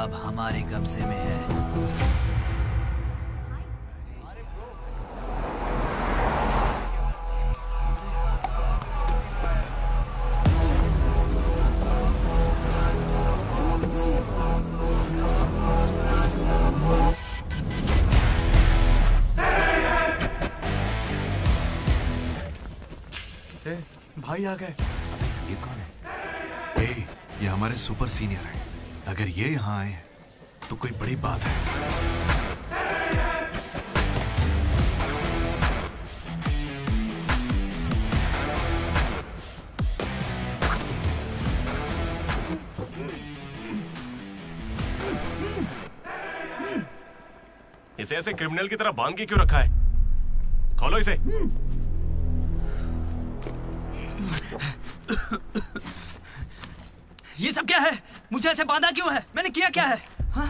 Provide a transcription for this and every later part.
अब हमारे कब्जे में है। भाई आ गए। ये कौन है? ये हमारे सुपर सीनियर हैं। अगर ये यहाँ आए तो कोई बड़ी बात है। इसे ऐसे क्रिमिनल की तरह बांध के क्यों रखा है? खोलो इसे। ये सब क्या है? मुझे ऐसे बांधा क्यों है? मैंने किया क्या है? हाँ?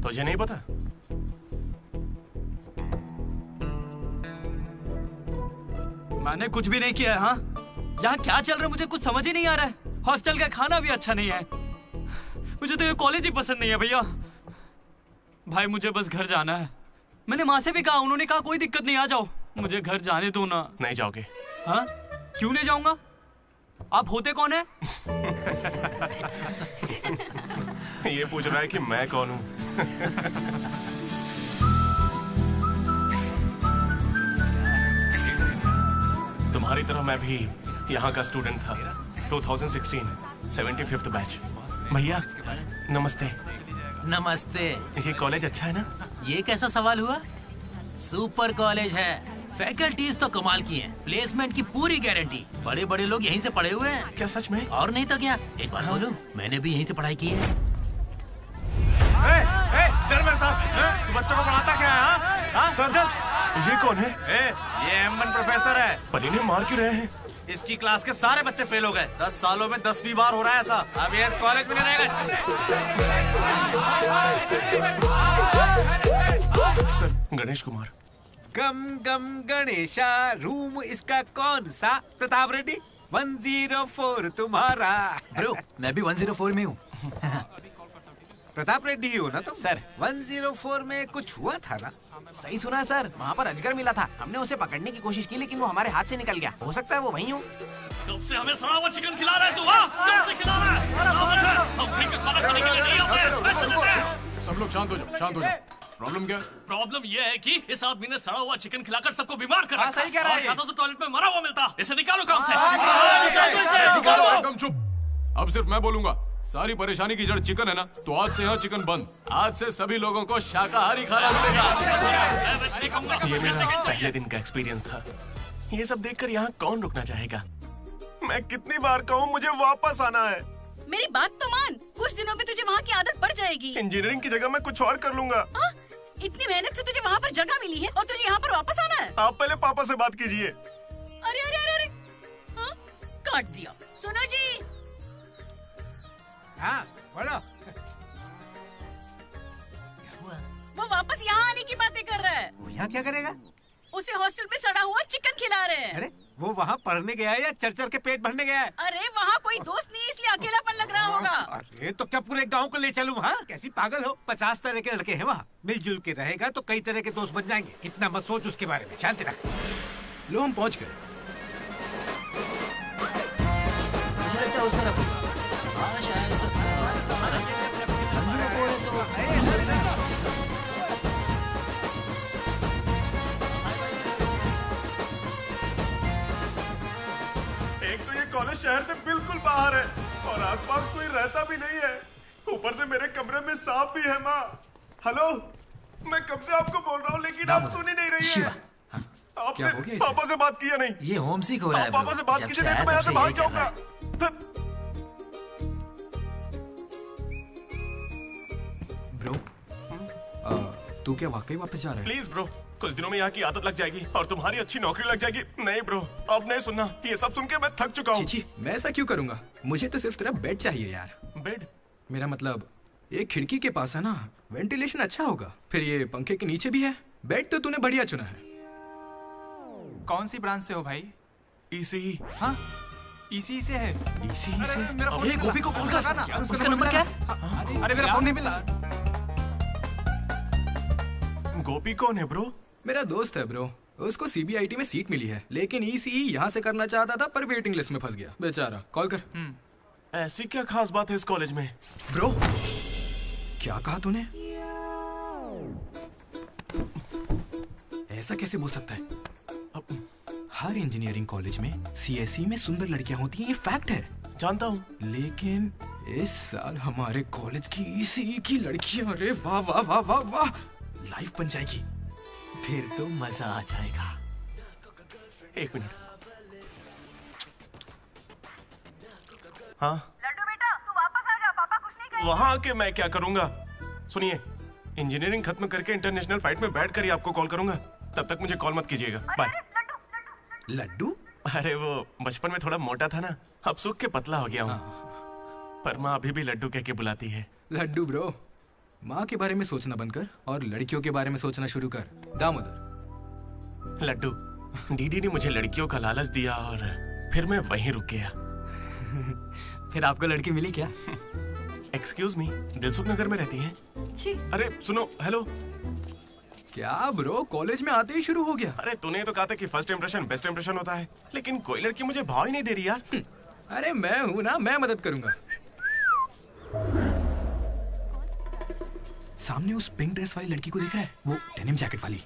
तुझे नहीं पता? मैंने कुछ भी नहीं किया है। हाँ? यहाँ क्या चल रहा है मुझे कुछ समझ ही नहीं आ रहा है। हॉस्टल का खाना भी अच्छा नहीं है। मुझे तो ये कॉलेज ही पसंद नहीं है भैया। भाई मुझे बस घर जाना है। मैंने माँ से भी कहा, उन्होंने कहा कोई दिक्कत नहीं, आ जाओ। मुझे घर जाने दो ना। नहीं जाओगे? हाँ? क्यों नहीं जाऊंगा? आप होते कौन है? ये पूछ रहा है कि मैं कौन हूँ। तुम्हारी तरह मैं भी यहाँ का स्टूडेंट था। 2016 75th बैच। भैया नमस्ते। नमस्ते। ये कॉलेज अच्छा है ना? ये कैसा सवाल हुआ? सुपर कॉलेज है। फैकल्टीज तो कमाल की हैं। प्लेसमेंट की पूरी गारंटी। बड़े बड़े लोग यहीं से पढ़े हुए हैं। क्या सच में? और नहीं तो क्या। एक बात बोलूं, मैंने भी यहीं से पढ़ाई की है। चल मेरे साथ। तू बच्चों को पढ़ाता क्या है? हाँ सर, ये कौन है? ये एमन प्रोफेसर है। पर इन्हें मार क्यों रहे हैं? इसकी क्लास के सारे बच्चे फेल हो गए। 10 सालों में 10वीं बार हो रहा है ऐसा। अब ये इस कॉलेज में नहीं रहेगा। सर, गणेश कुमार। गम गम गणेशा। रूम इसका कौन सा? प्रताप रेड्डी 104 तुम्हारा। ब्रो, मैं भी 104 में हूँ। प्रताप रेड्डी ही हो ना तुम? सर 104 में कुछ हुआ था ना? सही सुना है सर, वहाँ पर अजगर मिला था। हमने उसे पकड़ने की कोशिश की लेकिन वो हमारे हाथ से निकल गया। हो सकता है वो वहीं हो। कब से हमें सड़ा हुआ चिकन खिला रहा है तू? कब से खिला रहा है? हम फ्री का खाना खाने के लिए नहीं आते, पैसे देते हैं। सब लोग शांत हो जाओ, शांत हो जाओ। प्रॉब्लम क्या है? प्रॉब्लम ये है कि इस आदमी ने सड़ा हुआ चिकन खिलाकर सबको बीमार कर रखा। सही कह रहा है। खाता तो टॉयलेट में मरा हुआ मिलता। इसे निकालो काम से। एकदम चुप। अब सिर्फ मैं बोलूंगा। सारी परेशानी की जड़ चिकन है ना, तो आज से यहाँ चिकन बंद। आज से सभी लोगों को शाकाहारी खाना मिलेगा। ये मेरा पहले दिन का एक्सपीरियंस था। ये सब देखकर यहाँ कौन रुकना चाहेगा? मैं कितनी बार कहूँ मुझे वापस आना है। मेरी बात तो मान। कुछ दिनों में तुझे वहाँ की आदत पड़ जाएगी। इंजीनियरिंग की जगह मैं कुछ और कर लूंगा। इतनी मेहनत से तुझे वहाँ पर जगह मिली है और तुझे यहाँ पर वापस आना है? आप पहले पापा से बात कीजिए। अरे अरे अरे अरे, हाँ? काट दिया। सुनो जी। हाँ बोलो। वो वापस यहाँ आने की बातें कर रहा है। वो यहाँ क्या करेगा? उसे हॉस्टल में सड़ा हुआ चिकन खिला रहे हैं। अरे वो वहाँ पढ़ने गया है या चर के पेट भरने गया है? अरे वहाँ कोई दोस्त नहीं, इसलिए अकेलापन लग रहा होगा। अरे तो क्या पूरे गांव को ले चलूं? हाँ कैसी पागल हो? 50 तरह के लड़के हैं वहाँ। मिलजुल के रहेगा तो कई तरह के दोस्त बन जाएंगे। इतना मत सोच उसके बारे में। शांति रख। लो हम पहुँच गए। मुझे लगता है उस तरफ। हाँ शायद एक तो ये कॉलेज शहर से बिल्कुल बाहर है और आसपास कोई रहता भी नहीं है। ऊपर से मेरे कमरे में सांप भी है। माँ हेलो, मैं कब से आपको बोल रहा हूँ लेकिन आप सुन ही नहीं रही है। आपने पापा से बात किया नहीं? ये होम सिक हो रहा है। पापा से बात कीजिए नहीं तो मैं यहाँ से भाग जाऊंगा। ब्रो, तू क्या वाकई वापस जा रहा है? प्लीज ब्रो, कुछ दिनों में यहाँ की आदत लग जाएगी और तुम्हारी अच्छी नौकरी लग जाएगी। नहीं ब्रो, अब नहीं सुनना। ये सब सुन के मैं थक चुका हूँ। मैं ऐसा क्यों करूँगा? मुझे तो सिर्फ तेरा बेड चाहिए यार। बेड? मेरा मतलब ये खिड़की के पास है ना, वेंटिलेशन अच्छा होगा। फिर ये पंखे के नीचे भी है। बेड तो तूने बढ़िया चुना है। कौन सी ब्रांच से हो भाई? ईसीई। हाँ इसी से है। इसी से? ये गोपी को कॉल कर। उसका नंबर क्या है? अरे मेरा फोन नहीं मिला। गोपी कौन है ब्रो? मेरा दोस्त है ब्रो। उसको सीबीआईटी में सीट मिली है, लेकिन ईसीई यहाँ से करना चाहता था पर वेटिंग लिस्ट में फंस गया बेचारा। कॉल कर। ऐसी क्या खास बात है इस कॉलेज में? ब्रो क्या कहा तूने? ऐसा कैसे बोल सकता है? हर इंजीनियरिंग कॉलेज में सीएसई में सुंदर लड़कियां होती हैं, ये फैक्ट है। जानता हूँ, लेकिन इस साल हमारे कॉलेज की ईसीई की लड़कियां, अरे वाह वाह वाह वाह वाह, लाइफ बन जाएगी। फिर तो मजा आ जाएगा। एक मिनट। हाँ लड्डू बेटा, तू वापस आ जा, पापा कुछ नहीं करेंगे। वहां आके मैं क्या करूंगा? सुनिए, इंजीनियरिंग खत्म करके इंटरनेशनल फ्लाइट में बैठ कर ही आपको कॉल करूंगा। तब तक मुझे कॉल मत कीजिएगा। बाय। लड्डू? अरे वो बचपन में थोड़ा मोटा था ना, अब सूख के पतला हो गया हूँ। पर माँ अभी भी लड्डू कह के बुलाती है। लड्डू ब्रो, माँ के बारे में सोचना बंद कर और लड़कियों के बारे में सोचना शुरू कर। दामोदर। लड्डू, डीडी ने मुझे लड़कियों का लालच दिया और फिर मैं वहीं रुक गया। फिर आपको लड़की मिली क्या? एक्सक्यूज मी, दिलसुख नगर में रहती हैं? जी। अरे सुनो, हेलो। क्या ब्रो, कॉलेज में आते ही शुरू हो गया? अरे तूने तो कहा था कि फर्स्ट इंप्रेशन बेस्ट इंप्रेशन होता है, लेकिन कोई लड़की मुझे भाव ही नहीं दे रही यार। अरे मैं हूं ना, मैं मदद करूंगा। सामने उस पिंक ड्रेस वाली लड़की को दिख रहा है? वो डेनिम जैकेट वाली।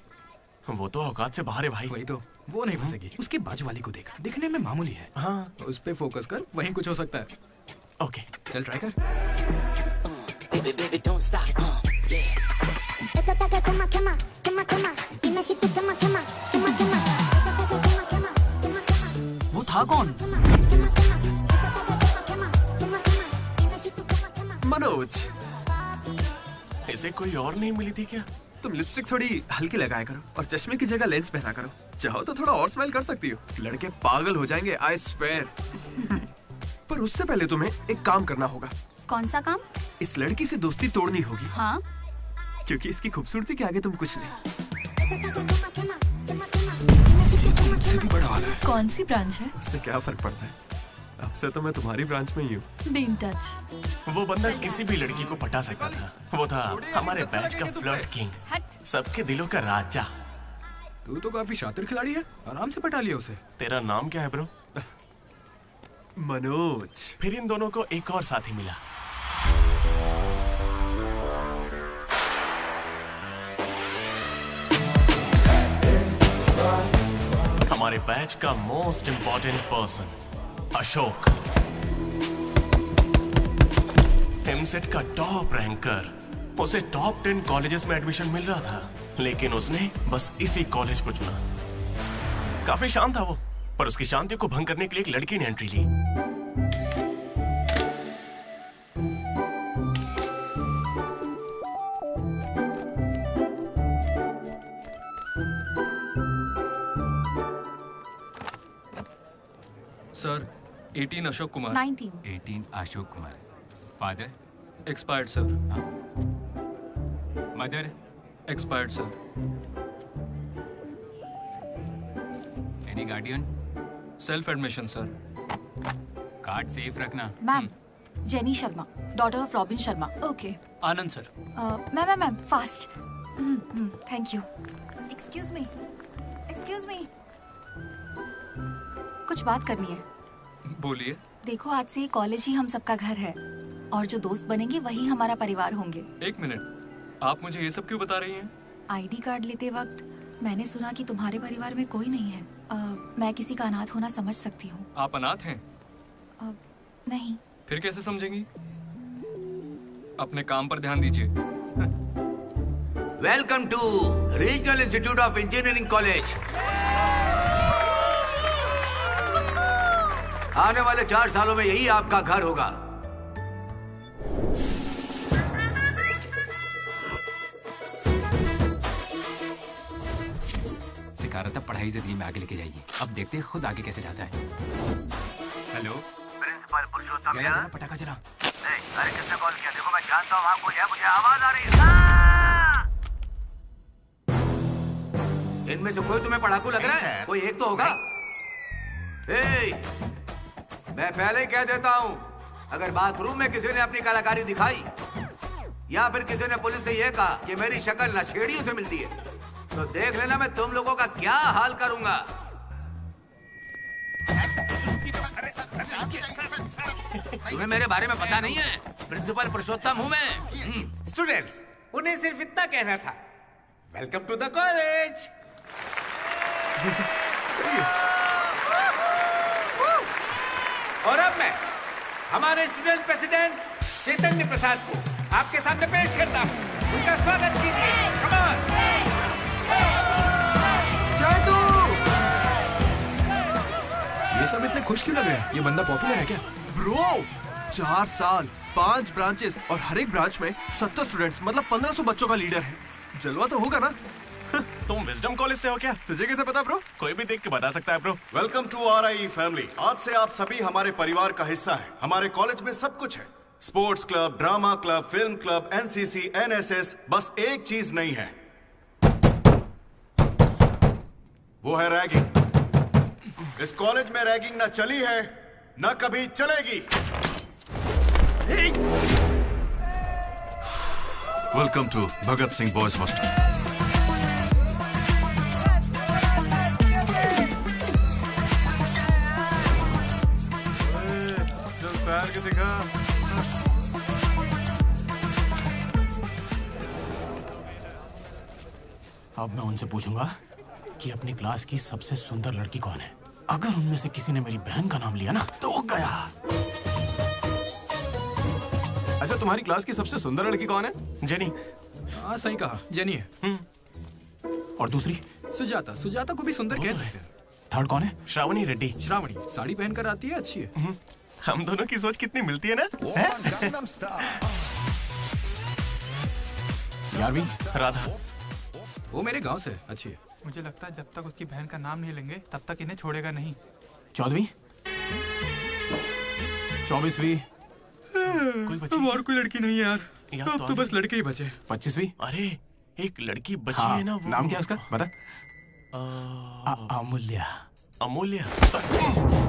वो तो औकात से बाहर है भाई। वही तो, वो नहीं फंसेगी। उसके बाजू वाली को देख, दिखने में मामूली है। हाँ, उस पे फोकस कर, वहीं कुछ हो सकता है। ओके, चल ट्राई कर। वो था कौन? मनोज। इसे कोई और नहीं मिली थी क्या? तुम लिपस्टिक थोड़ी हल्की लगाया करो और चश्मे की जगह लेंस पहना करो। चाहो तो थोड़ा और स्माइल कर सकती हो, लड़के पागल हो जाएंगे, आई स्वेयर। पर उससे पहले तुम्हें एक काम करना होगा। कौन सा काम? इस लड़की से दोस्ती तोड़नी होगी। हाँ? क्योंकि इसकी खूबसूरती के आगे तुम कुछ नहीं। ये तो मुझसे भी बड़ा वाला है। कौन सी ब्रांच है? उससे क्या फर्क पड़ता है, अब से तो मैं तुम्हारी ब्रांच में ही हूँ। Be in touch. वो बंदा किसी भी लड़की को पटा सकता था। वो था हमारे बैच का फ्लर्ट किंग, सबके दिलों का राजा। तू तो काफी शातिर खिलाड़ी है, आराम से पटा लिया उसे। तेरा नाम क्या है ब्रो? मनोज। फिर इन दोनों को एक और साथी मिला। हमारे बैच का most important person Ashok, EAMCET का टॉप रैंकर। उसे टॉप 10 कॉलेजेस में एडमिशन मिल रहा था, लेकिन उसने बस इसी कॉलेज को चुना। काफी शांत था वो, पर उसकी शांति को भंग करने के लिए एक लड़की ने एंट्री ली। Sir, 18 Ashok Kumar. 19 Ashok Kumar. Father? Expired sir. Mother? Expired sir. Any guardian? Self admission sir. Card safe रखना। Ma'am, Jenny Sharma, daughter of Robin Sharma. Okay. Anand sir. Ma'am fast. Thank you. Excuse me, कुछ बात करनी है। बोलिए। देखो, आज से कॉलेज ही हम सबका घर है और जो दोस्त बनेंगे वही हमारा परिवार होंगे। एक मिनट, आप मुझे ये सब क्यों बता रही हैं? आईडी कार्ड लेते वक्त मैंने सुना कि तुम्हारे परिवार में कोई नहीं है। मैं किसी का अनाथ होना समझ सकती हूँ। आप अनाथ हैं? नहीं। फिर कैसे समझेंगी? अपने काम पर ध्यान दीजिए। Welcome to regional institute of engineering college. आने वाले 4 सालों में यही आपका घर होगा। सिखा रहा था पढ़ाई जिंदगी में आगे लेके जाएगी। अब देखते हैं खुद आगे कैसे जाता है। हेलो, प्रिंसिपल पुरुषोत्तम। जरा पटाखा जरा। अरे किसने कॉल किया? देखो मैं जानता हूँ आपको, मुझे आवाज आ रही है। इनमें से कोई तुम्हें पढ़ाकू लग रहा है? कोई एक तो होगा। मैं पहले ही कह देता हूँ, अगर बाथरूम में किसी ने अपनी कलाकारी दिखाई या फिर किसी ने पुलिस से यह कहा कि मेरी शक्ल नशेड़ियों से मिलती है, तो देख लेना मैं तुम लोगों का क्या हाल करूंगा। तुम्हें मेरे बारे में पता नहीं है? प्रिंसिपल पुरुषोत्तम हूँ मैं। स्टूडेंट्स, उन्हें सिर्फ इतना कहना था, वेलकम टू द कॉलेज। और अब मैं हमारे स्टूडेंट प्रेसिडेंट चैतन्य प्रसाद को आपके सामने पेश करता हूँ। उनका स्वागत कीजिए। Come on. जादू! ये सब इतने खुश क्यों लग रहे हैं? ये बंदा पॉपुलर है क्या? ब्रो, 4 साल, 5 ब्रांचेस और हर एक ब्रांच में 70 स्टूडेंट्स, मतलब 1500 बच्चों का लीडर है। जलवा तो होगा ना? तुम विजडम कॉलेज से हो क्या? तुझे कैसे पता ब्रो? कोई भी देख के बता सकता है bro. Welcome to RIE family. आज से आप सभी हमारे परिवार का हिस्सा हैं। हमारे कॉलेज में सब कुछ है, sports club, drama club, film club, NCC, NSS। बस एक चीज नहीं है, वो है रैगिंग। इस कॉलेज में रैगिंग ना चली है, ना कभी चलेगी। Welcome to Bhagat Singh boys hostel. के दिखा। अब मैं उनसे पूछूंगा कि अपनी क्लास की सबसे सुंदर लड़की कौन है। अगर उनमें से किसी ने मेरी बहन का नाम लिया ना तो गया। अच्छा, तुम्हारी क्लास की सबसे सुंदर लड़की कौन है? जेनी। हाँ सही कहा, जेनी है। और दूसरी? सुजाता। सुजाता को भी सुंदर कह सकते हैं। थर्ड कौन है? श्रावणी रेड्डी। श्रावणी साड़ी पहनकर आती है, अच्छी है। हम दोनों की सोच कितनी मिलती है ना? यारवी? राधा। वो मेरे गांव से, अच्छी है। मुझे लगता है जब तक उसकी बहन का नाम नहीं लेंगे तब तक इन्हें छोड़ेगा नहीं। 14वीं? 24वीं? कोई बची? और कोई लड़की नहीं है यार, अब तो बस लड़के ही बचे। 25वीं? अरे एक लड़की बची हाँ, है ना, वो नाम क्या उसका बता? अमूल्य। अमूल्य?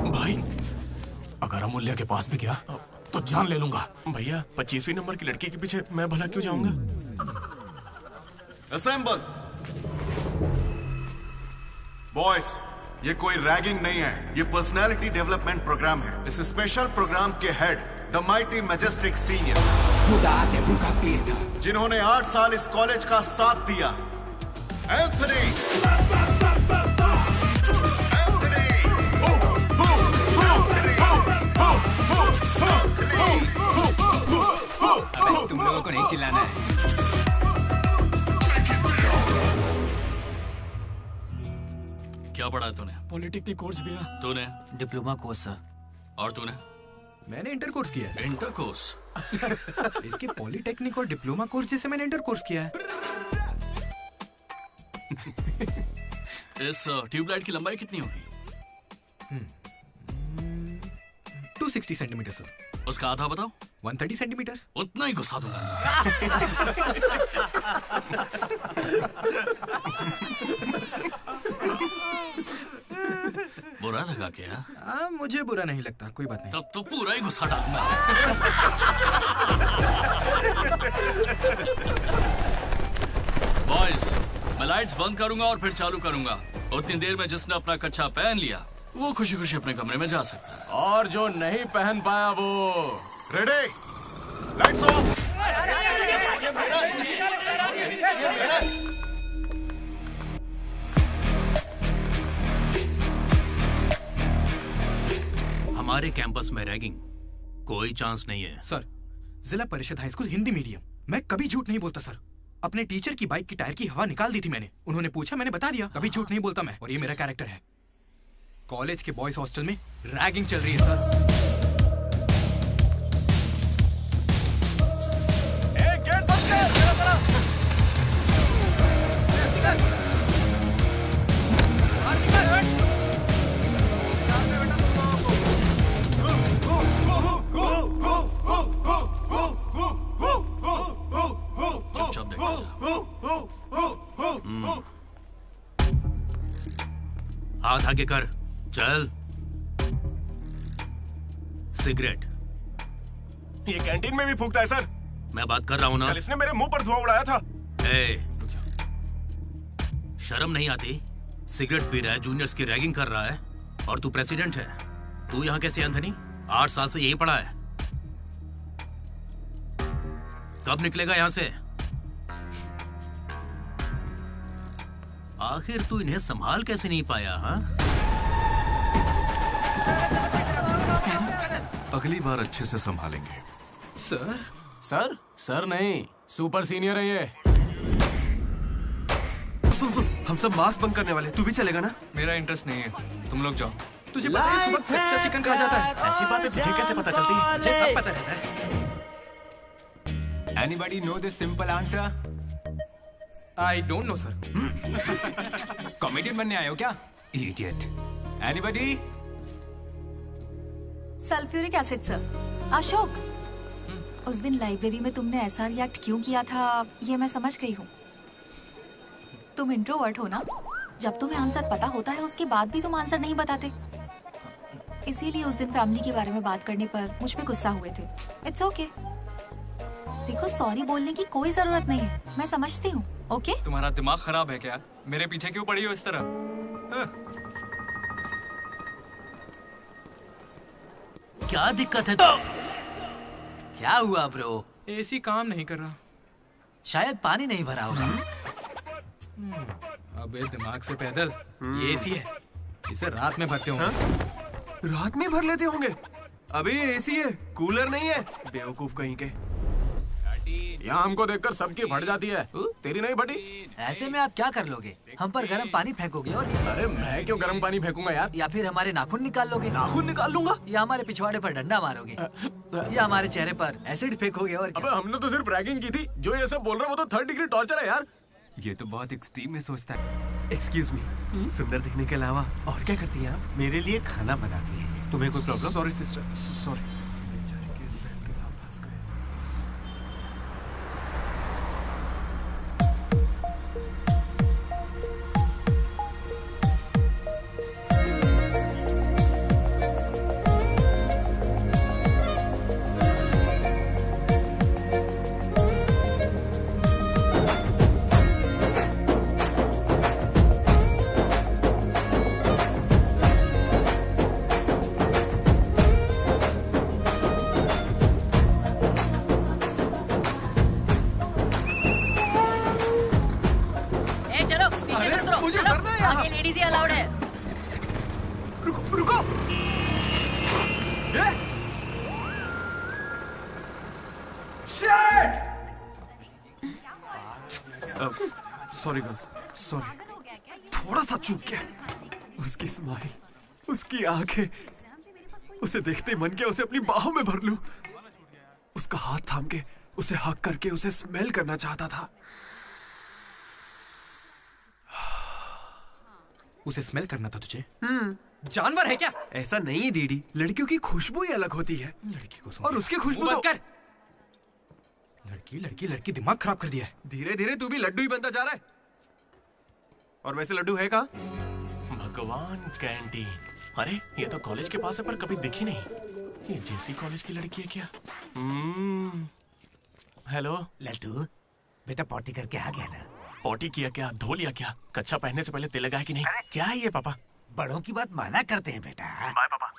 भाई अगर अमूल्य के पास भी गया तो जान ले लूंगा। भैया 25वीं नंबर की लड़की के पीछे मैं भला क्यों जाऊंगा? असेंबल। बॉयज, ये कोई रैगिंग नहीं है, ये पर्सनालिटी डेवलपमेंट प्रोग्राम है। इस स्पेशल प्रोग्राम के head the mighty majestic senior, जिन्होंने 8 साल इस कॉलेज का साथ दिया, एंथनी। तुम लोगों को नहीं चिल्लाना है। क्या पढ़ा है तूने? पॉलिटेक्निक कोर्स भी है। तूने? Diploma course sir. और तूने? मैंने इंटर कोर्स किया है। Inter course? इसके पॉलिटेक्निक और डिप्लोमा कोर्स जैसे मैंने इंटर कोर्स किया है। इस ट्यूबलाइट की लंबाई कितनी होगी? 260 सेंटीमीटर सर। उसका आधा बताओ। 130 सेंटीमीटर। उतना ही घुसा दूंगा। बुरा लगा क्या? मुझे बुरा नहीं लगता, कोई बात नहीं। तब तो पूरा ही घुसा डालूंगा। बॉयज, मैं लाइट्स बंद करूंगा और फिर चालू करूंगा। उतनी देर में जिसने अपना कच्छा पहन लिया वो खुशी खुशी अपने कमरे में जा सकता है, और जो नहीं पहन पाया वो रेडी, लाइट्स ऑफ। हमारे कैंपस में रैगिंग कोई चांस नहीं है। सर, जिला परिषद हाई स्कूल हिंदी मीडियम, मैं कभी झूठ नहीं बोलता सर। अपने टीचर की बाइक की टायर की हवा निकाल दी थी मैंने। उन्होंने पूछा, मैंने बता दिया। कभी झूठ नहीं बोलता मैं, और ये मेरा कैरेक्टर है। कॉलेज के बॉयज हॉस्टल में रैगिंग चल रही है सर। गेट बंद कर, मेरा तरफ। चुपचाप देखते जा। हाथ आगे कर, चल। सिगरेट। ये कैंटीन में भी फूकता है सर। मैं बात कर रहा हूँ ना। कल इसने मेरे मुंह पर धुआं उड़ाया था। शर्म नहीं आती? सिगरेट पी रहा है, जूनियर्स की रैगिंग कर रहा है, और तू प्रेसिडेंट है। तू यहाँ कैसे एंथनी? 8 साल से यही पड़ा है। कब निकलेगा यहाँ से? आखिर तू इन्हें संभाल कैसे नहीं पाया? हाँ, अगली बार अच्छे से संभालेंगे। सर सर सर नहीं, सुपर सीनियर है ये। सुन सुन, हम सब मास्क बंद करने वाले, तू भी चलेगा ना? मेरा इंटरेस्ट नहीं है, तुम लोग जाओ। तुझे पता है सुबह कच्चा चिकन खा जाता है? ऐसी बातें तुझे कैसे पता चलती है? मुझे सब पता रहता है। Anybody know the simple answer? I don't know, sir. Comedian बनने आए हो क्या? Idiot. Anybody? Sulphuric acid sir. Ashok, उस दिन लाइब्रेरी में तुमने ऐसा रिएक्ट क्यों किया था, ये मैं समझ गई हूँ। तुम इंट्रोवर्ट हो ना? जब तुम्हें आंसर पता होता है उसके बाद भी तुम आंसर नहीं बताते। इसीलिए उस दिन फैमिली के बारे में बात करने पर मुझ पे गुस्सा हुए थे। It's okay. देखो, सॉरी बोलने की कोई जरूरत नहीं है, मैं समझती हूँ। ओके? तुम्हारा दिमाग खराब है क्या? मेरे पीछे क्यों पड़ी हो इस तरह? क्या दिक्कत है? क्या हुआ ब्रो? एसी काम नहीं कर रहा। शायद पानी नहीं भरा होगा। अबे दिमाग से पैदल, ये एसी है, इसे रात में भरते होंगे। रात में भर लेते होंगे? अबे ये एसी है, कूलर नहीं है, बेवकूफ कहीं के। यहाँ हमको देखकर सबकी फट जाती है, तेरी नहीं फटी? ऐसे में आप क्या कर लोगे? हम पर गर्म पानी फेंकोगे और क्या? अरे मैं क्यों गर्म पानी फेंकूंगा यार? या फिर हमारे नाखून निकाल लोगे? नाखून निकाल लूंगा? या हमारे पिछवाड़े पर डंडा मारोगे? या हमारे चेहरे पर एसिड फेंकोगे और क्या? अबे हमने तो सिर्फ रैगिंग की थी, जो ये सब बोल रहा है वो तो 3rd डिग्री टॉर्चर है यार। ये तो बहुत एक्सट्रीम में सोचता है। एक्सक्यूज मी, सुंदर दिखने के अलावा और क्या करती हैं आप? मेरे लिए खाना बनाती है। तुम्हें कोई problem? Sorry sister, sorry. Sorry girls, sorry. थोड़ा सा चूक गया। उसकी स्माइल, उसकी आंखें, उसे देखते ही मन किया उसे अपनी बाहों में भर लूं। उसका हाथ थाम के उसे हक करके उसे स्मेल करना चाहता था। उसे स्मेल करना था तुझे? जानवर है क्या? ऐसा नहीं है डीडी, लड़कियों की खुशबू ही अलग होती है। लड़की को और उसकी खुशबू तो... कर। लड़की दिमाग खराब कर दिया है। धीरे धीरे तू भी लड्डू ही बनता जा रहा है। और वैसे लड्डू है कहाँ? भगवान, कैंटीन। अरे ये तो कॉलेज के पास है पर कभी दिखी नहीं। ये जेसी कॉलेज की लड़की है क्या? हेलो लड्डू, बेटा पॉटी करके आ गया ना? पॉटी किया क्या, धो लिया क्या? कच्चा पहनने से पहले तेल लगाया कि नहीं? क्या है ये पापा? बड़ों की बात माना करते हैं बेटा। बाय पापा।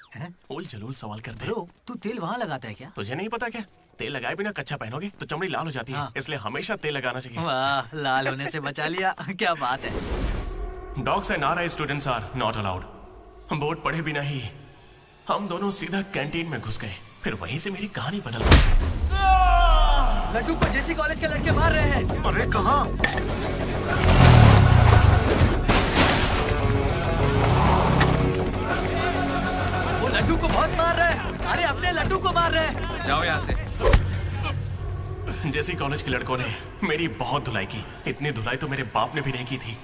उल जलूल सवाल करते हैं। तू तेल वहाँ लगाता है क्या? तुझे नहीं पता क्या? तेल लगाए बिना कच्चा पहनोगे तो चमड़ी लाल हो जाती है। इसलिए हमेशा तेल लगाना चाहिए। वाह, लाल होने से बचा लिया। क्या बात है। Dogs and are students are not allowed. हम बोर्ड पढ़े बिना ही हम दोनों सीधा कैंटीन में घुस गए। फिर वहीं से मेरी कहानी बदल गई। लड्डू को जेसी कॉलेज के लड़के मार रहे हैं। अरे कहाँ? वो लड्डू को बहुत मार रहे हैं। अरे अपने लड्डू को मार रहे हैं। जाओ यहाँ से। जेसी कॉलेज के लड़कों ने मेरी बहुत धुलाई की। इतनी धुलाई तो मेरे बाप ने भी नहीं की थी।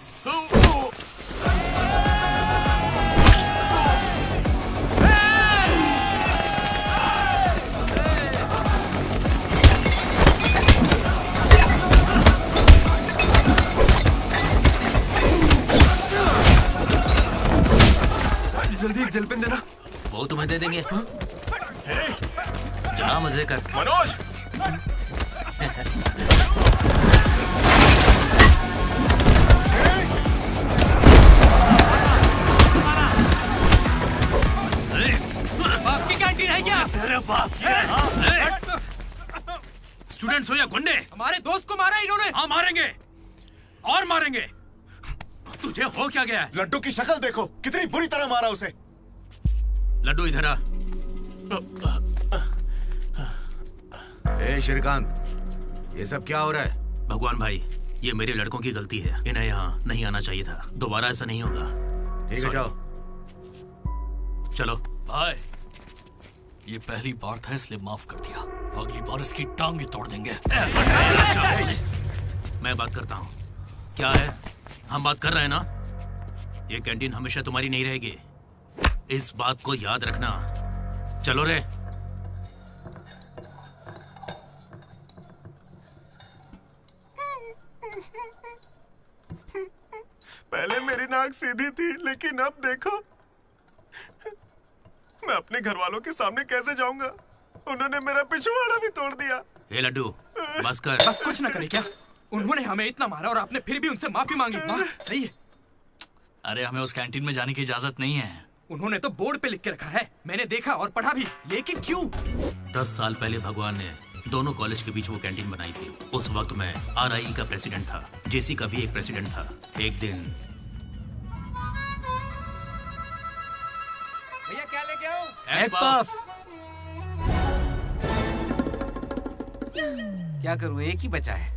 जल्दी एक जल पेन देना। वो तुम्हें दे देंगे। जा मजे कर। मनोज बाप की कैंटीन है क्या? तेरे बाप की। स्टूडेंट्स हो या गुंडे, हमारे दोस्त को मारा इन्होंने। हाँ मारेंगे और मारेंगे। तुझे हो क्या गया है? लड्डू की शक्ल देखो, कितनी बुरी तरह मारा उसे। लड्डू इधर आ। ए श्रीकांत, ये सब क्या हो रहा है? भगवान भाई, ये मेरे लड़कों की गलती है। इन्हें यहाँ नहीं आना चाहिए था। दोबारा ऐसा नहीं होगा। ठीक है, जाओ। चलो भाई, ये पहली बार था इसलिए माफ कर दिया। अगली बार इसकी टांग भी तोड़ देंगे। मैं बात करता हूँ। क्या है? हम बात कर रहे हैं ना? ये कैंटीन हमेशा तुम्हारी नहीं रहेगी, इस बात को याद रखना। चलो रे। पहले मेरी नाक सीधी थी, लेकिन अब देखो, मैं अपने घर वालों के सामने कैसे जाऊंगा? उन्होंने मेरा पिछवाड़ा भी तोड़ दिया। ए लड्डू, बस कर। बस कुछ ना करे क्या? उन्होंने हमें इतना मारा और आपने फिर भी उनसे माफी मांगी। वाह, सही है। अरे हमें उस कैंटीन में जाने की इजाजत नहीं है। उन्होंने तो बोर्ड पे लिख के रखा है, मैंने देखा और पढ़ा भी, लेकिन क्यों? 10 साल पहले भगवान ने दोनों कॉलेज के बीच वो कैंटीन बनाई थी। उस वक्त मैं RIE का प्रेसिडेंट था, JC का भी एक प्रेसिडेंट था। एक दिन भैया क्या लेके आओ? Egg puff. क्या करूं, एक ही बचा है।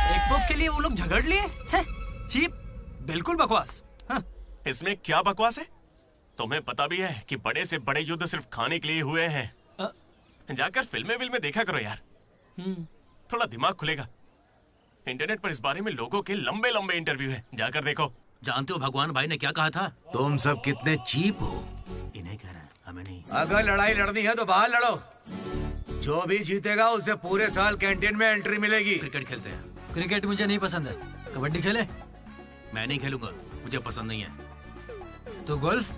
एग पफ के लिए वो लोग झगड़ लिए। छे, चीप, बिल्कुल बकवास। हाँ। इसमें क्या बकवास है? तुम्हें पता भी है कि बड़े से बड़े युद्ध सिर्फ खाने के लिए हुए हैं। जाकर फिल्में देखा करो यार, थोड़ा दिमाग खुलेगा। इंटरनेट पर इस बारे में लोगों के लंबे लंबे इंटरव्यू हैं, जाकर देखो। जानते हो भगवान भाई ने क्या कहा था? तुम सब कितने चीप हो। इन्हें कह रहे हैं, हमें नहीं। अगर लड़ाई लड़नी है तो बाहर लड़ो। जो भी जीतेगा उसे पूरे साल कैंटीन में एंट्री मिलेगी। क्रिकेट खेलते हैं। क्रिकेट मुझे नहीं पसंद है। कबड्डी खेले? मैं नहीं खेलूंगा, मुझे पसंद नहीं है। तो गोल्फ?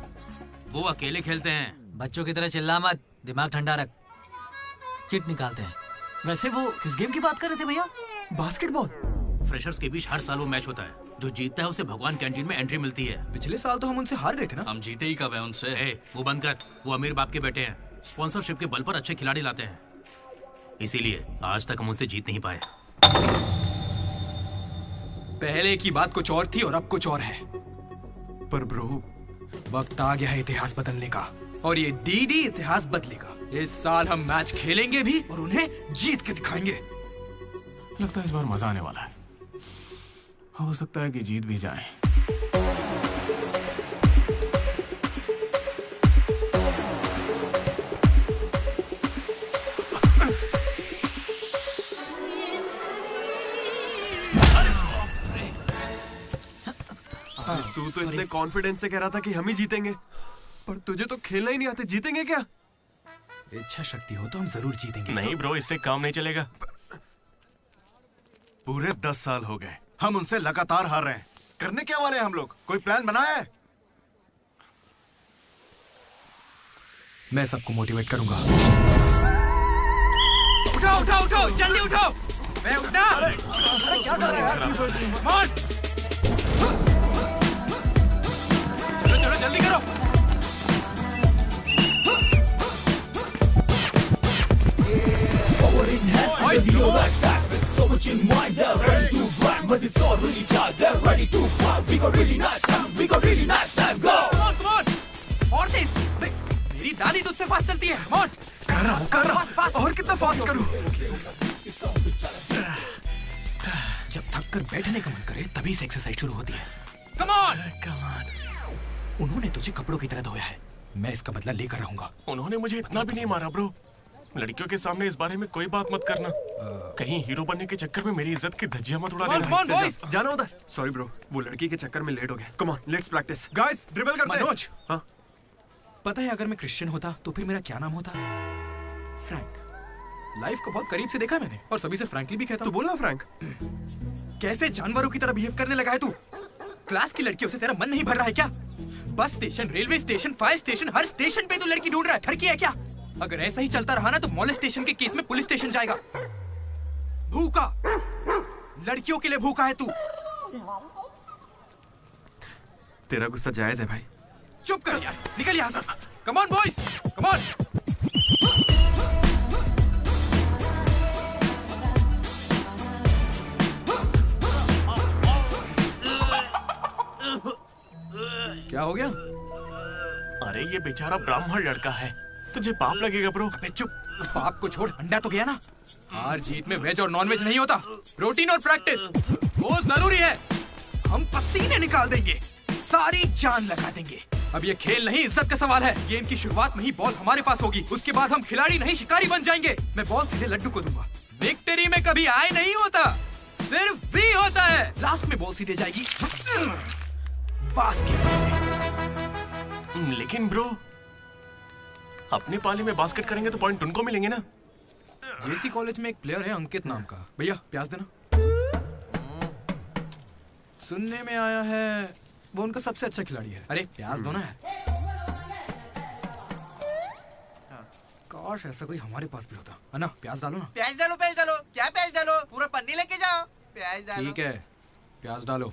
वो अकेले खेलते हैं। बच्चों की तरह चिल्ला मत, दिमाग ठंडा रख। चिट निकालते हैं। वैसे वो किस गेम की बात कर रहे थे भैया? बास्केटबॉल। फ्रेशर्स के बीच हर साल वो मैच होता है। जो जीतता है उसे भगवान कैंटीन में एंट्री मिलती है। पिछले साल तो हम उनसे हार गए थे ना। हम जीते ही कब है उनसे? वो बंद कर। वो अमीर बाप के बेटे हैं, स्पॉन्सरशिप के बल पर अच्छे खिलाड़ी लाते हैं, इसीलिए आज तक हम उनसे जीत नहीं पाए। पहले की बात कुछ और थी और अब कुछ और है। पर ब्रो, वक्त आ गया है इतिहास बदलने का, और ये डीडी इतिहास बदलेगा। इस साल हम मैच खेलेंगे भी और उन्हें जीत के दिखाएंगे। लगता है इस बार मजा आने वाला है। हो सकता है कि जीत भी जाए। तू तो इतने कॉन्फिडेंस से कह रहा था कि हम ही जीतेंगे, पर तुझे तो खेलना ही नहीं आता। जीतेंगे क्या? इच्छा शक्ति हो तो हम जरूर जीतेंगे। नहीं ब्रो, इससे काम नहीं चलेगा। पूरे 10 साल हो गए हम उनसे लगातार हार रहे हैं। करने क्या वाले हम लोग? कोई प्लान बनाया है? मैं सबको मोटिवेट करूंगा। उठाओ उठाओ उठाओ, जल्दी उठाओ। मैं उठना। अरे क्या कर रहा है यार? चलो चलो जल्दी करो। मेरी दादी तुझसे फास्ट चलती है। कर रहा हूँ। और कितना फास्ट करूँ? जब थक कर बैठने का मन करे तभी से एक्सरसाइज शुरू होती है। Come on! उन्होंने तुझे कपड़ों की तरह धोया है, मैं इसका बदला लेकर रहूंगा। उन्होंने मुझे इतना भी नहीं मारा ब्रो। लड़कियों के सामने इस बारे में कोई बात मत करना। कहीं हीरो बनने के चक्कर में मेरी इज्जत की धज्जियां मत उड़ा देना। जाना होता है। सॉरी ब्रो, वो लड़की के चक्कर में लेट हो गया। Come on, let's practice. Guys, dribble करते हैं। मनोज, हाँ? पता है अगर मैं क्रिश्चियन होता तो फिर मेरा क्या नाम होता? फ्रैंक। लाइफ को बहुत करीब से देखा मैंने और सभी से फ्रैंकली भी कहता। तू बोलना फ्रैंक। कैसे जानवरों की तरह बिहेव करने लगा है तू? क्लास की लड़कियों से तेरा मन नहीं भर रहा है क्या? Bus station, railway station, fire station, हर स्टेशन पे तू लड़की ढूंढ रहा है। ठरकी है क्या? अगर ऐसा ही चलता रहा ना तो मॉलेस्टेशन के केस में पुलिस स्टेशन जाएगा। भूखा, लड़कियों के लिए भूखा है तू। तेरा गुस्सा जायज है भाई। चुप कर यार, निकल यहाँ से। Come on boys, come on. क्या हो गया? अरे ये बेचारा ब्राह्मण लड़का है, तुझे पाप लगेगा ब्रो। अबे चुप, पाप को छोड़, अंडा तो गया ना। हार जीत में वेज और नॉन वेज नहीं होता, प्रोटीन और प्रैक्टिस वो जरूरी है। हम पसीने निकाल देंगे, सारी जान लगा देंगे। अब ये खेल नहीं, इज्जत का सवाल है। गेम की शुरुआत में ही बॉल हमारे पास होगी, उसके बाद हम खिलाड़ी नहीं शिकारी बन जाएंगे। मैं बॉल सीधे लड्डू को दूंगा। विक्ट्री में कभी आए नहीं होता, सिर्फ भी होता है। लास्ट में बॉल सीधे जाएगी बास्केट। लेकिन ब्रो, अपने पाले में बास्केट करेंगे तो पॉइंट उनको मिलेंगे ना। जेसी कॉलेज में एक प्लेयर है अंकित नाम का। भैया प्याज देना। सुनने में आया है वो उनका सबसे अच्छा खिलाड़ी है। अरे प्याज दो ना यार। काश ऐसा कोई हमारे पास भी होता है ना। प्याज डालो ना। प्याज डालो, प्याज डालो। क्या प्याज डालो? पूरा पन्नी लेके जाओ। प्याज डालो। ठीक है, प्याज डालो।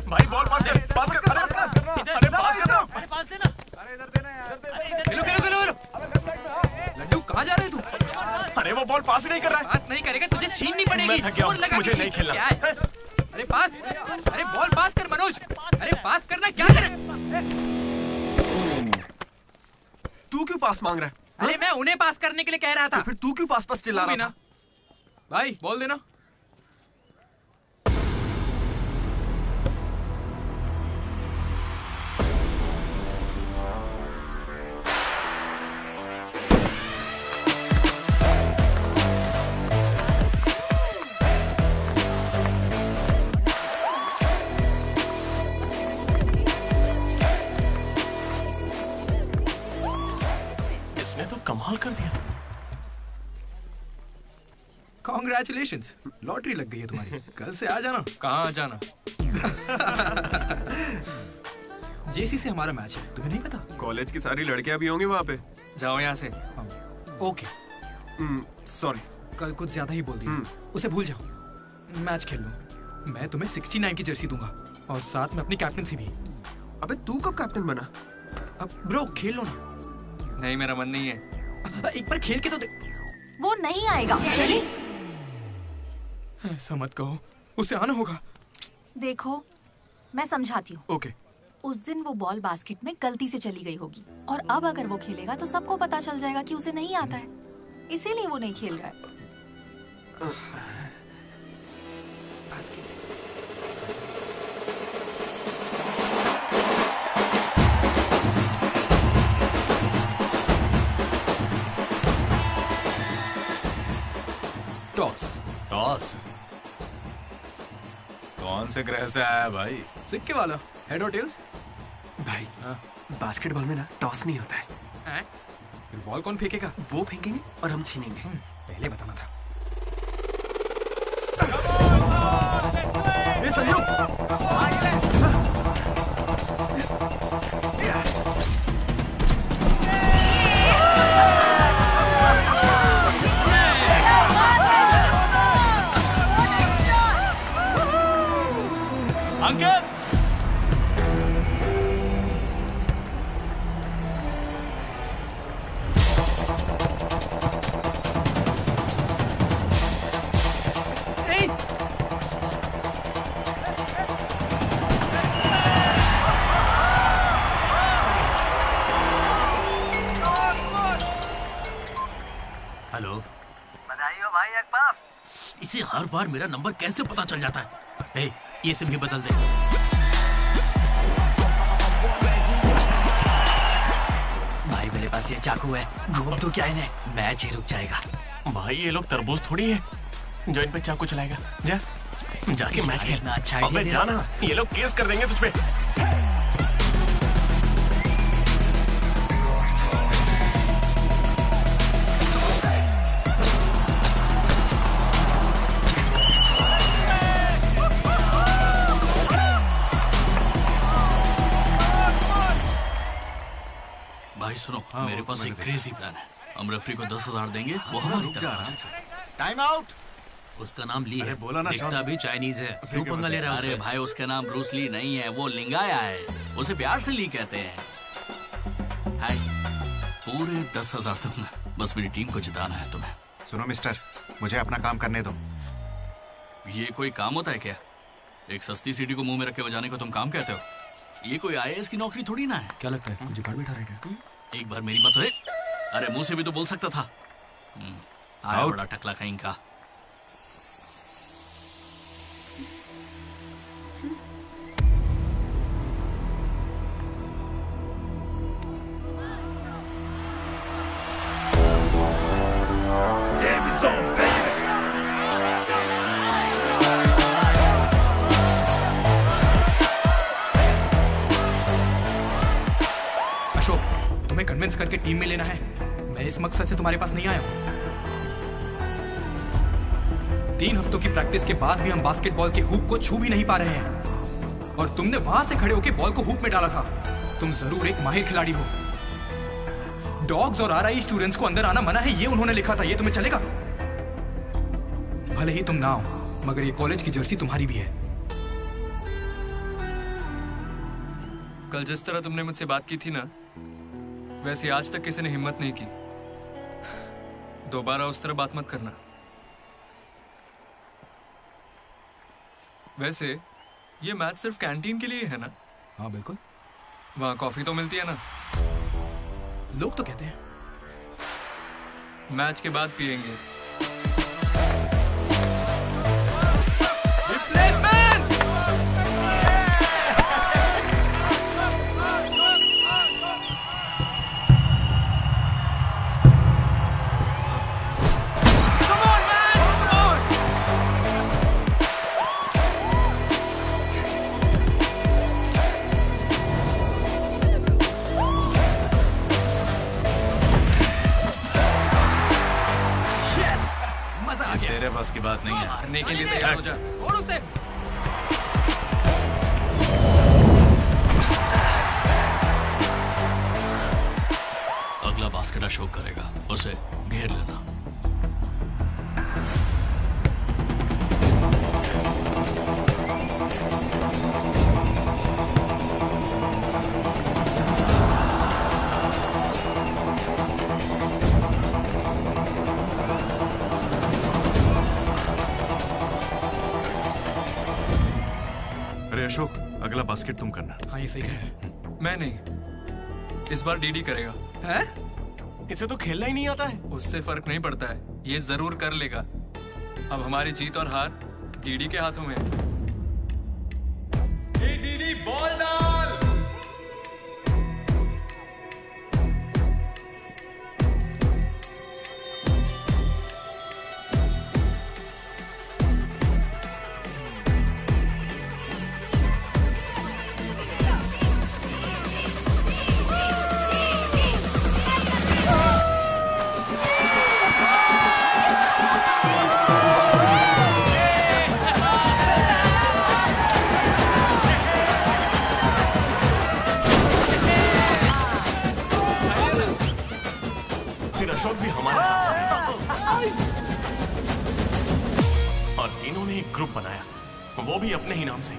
भाई बॉल पास कर, पास कर। अरे पास करना, अरे पास करना, अरे पास देना। अरे इधर देना यार। खेलो खेलो खेलो खेलो। लड्डू कहाँ जा रहे हैं तू? अरे वो बॉल पास ही नहीं कर रहा है। पास नहीं करेगा तुझे छीननी पड़ेगी। मैं थक गया हूं, जोर लगा के मुझे छीन। नहीं खेलना। क्या है? अरे पास, अरे बॉल पास कर मनोज। अरे पास करना, क्या करे? तू क्यों पास मांग रहा है? अरे मैं उन्हें पास करने के लिए कह रहा था। तो फिर तू क्यों पास पास चिल्ला रहा था? भाई बॉल देना। इसने तो कमाल कर दिया। कॉन्ग्रेचुलेशंस, लॉटरी लग गई है तुम्हारी। कल से आ जाना। कहाँ आ जाना? जेसी से हमारा मैच है, तुम्हें नहीं पता? कॉलेज की सारी लड़कियां भी होंगी वहाँ पे। जाओ यहाँ से। ओके सॉरी, कल कुछ ज्यादा ही बोल दिया। उसे भूल जाओ, मैच खेल लो। मैं तुम्हें 69 की जर्सी दूंगा और साथ में अपनी कैप्टनसी भी। अबे तू कब कैप्टन बना? अब ब्रो खेल लो ना। नहीं, मेरा मन नहीं है। एक बार खेल के तो वो नहीं आएगा। चलिए। ऐसा मत कहो, उसे आना होगा। देखो मैं समझाती हूँ। ओके। उस दिन वो बॉल बास्केट में गलती से चली गई होगी और अब अगर वो खेलेगा तो सबको पता चल जाएगा कि उसे नहीं आता है, इसीलिए वो नहीं खेल रहा है। टॉस। टॉस? कौन से ग्रह से आया भाई? सिक्के वाला। हेड और टेल्स? भाई बास्केटबॉल में ना टॉस नहीं होता है। फिर बॉल कौन फेंकेगा? वो फेंकेंगे और हम छीनेंगे। पहले बताना था। ये सहयोग। अंकित, हेलो, बधाई हो भाई अकबाफ। इसे हर बार मेरा नंबर कैसे पता चल जाता है? ए, ये सिम भी बदल दे। भाई मेरे पास ये चाकू है, घूम तो क्या इन्हें, मैच ही रुक जाएगा। भाई ये लोग तरबूज थोड़ी है जो इन पे चाकू चलाएगा। जा जाके मैच खेल। अच्छा अबे जाना, ये लोग केस कर देंगे तुझ पे। सुनो मेरे पास एक क्रेजी प्लान है। हम रेफरी को 10,000 देंगे, वो हमारी तरफ आ जाए। Time out. उसका नाम ली है, बोला ना दिखता भी चाइनीज है, क्यों पंगा ले रहा है? अरे भाई उसका नाम ब्रूस ली नहीं है, वो लिंगाया है, उसे प्यार से ली कहते हैं। हाय पूरे 10,000 दूंगा, बस मेरी टीम को जिताना है तुम्हें। सुनो मिस्टर, मुझे अपना काम करने दो। ये कोई काम होता है क्या? एक सस्ती सीडी को मुंह में रख के बजाने को तुम काम कहते हो? ये कोई IAS की नौकरी थोड़ी ना है। क्या लगता है मुझे घर बैठा रहेगा? एक बार मेरी बात है। अरे मुंह से भी तो बोल सकता था। आया बड़ा टकला कहीं का। अशोक, तुम्हें कन्विंस करके टीम में लेना है। मैं इस मकसद से तुम्हारे पास नहीं आया हूं। 3 हफ्तों की प्रैक्टिस के बाद भी हम बास्केटबॉल के हुप को छू भी नहीं पा रहे हैं, और तुमने वहां से खड़े होकर बॉल को हुप में डाला था। तुम जरूर एक माहिर खिलाड़ी हो। डॉग्स और RI स्टूडेंट्स को अंदर आना मना है, ये उन्होंने लिखा था। ये तुम्हें चलेगा? भले ही तुम ना हो, मगर ये कॉलेज की जर्सी तुम्हारी भी है। कल जिस तरह तुमने मुझसे बात की थी ना, वैसे आज तक किसी ने हिम्मत नहीं की। दोबारा उस तरह बात मत करना। वैसे ये मैच सिर्फ कैंटीन के लिए है ना? हाँ बिल्कुल। वहाँ कॉफी तो मिलती है ना? लोग तो कहते हैं। मैच के बाद पियेंगे। तेरे बस की बात नहीं है। मारने के लिए तैयार हो जा। छोड़ उसे। अगला बास्केट अशोक करेगा, उसे घेर लेना। अशोक, अगला बास्केट तुम करना। हाँ ये सही कह रहा है। मैं नहीं, इस बार डीडी करेगा। हैं? इसे तो खेलना ही नहीं आता है। उससे फर्क नहीं पड़ता है, ये जरूर कर लेगा। अब हमारी जीत और हार डीडी के हाथों में है। डीडी बॉल डाल। अशोक भी हमारे साथ और तीनों ने एक ग्रुप बनाया, वो भी अपने ही नाम से,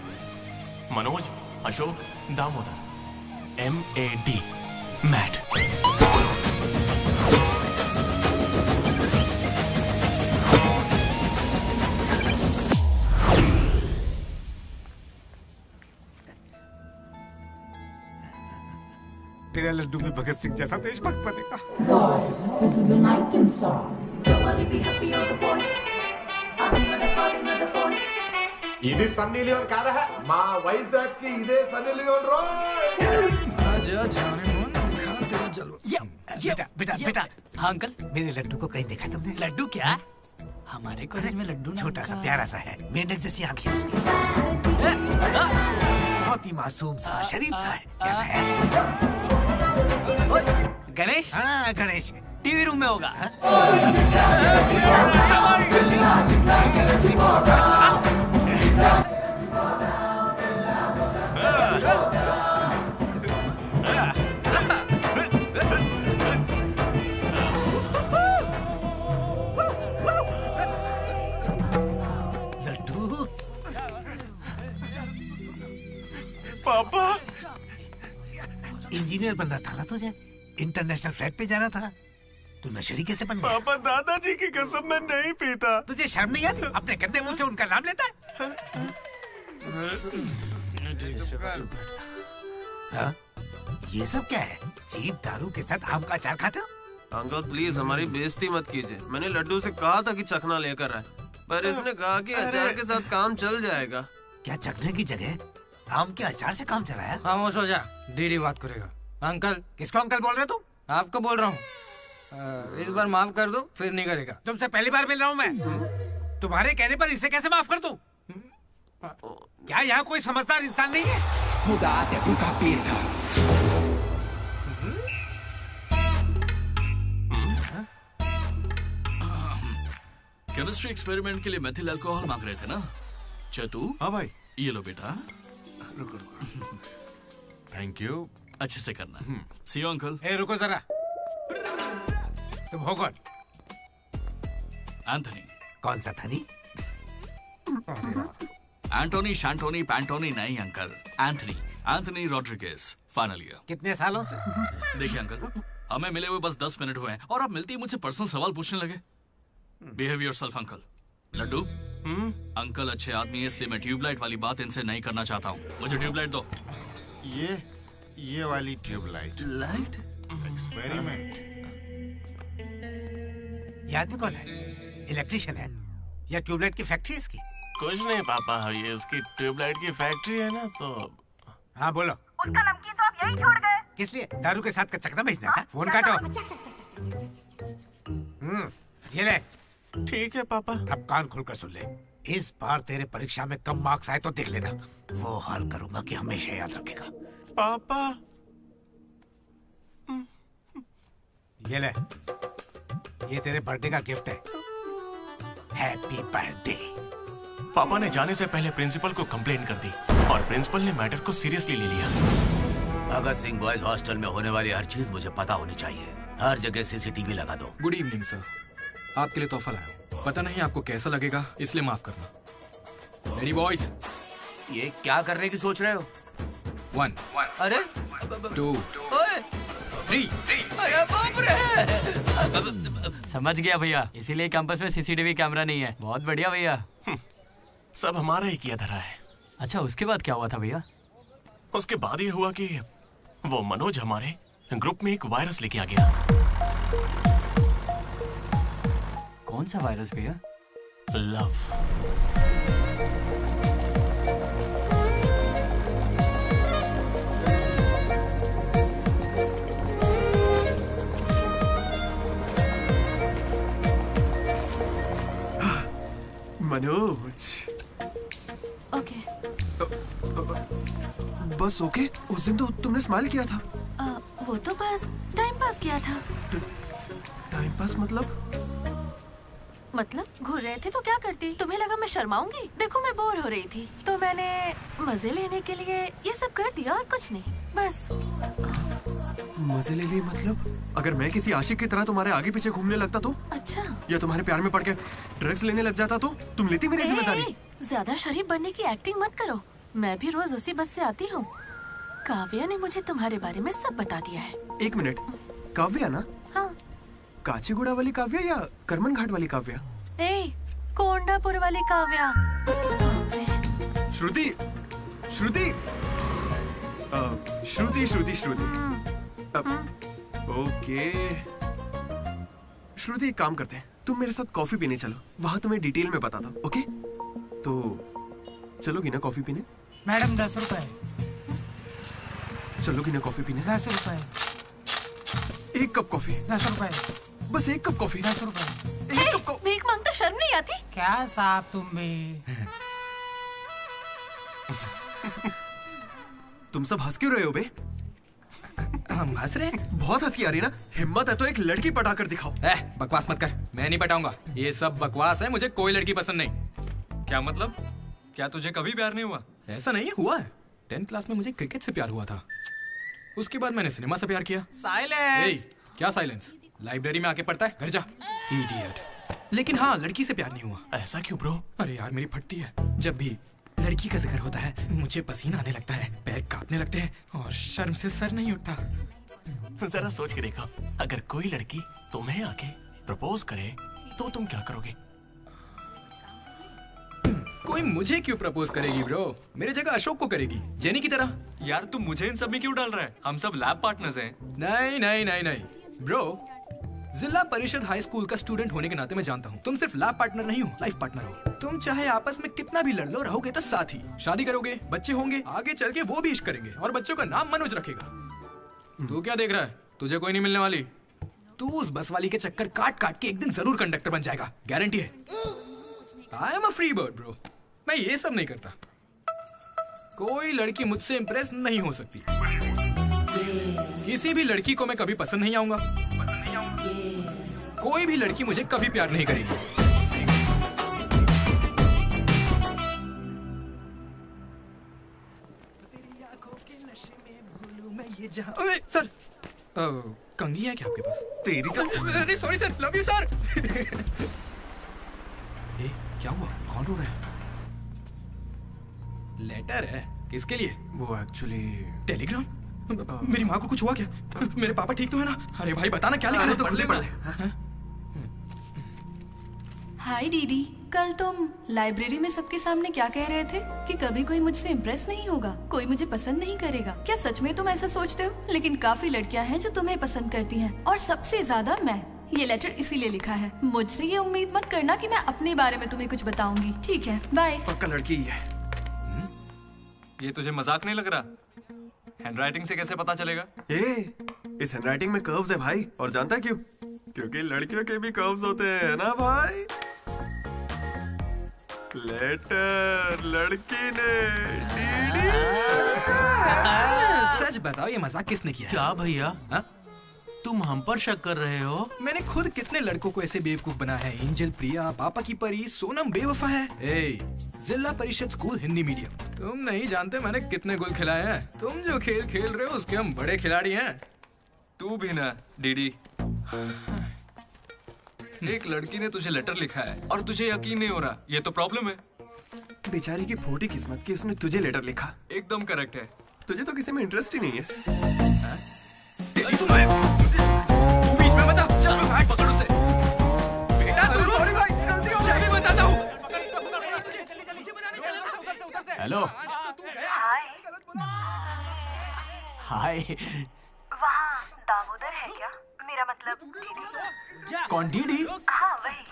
मनोज, अशोक, दामोदर, MAD, मैट। तेरा लड्डू में भगत सिंह जैसा देशभक्त बनेगा। Boys, this is the night and song. Nobody be happy on the boys. ఇది సన్నీ లియోన్ కాదా మా వైజాగ్ కి ఇదే సన్నీ లియోన్ రోయ్ आजा जाने मन दिखा तेरा जलवा। बेटा बेटा बेटा। हाँ अंकल, मेरे लड्डू को कहीं देखा तुमने? लड्डू क्या? हमारे कॉलेज में लड्डू छोटा सा प्यारा सा है, मेंढक जैसी आंखें उसकी, बहुत ही मासूम सा शरीफ सा है। क्या है? गणेश? हाँ गणेश, टीवी रूम में होगा। पापा इंजीनियर बनना था ना तुझे, इंटरनेशनल फ्लाइट पे जाना था, तू नशेड़ी कैसे बन गया? पापा दादाजी की कसम मैं नहीं पीता। तुझे शर्म नहीं आती? अपने गंदे मुंह से उनका नाम लेता है? हाँ? ये सब क्या है? चीप दारू के साथ आम का अचार खाते हो? अंकल प्लीज हमारी बेइज्जती मत कीजिए। मैंने लड्डू से कहा था कि चखना लेकर आए, पर इसने कहा कि अचार के साथ काम चल जाएगा। क्या चखने की जगह आम के अचार से काम चलाया? खामोश हो जा, दीदी बात करेगा। अंकल। किसको अंकल बोल रहे हो तुम? आपको बोल रहा हूँ। इस बार माफ कर दो, फिर नहीं करेगा। तुमसे पहली बार मिल रहा हूँ मैं। तुम्हारे कहने पर इसे कैसे माफ कर दूं? क्या यहाँ कोई समझदार इंसान नहीं है? खुदा ते भूखा पेट। केमिस्ट्री एक्सपेरिमेंट के लिए मेथिल अल्कोहल मांग रहे थे ना चतु? हाँ भाई। ये लो बेटा। रुको। Thank you. अच्छे से करना। सी यू अंकल। ए रुको जरा, तुम हो कौन? एंथनी। कौन सा थनी? एंटोनी शैंटोनी पैंटोनी नहीं uncle, Anthony Rodriguez, final year. कितने सालों से? देखिए अंकल, हमें मिले हुए बस 10 मिनट हुए हैं और आप मिलते ही मुझसे पर्सनल सवाल पूछने लगे। Behave yourself uncle. Laddu, uncle अच्छे आदमी है इसलिए मैं ट्यूबलाइट वाली बात इनसे नहीं करना चाहता हूँ। मुझे ट्यूबलाइट दो। ये वाली ट्यूबलाइट। लाइट? एक्सपेरिमेंट। ये आदमी कौन है? इलेक्ट्रिशियन है या ट्यूबलाइट की फैक्ट्री है इसकी? कुछ नहीं पापा, ये उसकी ट्यूबलाइट की फैक्ट्री है ना तो। हाँ बोलो। उसका नमकीन तो आप यही छोड़ गए। किस लिए? दारू के साथ का चकना भेजना था? फोन काटो। ये ले। ठीक है पापा। अब कान खोलकर सुन ले। इस बार तेरे परीक्षा में कम मार्क्स आए तो देख लेना, वो हाल करूंगा कि हमेशा याद रखेगा। पापा ये ले, ये तेरे बर्थडे का गिफ्ट है। Happy birthday. पापा ने जाने से पहले प्रिंसिपल को कंप्लेन कर दी और प्रिंसिपल ने मैटर को सीरियसली ले लिया। भगत सिंह बॉयज हॉस्टल में होने वाली हर चीज मुझे पता होनी चाहिए। हर जगह सीसीटीवी लगा दो। गुड इवनिंग सर, आपके लिए तोहफा लाया। पता नहीं आपको कैसा लगेगा, इसलिए माफ करना। Ready boys? ये क्या करने की सोच रहे हो? 1 अरे 2 3। अरे बाप रे! समझ गया भैया, इसीलिए कैंपस में सीसीटीवी कैमरा नहीं है। बहुत बढ़िया भैया। सब हमारा ही किया धरा है। अच्छा, उसके बाद क्या हुआ था भैया? उसके बाद ये हुआ कि वो मनोज हमारे ग्रुप में एक वायरस लेके आ गया। कौन सा वायरस भैया? लव। मनोज। ओके। बस ओके? उस दिन तो तुमने स्माइल किया था। वो तो बस टाइम पास किया था। टाइम पास मतलब घूर रहे थे तो क्या करती? तुम्हें लगा मैं शर्माऊंगी? देखो मैं बोर हो रही थी तो मैंने मजे लेने के लिए ये सब कर दिया और कुछ नहीं, बस। मजे ले लिए मतलब? अगर मैं किसी आशिक की तरह तुम्हारे आगे पीछे घूमने लगता तो? अच्छा। या तुम्हारे प्यार में पड़ के ड्रग्स लेने लग जाता तो? तुम लेती मेरी जिम्मेदारी? ज्यादा शरीफ बनने की एक्टिंग मत करो। मैं भी रोज उसी बस से आती हूँ। काव्या ने मुझे तुम्हारे बारे में सब बता दिया है। 1 मिनट, काव्या ना? हाँ। काचीगुड़ा वाली काव्या या करमन घाट वाली काव्या? कोंडापुर वाली काव्या। श्रुति, श्रुति, श्रुति, श्रुति, श्रुति। ओके श्रुति, एक काम करते हैं, तुम मेरे साथ कॉफी पीने चलो, वहां तुम्हें डिटेल में बताता हूँ। ओके तो चलोगी ना कॉफी पीने? मैडम 10 रुपए। चलोगी ना कॉफी पीने? 10 रुपए। 1 कप कॉफी। 10 रुपए। बस 1 कप कॉफी। 10 रुपए। भीख मांगता शर्म नहीं आती? क्या साहब तुम भी? तुम सब हंस क्यों रहे हो बे? हम हंस रहे हैं? बहुत हंसी आ रही ना। हिम्मत है तो एक लड़की पटा कर दिखाओ। बकवास मत कर, मैं नहीं पटाऊंगा। ये सब बकवास है, मुझे कोई लड़की पसंद नहीं। क्या मतलब? क्या तुझे कभी प्यार नहीं हुआ? ऐसा नहीं है, हुआ है। 10th क्लास में मुझे क्रिकेट से प्यार हुआ था। उसके बाद मैंने सिनेमा से प्यार किया। साइलेंस। क्या साइलेंस? लाइब्रेरी में आके पढ़ता है, घर जा। इडियट। लेकिन हाँ, लड़की से प्यार नहीं हुआ। ऐसा क्यों ब्रो? अरे यार मेरी फटती है जब भी लड़की का जिक्र होता है मुझे पसीना आने लगता है, पैर कांपने लगते हैं और शर्म से सर नहीं उठता। जरा सोच के देखो, अगर कोई लड़की तुम्हें आके प्रपोज करे तो तुम क्या करोगे? कोई मुझे क्यों प्रपोज करेगी ब्रो? मेरे जगह अशोक को करेगी, जेनी की तरह। यार तुम मुझे इन सब में क्यों डाल रहा है? हम सब लैब पार्टनर्स हैं। नहीं नहीं नहीं नहीं ब्रो, जिला परिषद हाई स्कूल का स्टूडेंट होने के नाते मैं जानता हूँ तुम सिर्फ लैब पार्टनर नहीं हो, लाइफ पार्टनर हो। तुम चाहे आपस में कितना भी लड़ लो, रहोगे तो साथ ही। शादी करोगे, बच्चे होंगे, आगे चल के वो भी इश्क करेंगे और बच्चों का नाम मनोज रखेगा। तू क्या देख रहा है? तुझे कोई नहीं मिलने वाली। तू उस बस वाली के चक्कर काट काट के एक दिन जरूर कंडक्टर बन जाएगा, गारंटी है। I am a free bird bro, मैं ये सब नहीं करता। कोई लड़की मुझसे इंप्रेस नहीं हो सकती। किसी भी लड़की को मैं कभी पसंद नहीं आऊंगा। कोई भी लड़की मुझे कभी प्यार नहीं करेगी। सर, कंघी है क्या आपके पास? तेरी तो अरे sorry sir, love you sir. क्या हुआ? कौन रो रहा है? लेटर है? किसके लिए? वो एक्चुअली टेलीग्राम। मेरी माँ को कुछ हुआ क्या? मेरे पापा ठीक तो है ना? अरे भाई बताना क्या लिखा है? तो खुले पढ़ ले। हाय डीडी, कल तुम लाइब्रेरी में सबके सामने क्या कह रहे थे कि कभी कोई मुझसे इम्प्रेस नहीं होगा, कोई मुझे पसंद नहीं करेगा। क्या सच में तुम ऐसा सोचते हो? लेकिन काफी लड़कियां हैं जो तुम्हें पसंद करती हैं और सबसे ज्यादा मैं। ये लेटर इसीलिए लिखा है। मुझसे ये उम्मीद मत करना कि मैं अपने बारे में तुम्हें कुछ बताऊंगी। ठीक है, बाय। पक्का लड़की ही है। ये तुझे मजाक नहीं लग रहा? हैंडराइटिंग से कैसे पता चलेगा? इस हैंडराइटिंग में कर्व्स है भाई, और जानता है क्यों? क्योंकि लड़कियों के भी कर्व्स होते हैं ना भाई। लेटर लड़की ने सच बताओ, ये मजाक किसने किया? क्या भैया? तुम हम पर शक कर रहे हो? मैंने खुद कितने लड़कों को ऐसे बेवकूफ बना है। एंजल, प्रिया, पापा की परी, सोनम बेवफा है। जिला परिषद स्कूल हिंदी मीडियम। तुम नहीं जानते मैंने कितने गोल खिलाए हैं। तुम जो खेल खेल रहे हो उसके हम बड़े खिलाड़ी हैं। तू भी ना डीडी। एक लड़की ने तुझे लेटर लिखा है और तुझे यकीन नहीं हो रहा, ये तो प्रॉब्लम है। बेचारी की फूटी किस्मत की उसने तुझे लेटर लिखा। एकदम करेक्ट है। तुझे तो किसी में इंटरेस्ट ही नहीं है। बीच में बता, चल भाई पकड़ उसे। बेटा तू सॉरी भाई, गलती हो गई, बताता हूँ। हेलो। हाय। वहाँ दामोदर है क्या? मेरा मतलब डीडी। कौन डीडी? हाँ वही।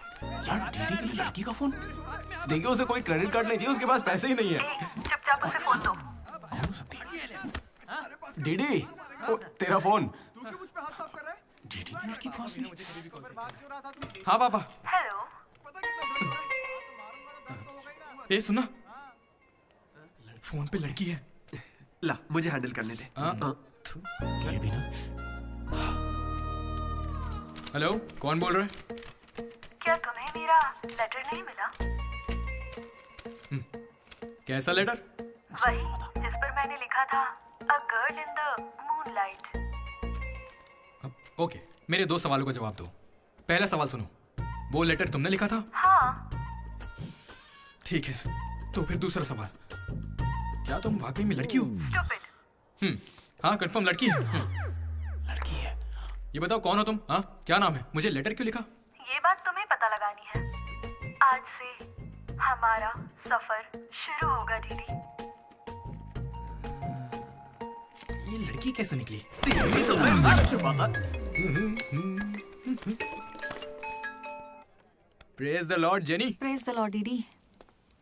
यार डीडी के लिए लड़की का फोन? देखिए उसे कोई क्रेडिट कार्ड नहीं चाहिए, उसके पास पैसे ही नहीं है। चुपचाप उसे फोन दो। डीडी, तेरा फोन। डीडी की लड़की पास नहीं। हाँ पापा। हेलो। ए सुना, फोन पे लड़की है। ला मुझे हैंडल करने दे। ये भी ना। हेलो, कौन बोल रहा है? क्या तुम्हें मेरा लेटर नहीं मिला? कैसा लेटर? वही जिस पर मैंने लिखा था a girl in the moonlight. Okay, मेरे दो सवालों का जवाब दो। पहला सवाल सुनो, वो लेटर तुमने लिखा था? हाँ। ठीक है, तो फिर दूसरा सवाल, क्या तुम वाकई में लड़की हो? हाँ कंफर्म लड़की है। लड़की है। ये बताओ कौन हो तुम? हाँ क्या नाम है? मुझे लेटर क्यों लिखा? ये बात तुम्हें पता लगानी है। आज से हमारा सफर शुरू होगा दीदी। ये लड़की कैसे निकली? Praise the Lord jenny. Praise the Lord DD.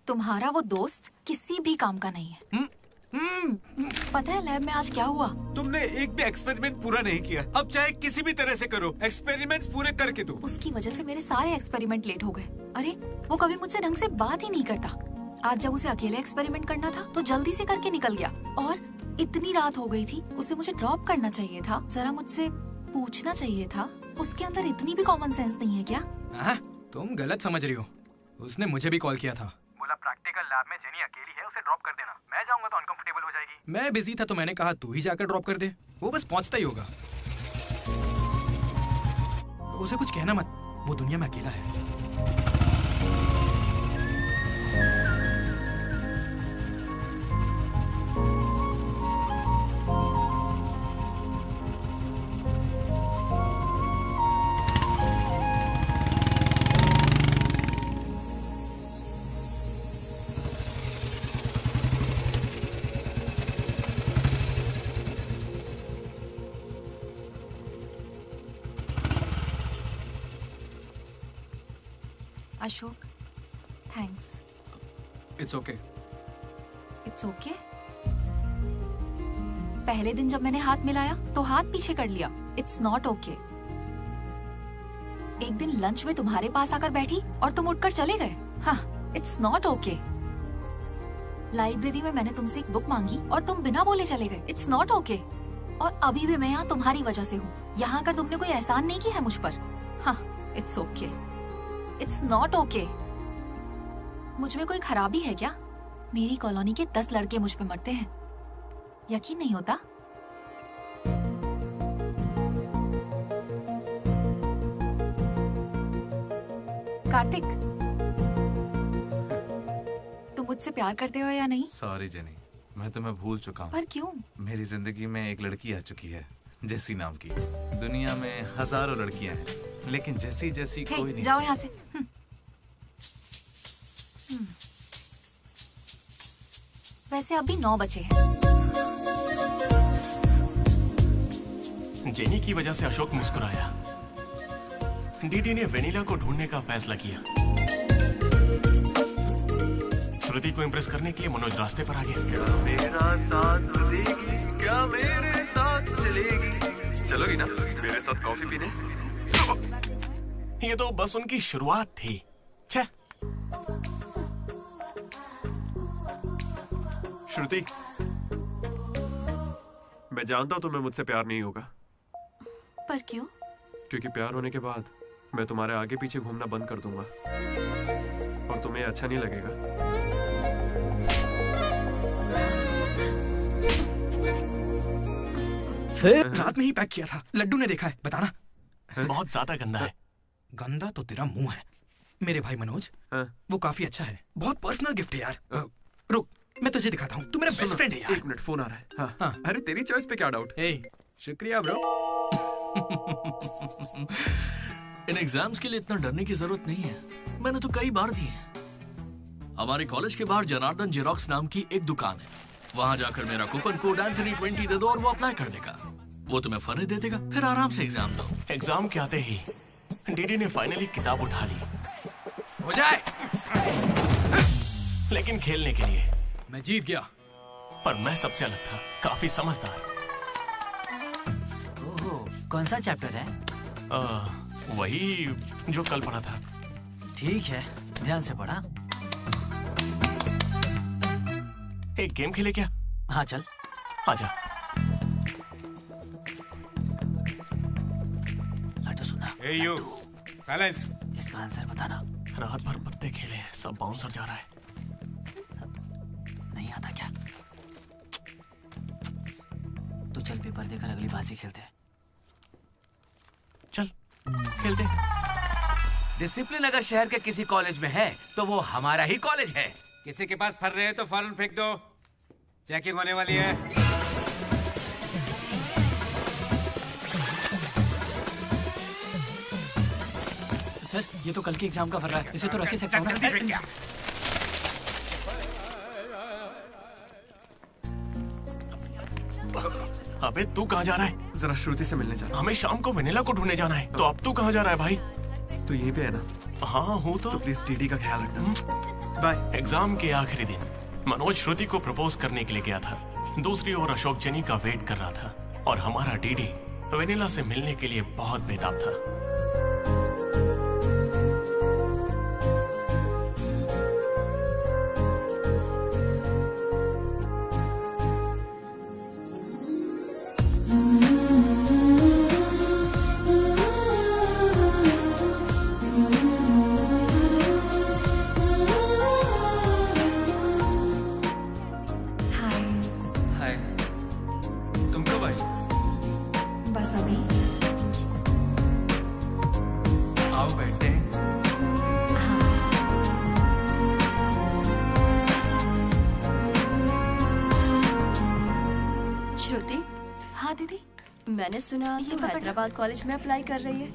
तुम्हारा वो दोस्त किसी भी काम का नहीं है। पता है लैब में आज क्या हुआ? तुमने एक भी एक्सपेरिमेंट पूरा नहीं किया। अब चाहे किसी भी तरह से करो, एक्सपेरिमेंट्स पूरे करके दो। उसकी वजह से मेरे सारे एक्सपेरिमेंट लेट हो गए। अरे वो कभी मुझसे ढंग से बात ही नहीं करता। आज जब उसे अकेले एक्सपेरिमेंट करना था तो जल्दी से करके निकल गया। और इतनी रात हो गई थी, उसे मुझे ड्रॉप करना चाहिए था, जरा मुझसे पूछना चाहिए था। उसके अंदर इतनी भी कॉमन सेंस नहीं है क्या? तुम गलत समझ रही हो। उसने मुझे भी कॉल किया था। बोला प्रैक्टिकल लैब में जेनी अकेली है, उसे ड्रॉप कर देना। मैं जाऊंगा तो अनकंफर्टेबल हो जाएगी। मैं बिजी था तो मैंने कहा तू ही जाकर ड्रॉप कर दे, वो बस पहुंचता ही होगा। उसे कुछ कहना मत, वो दुनिया में अकेला है। Ashok, thanks. It's okay. It's okay? पहले दिन जब मैंने हाथ मिलाया तो हाथ पीछे कर लिया। It's not okay. एक दिन लंच में तुम्हारे पास आकर बैठी और तुम उठकर चले गए। हाँ, इट्स नॉट ओके। लाइब्रेरी में मैंने तुमसे एक बुक मांगी और तुम बिना बोले चले गए। It's not okay. और अभी भी मैं यहाँ तुम्हारी वजह से हूँ। यहाँ आकर तुमने कोई एहसान नहीं किया है मुझ पर। हाँ, it's okay. It's not okay. मुझ में कोई खराबी है क्या? मेरी कॉलोनी के 10 लड़के मुझ पे मरते हैं, यकीन नहीं होता? कार्तिक, तुम मुझसे प्यार करते हो या नहीं? सॉरी जेनी, मैं तुम्हें भूल चुका हूँ। पर क्यों? मेरी जिंदगी में एक लड़की आ चुकी है, जेसी नाम की। दुनिया में हजारों लड़कियां हैं, लेकिन जेसी जैसी कोई नहीं। जाओ यहाँ से। वैसे अभी 9 बजे हैं। जेनी की वजह से अशोक मुस्कुराया। डीडी ने वेनिला को ढूंढने का फैसला किया। श्रुति को इम्प्रेस करने के लिए मनोज रास्ते पर आ गया। क्या मेरा साथ देगी, क्या मेरे साथ चलेगी? चलोगी ना मेरे साथ कॉफी पीने? ये तो बस उनकी शुरुआत थी। छे। श्रुति, मैं जानता हूं तुम्हें मुझसे प्यार नहीं होगा। पर क्यों? क्योंकि प्यार होने के बाद मैं तुम्हारे आगे पीछे घूमना बंद कर दूंगा और तुम्हें अच्छा नहीं लगेगा। फिर रात में ही पैक किया था। लड्डू ने देखा है, बताना। बहुत ज्यादा गंदा है। गंदा तो तेरा मुंह है। मेरे भाई मनोज, वो काफी अच्छा है। बहुत पर्सनल गिफ्ट है यार। रुक, मैं तुझे दिखाता हूँ। तू मेरा बेस्ट फ्रेंड है यार। 1 मिनट, फोन आ रहा है। हाँ। अरे तेरी चॉइस पे क्या डाउट? शुक्रिया ब्रो। इन एग्जाम्स के लिए इतना डरने की जरूरत नहीं है, मैंने तो कई बार दिए हैं। हमारे कॉलेज के बाहर जनार्दन जेरोक्स नाम की एक दुकान है। वहां जाकर मेरा कूपन कोड एंथनी 20 दे दो और वो अप्लाई कर देगा। वो तुम्हें फर्ज दे देगा, फिर आराम से एग्जाम दो। एग्जाम के आते ही डीडी ने फाइनली किताब उठा ली। हो जाए। लेकिन खेलने के लिए मैं जीत गया। पर मैं सबसे अलग था, काफी समझदार। ओहो, कौन सा चैप्टर है? वही जो कल पढ़ा था। ठीक है, ध्यान से पढ़ा। एक गेम खेले क्या? हाँ चल। आजा। लड्डू सुना। Hey you, silence. इसका आंसर बताना। रात भर पत्ते खेले, सब बाउंसर जा रहा है। नहीं आता क्या? तो चल पेपर देकर अगली बाजी खेलते हैं। चल खेलते। डिसिप्लिन अगर शहर के किसी कॉलेज में है तो वो हमारा ही कॉलेज है। किसी के पास फर रहे हैं तो फौरन फेंक दो, चेकिंग होने वाली है। सर, ये तो कल के एग्जाम का फर रहा है, इसे तो रख ही सकता हूं ना? जल्दी फेंक। अबे तू कहाँ जा रहा है? जरा श्रुति से मिलने जाना। हमें शाम को वेनिला को ढूंढने जाना है। तो अब तू कहाँ जा रहा है भाई? तू यहीं पे है ना? हाँ हूँ तो प्लीज डीडी का ख्याल रखना। बाय। एग्जाम के आखिरी दिन मनोज श्रुति को प्रपोज करने के लिए गया था। दूसरी ओर अशोक जेनी का वेट कर रहा था और हमारा डीडी वेनिला से मिलने के लिए बहुत बेताब था। मैंने सुना ये हैदराबाद कॉलेज में अप्लाई कर रही है।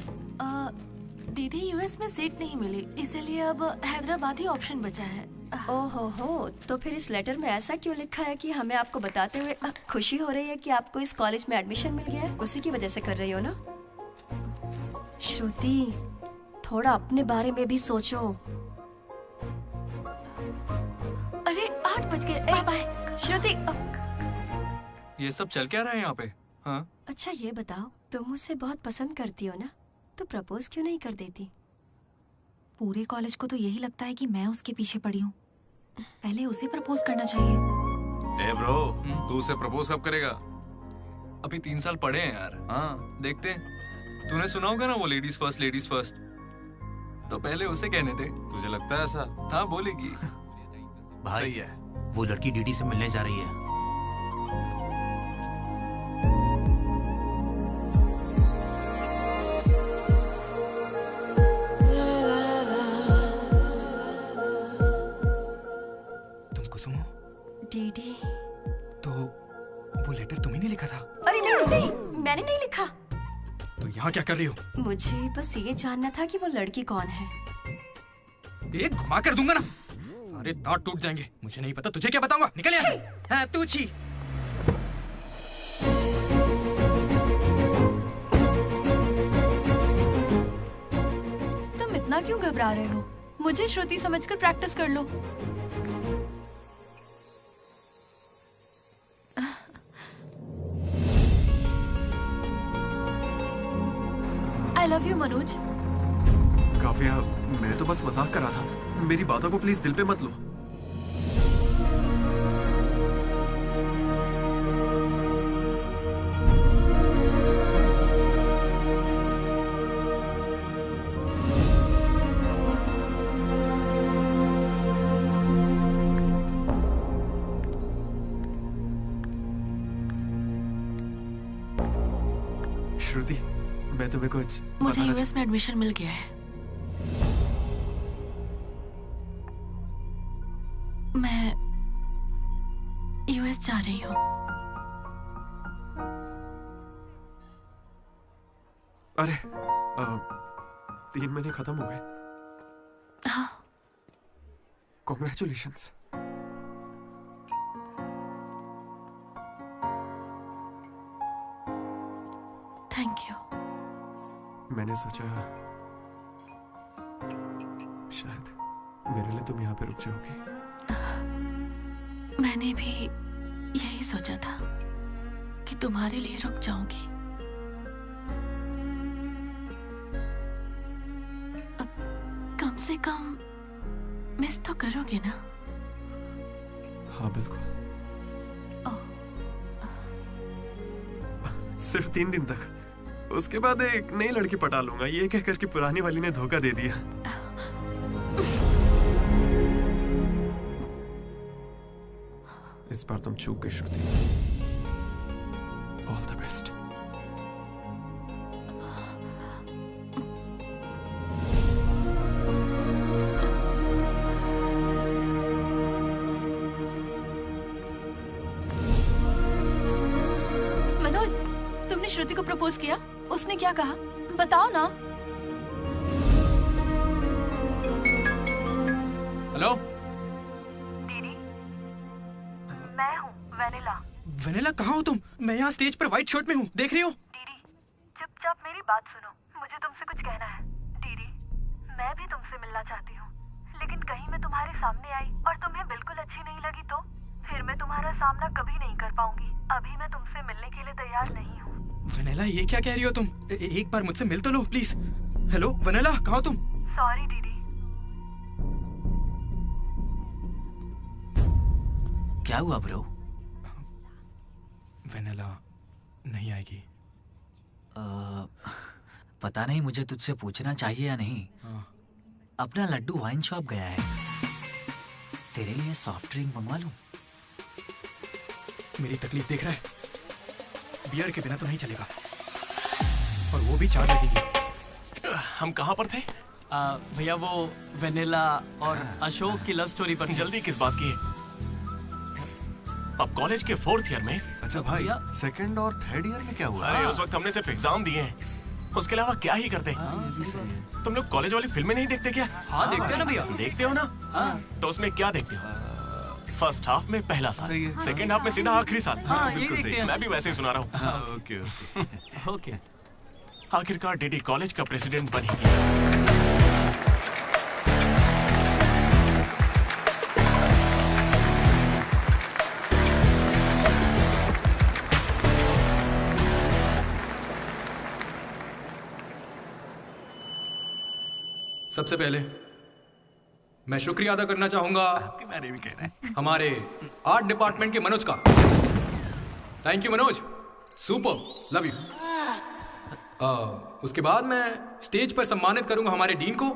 दीदी यूएस में सीट नहीं मिली, इसीलिए अब हैदराबाद ही ऑप्शन बचा है। ओहो, तो फिर इस लेटर में ऐसा क्यों लिखा है कि हमें आपको बताते हुए खुशी हो रही है कि आपको इस कॉलेज में एडमिशन मिल गया है? उसी की वजह से कर रही हो ना? श्रुति, थोड़ा अपने बारे में भी सोचो। अरे 8 बज गए। बाय बाय श्रुति। ये सब चल क्या रहा है यहाँ पे? हाँ? अच्छा ये बताओ, तुम मुझसे बहुत पसंद करती हो ना, तो प्रपोज क्यों नहीं कर देती? पूरे कॉलेज को तो यही लगता है कि मैं उसके पीछे पड़ी हूँ। पहले उसे प्रपोज करना चाहिए। ए ब्रो, तू उसे प्रपोज कब करेगा? अभी 3 साल पड़े हैं यार। हाँ देखते हैं। तूने सुना होगा ना वो लेडीज फर्स्ट, तो पहले उसे कहने दे। तुझे लगता है ऐसा? हाँ बोलेगी। भाई सही है। वो लड़की डीडी से मिलने जा रही है। तुम कुसुम हो? डीडी। तो वो लेटर तुम्ही ने लिखा था? अरे नहीं नहीं, मैंने नहीं लिखा। तो यहाँ क्या कर रही हो? मुझे बस ये जानना था कि वो लड़की कौन है। एक घुमा कर दूंगा ना, सारे दांत टूट जाएंगे। मुझे नहीं पता, तुझे क्या बताऊंगा? निकल यहाँ से। हाँ तू छी। तुम इतना क्यों घबरा रहे हो? मुझे श्रुति समझकर प्रैक्टिस कर लो। I love you, Manoj. Kavya, मैं तो बस मजाक कर रहा था। मेरी बातों को प्लीज दिल पे मत लो। श्रुति, मैं तुम्हें कुछ मुझे यूएस में एडमिशन मिल गया है। मैं यूएस जा रही हूँ। अरे 3 महीने खत्म हो गए। हाँ। कॉन्ग्रेचुलेशंस। Thank you. मैंने सोचा शायद मेरे लिए तुम यहाँ पे रुक जाओगी। मैंने भी यही सोचा था कि तुम्हारे लिए रुक जाऊंगी। अब कम से कम मिस तो करोगे ना? हाँ बिल्कुल। सिर्फ 3 दिन तक, उसके बाद एक नई लड़की पटा लूंगा, ये कहकर कि पुरानी वाली ने धोखा दे दिया। इस बार तुम चूक गई Shruti. All the best. Manoj, तुमने श्रुति को प्रपोज किया? उसने क्या कहा? बताओ ना। हेलो दीदी, मैं हूँ वेनिला। वेनिला, कहाँ हो तुम? मैं यहाँ स्टेज पर व्हाइट शर्ट में हूँ, देख रही हो? दीदी, चुपचाप मेरी बात सुनो, मुझे तुमसे कुछ कहना है। दीदी, मैं भी तुमसे मिलना चाहती हूँ, लेकिन कहीं मैं तुम्हारे सामने आई और तुम्हें बिल्कुल अच्छी नहीं लगी तो फिर मैं तुम्हारा सामना कभी नहीं कर पाऊंगी। अभी मैं तुमसे मिलने के लिए तैयार नहीं हूँ। वेनिला, ये क्या कह रही हो तुम? एक बार मुझसे मिल तो लो प्लीज। हेलो वेनिला, कहाँ हो तुम? सॉरी दीदी। क्या हुआ ब्रो? वेनिला नहीं आएगी। पता नहीं, मुझे तुझसे पूछना चाहिए या नहीं। अपना लड्डू वाइन शॉप गया है, तेरे लिए सॉफ्ट ड्रिंक मंगवा लूं? मेरी तकलीफ देख रहा है? बियर के बिना तो नहीं चलेगा, और वो भी 4 लगेगी। हम कहाँ पर थे? भैया वो वेनिला और अशोक की लव स्टोरी पर। जल्दी किस बात की? अब कॉलेज के 4th ईयर में। अच्छा भाई, 2nd और 3rd ईयर में क्या हुआ? अरे उस वक्त हमने सिर्फ एग्जाम दिए हैं, उसके अलावा क्या ही करते। तुम लोग कॉलेज वाली फिल्में नहीं देखते क्या? हाँ देखते हैं ना भैया। देखते हो ना? तो उसमें क्या देखते हो? फर्स्ट हाफ में पहला साल, सेकंड हाफ में सीधा आखिरी साल। हाँ, ये देखते हैं। मैं भी वैसे ही सुना रहा हूँ। Okay okay. आखिरकार डीडी कॉलेज का प्रेसिडेंट बन ही गया। सबसे पहले मैं शुक्रिया अदा करना चाहूंगा आपके बारे में कहना है। हमारे आर्ट डिपार्टमेंट के मनोज का। Thank you Manoj, super, love you. उसके बाद मैं स्टेज पर सम्मानित करूंगा हमारे डीन को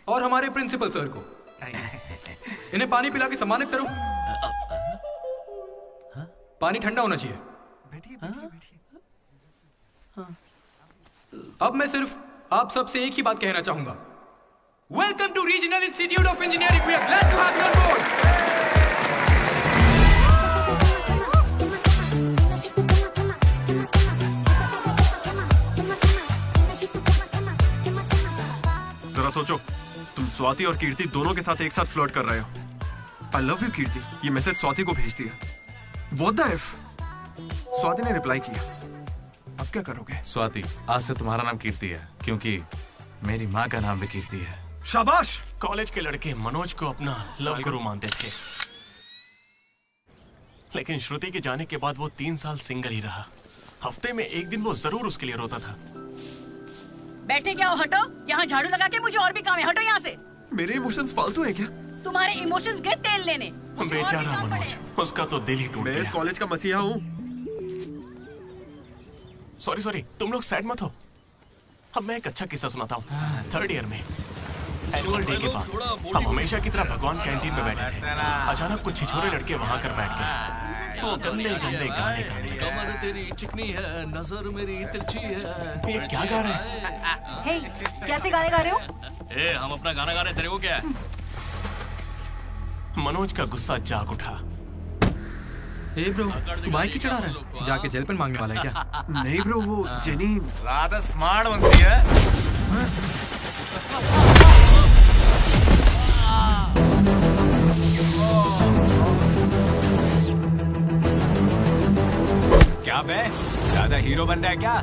और हमारे प्रिंसिपल सर को। इन्हें पानी पिला के सम्मानित करो। पानी ठंडा होना चाहिए। अब मैं सिर्फ आप सबसे एक ही बात कहना चाहूंगा। Welcome to regional institute of engineering. We are glad to have you on board. जरा सोचो, तुम स्वाति और कीर्ति दोनों के साथ एक साथ फ्लर्ट कर रहे हो। आई लव यू कीर्ति, ये मैसेज स्वाति को भेज दिया। What the if? स्वाति ने रिप्लाई किया। अब क्या करोगे? स्वाति, आज से तुम्हारा नाम कीर्ति है, क्योंकि मेरी माँ का नाम भी कीर्ति है। शाबाश। कॉलेज के लड़के मनोज को अपना लव गुरु मानते थे, लेकिन श्रुति के जाने के बाद वो 3 साल सिंगल ही रहा। हफ्ते में एक दिन वो जरूर उसके लिए रोता था। बैठे क्या हो, हटो। यहाँ झाड़ू लगा के मुझे और भी काम है, हटो यहाँ से। मेरे इमोशंस फालतू हैं क्या? तुम्हारे इमोशंस गए तेल लेने। बेचारा मनोज, उसका तो दिल ही टूट गया। मैं इस कॉलेज का मसीहा हूँ। सॉरी, तुम लोग सैड मत हो। अब मैं एक अच्छा किस्सा सुनाता हूँ। 3rd ईयर में एनुअल डे के बाद हम हमेशा की तरह भगवान कैंटीन में बैठे थे। अचानक कुछ छिछोरे लड़के वहां कर बैठ गए। वो गंदे गंदे गाने गाने। कमर तेरी चिकनी है, नजर मेरी तिरछी है। ये क्या गा रहे हैं? हे, कैसे गाने गा रहे हो? ए, हम अपना गाना गा रहे हैं, तेरे को क्या है? मनोज का गुस्सा जाग उठा। ए ब्रो, तू बाइक ही चढ़ा रहा है? जाके जेल पेन मांगने वाला है क्या? नहीं ब्रो, वो जेनी ज्यादा स्मार्ट बनती है। क्या बे, ज्यादा हीरो बन रहा है क्या?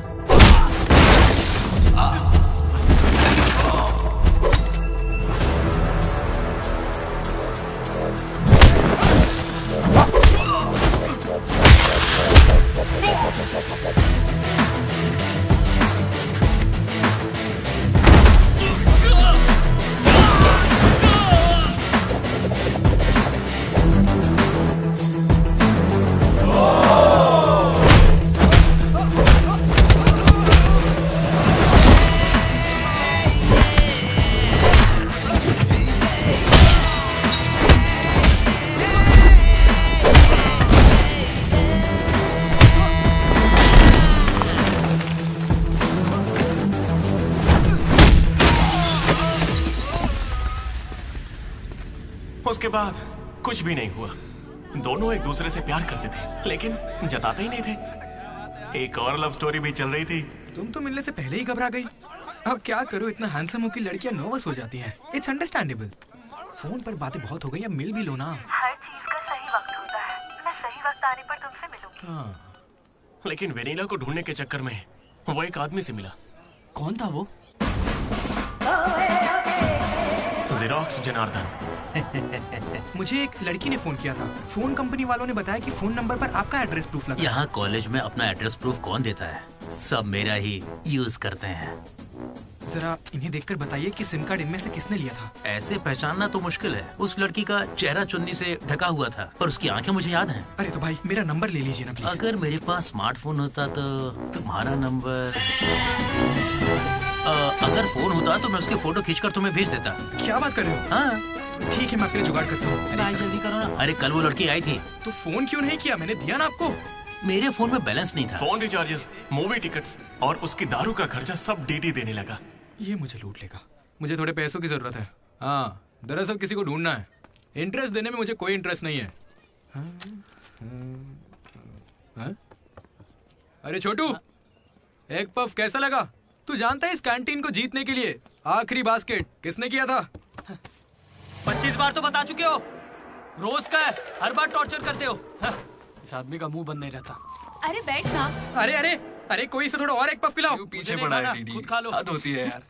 उसके बाद कुछ भी नहीं हुआ। दोनों एक दूसरे से प्यार करते थे, लेकिन जताते ही नहीं थे। एक और लव स्टोरी भी चल रही थी। तुम तो मिलने से पहले ही घबरा गई। अब क्या करूं, इतना हैंडसम हो कि लड़कियां नर्वस हो जाती हैं। It's understandable. फोन पर बातें बहुत हो गई, अब मिल भी लो ना। हर चीज का सही वक्त होता है। मैं सही वक्त आने पर तुमसे मिलूंगी। हाँ। लेकिन वेनिला को ढूंढने के चक्कर में वो एक आदमी से मिला। कौन था वो? जेरोक्स जनार्दन। मुझे एक लड़की ने फोन किया था। फोन कंपनी वालों ने बताया कि फोन नंबर पर आपका एड्रेस प्रूफ लगा। यहाँ कॉलेज में अपना एड्रेस प्रूफ कौन देता है? सब मेरा ही यूज करते हैं। जरा इन्हें देखकर बताइए कि सिम कार्ड इनमें से किसने लिया था। ऐसे पहचानना तो मुश्किल है। उस लड़की का चेहरा चुन्नी से ढका हुआ था, पर उसकी आंखें मुझे याद हैं। अरे तो भाई मेरा नंबर ले लीजिए ना प्लीज। अगर मेरे पास स्मार्टफोन होता तो तुम्हारा नंबर, अगर फोन होता तो मैं उसकी फोटो खींचकर तुम्हें भेज देता। क्या बात कर रहे हो? हाँ ठीक है, मैं आपके लिए जुगाड़ करता हूँ। भाई जल्दी करो ना। अरे कल वो लड़की आई थी। तो फोन क्यों नहीं किया? मैंने दिया ना आपको। मेरे फोन में बैलेंस नहीं था। फोन रिचार्जेस, मूवी टिकट्स और उसकी दारू का खर्चा सब डीडी देने लगा। ये मुझे लूट लेगा। मुझे थोड़े पैसों की जरूरत है। हाँ, दरअसल किसी को ढूंढना है। इंटरेस्ट देने में मुझे कोई इंटरेस्ट नहीं है। हाँ? अरे छोटू, एक पफ कैसा लगा? तू जानता है इस कैंटीन को जीतने के लिए आखिरी बास्केट किसने किया था? 25 बार तो बता चुके हो। रोज का है, हर बार टॉर्चर करते हो। इस आदमी का मुंह बंद नहीं रहता। अरे बैठ ना। अरे अरे अरे, कोई से थोड़ा और एक पफ पिलाओ। पीछे पड़ा है डीडी। खुद खा लो। हद होती है यार।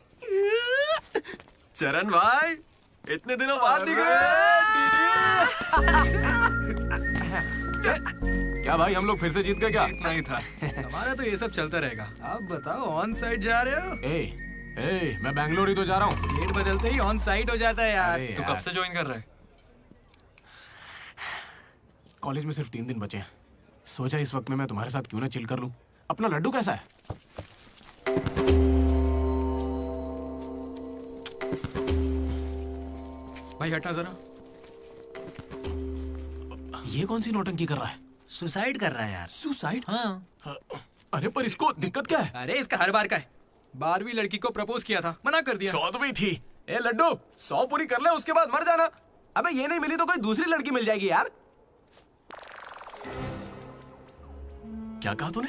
चरण भाई, इतने दिनों बाद दिख रहे हैं। क्या भाई, हम लोग फिर से जीत गए क्या? जीतना ही था। हमारा तो ये सब चलता रहेगा। आप बताओ, ऑन साइड जा रहे हो? ए, मैं बैंगलोर ही तो जा रहा हूँ। स्टेट बदलते ही ऑन साइट हो जाता है यार। तू कब से ज्वाइन कर रहा है? कॉलेज में सिर्फ 3 दिन बचे हैं। सोचा इस वक्त में मैं तुम्हारे साथ क्यों ना चिल कर लूं। अपना लड्डू कैसा है? भाई हटना जरा। ये कौन सी नौटंकी कर रहा है? सुसाइड कर रहा है यार। सुसाइड? हाँ। अरे पर इसको दिक्कत क्या है? अरे इसका हर बार का है। 12वीं लड़की को प्रपोज किया था, मना कर दिया। 14वीं थी। ए लड्डू 100 पूरी कर ले, उसके बाद मर जाना। अबे ये नहीं मिली तो कोई दूसरी लड़की मिल जाएगी यार। क्या कहा तूने?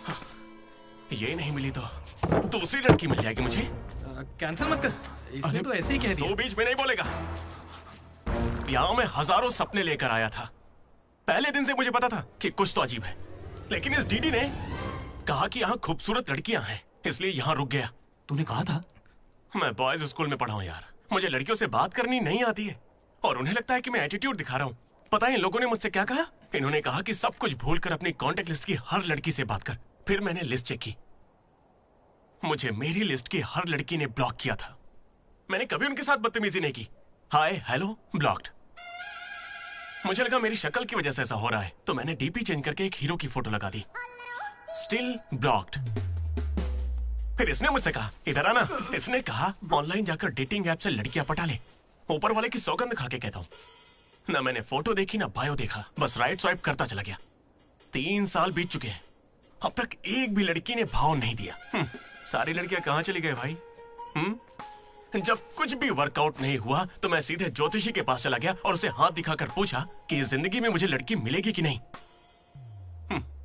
हाँ, ये नहीं मिली तो दूसरी लड़की मिल जाएगी मुझे। कैंसिल मत कर, इसने तो ऐसे ही कह दिया। तू बीच में नहीं बोलेगा। यहाँ मैं हजारों सपने लेकर आया था। पहले दिन से मुझे पता था कि कुछ तो अजीब है, लेकिन इस डीडी ने कहा कि यहाँ खूबसूरत लड़कियां हैं, इसलिए यहाँ रुक गया। तूने कहा था? मैं बॉयज स्कूल में पढ़ा हूँ यार। मुझे लड़कियों से बात करनी नहीं आती है और उन्हें लगता है कि मैं एटीट्यूड दिखा रहा हूँ। पता है इन लोगों ने मुझसे क्या कहा? इन्होंने कहा कि सब कुछ भूलकर अपनी कॉन्टेक्ट लिस्ट की हर लड़की से बात कर। फिर मैंने लिस्ट चेक की, मुझे मेरी लिस्ट की हर लड़की ने ब्लॉक किया था। मैंने कभी उनके साथ बदतमीजी नहीं की। Hi hello blocked. मुझे लगा मेरी शक्ल की वजह से ऐसा हो रहा है, तो मैंने डीपी चेंज करके एक हीरो की फोटो लगा दी। Still blocked. फिर इसने मुझसे कहा इधर आना। इसने कहा ऑनलाइन जाकर डेटिंग ऐप से लड़कियां पटा ले। ऊपर वाले की सौगंध खा के कहता हूं, ना मैंने फोटो देखी ना बायो देखा, बस राइट स्वाइप करता चला गया। 3 साल बीत चुके हैं, अब तक एक भी लड़की ने भाव नहीं दिया। सारी लड़कियां कहां चली गई भाई? जब कुछ भी वर्कआउट नहीं हुआ तो मैं सीधे ज्योतिषी के पास चला गया और उसे हाथ दिखाकर पूछा कि इस जिंदगी में मुझे लड़की मिलेगी कि नहीं।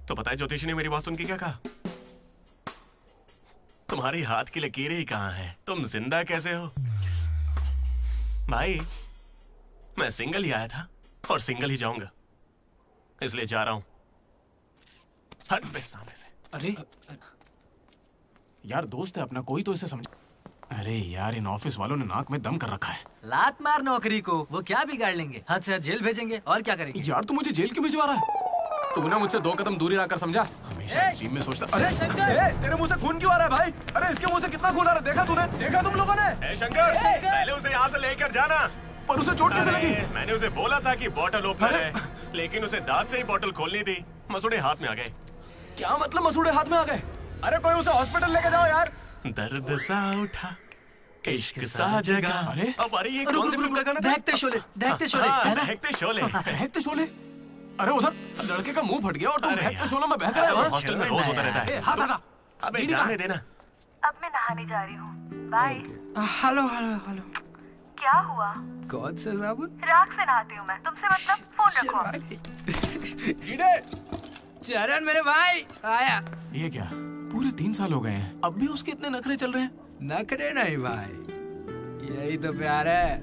तो पता है ज्योतिषी ने मेरी बात सुन के क्या कहा? तुम्हारी हाथ की लकीरें ही कहां हैं, तुम जिंदा कैसे हो? भाई मैं सिंगल ही आया था और सिंगल ही जाऊंगा, इसलिए जा रहा हूं। हट बे सामने से। अरे यार दोस्त है अपना, कोई तो इसे समझ। अरे यार इन ऑफिस वालों ने नाक में दम कर रखा है। लात मार नौकरी को, वो क्या बिगाड़ लेंगे? हद से हद जेल भेजेंगे और क्या करेंगे? यार तू मुझे जेल क्यों भिजवा रहा है? तू ना मुझसे 2 कदम दूरी रखकर समझा। हमेशा एक्सट्रीम में सोचता। अरे तेरे मुंह से खून क्यों आ रहा है भाई? अरे इसके मुंह से कितना खून आ रहा है, देखा तूने? देखा तुम लोगों ने? शंकर पहले उसे यहाँ से लेकर जाना। पर उसे चोट कैसे लगी? मैंने उसे बोला था कि बॉटल ओपनर है, लेकिन उसे दांत से ही बॉटल खोलनी थी। मसूड़े हाथ में आ गए। क्या मतलब मसूड़े हाथ में आ गए? अरे कोई उसे हॉस्पिटल लेके जाओ यार। दर्द सा उठा इश्क सा जगा। अरे अब ये कौन सी फिल्म का गाना था? दहकते शोले, दहकते शोले, दहकते शोले, दहकते शोले। अरे उधर लड़के का मुंह फट गया और तुम दहकते शोले में बहक रहे हो। हॉस्टल में रोज होता रहता है। हाथ हटा। अबे जाने देना। अब मैं नहाने जा रही हूँ, बाय। Hello hello hello. क्या हुआ? कौन सा साबुन? राख से नहाती हूँ मैं, तुमसे मतलब फोन रखो। चरण मेरे भाई आया। ये क्या पूरे 3 साल हो गए हैं, अब भी उसके इतने नखरे चल रहे हैं? नखरे नहीं भाई, यही तो प्यार है।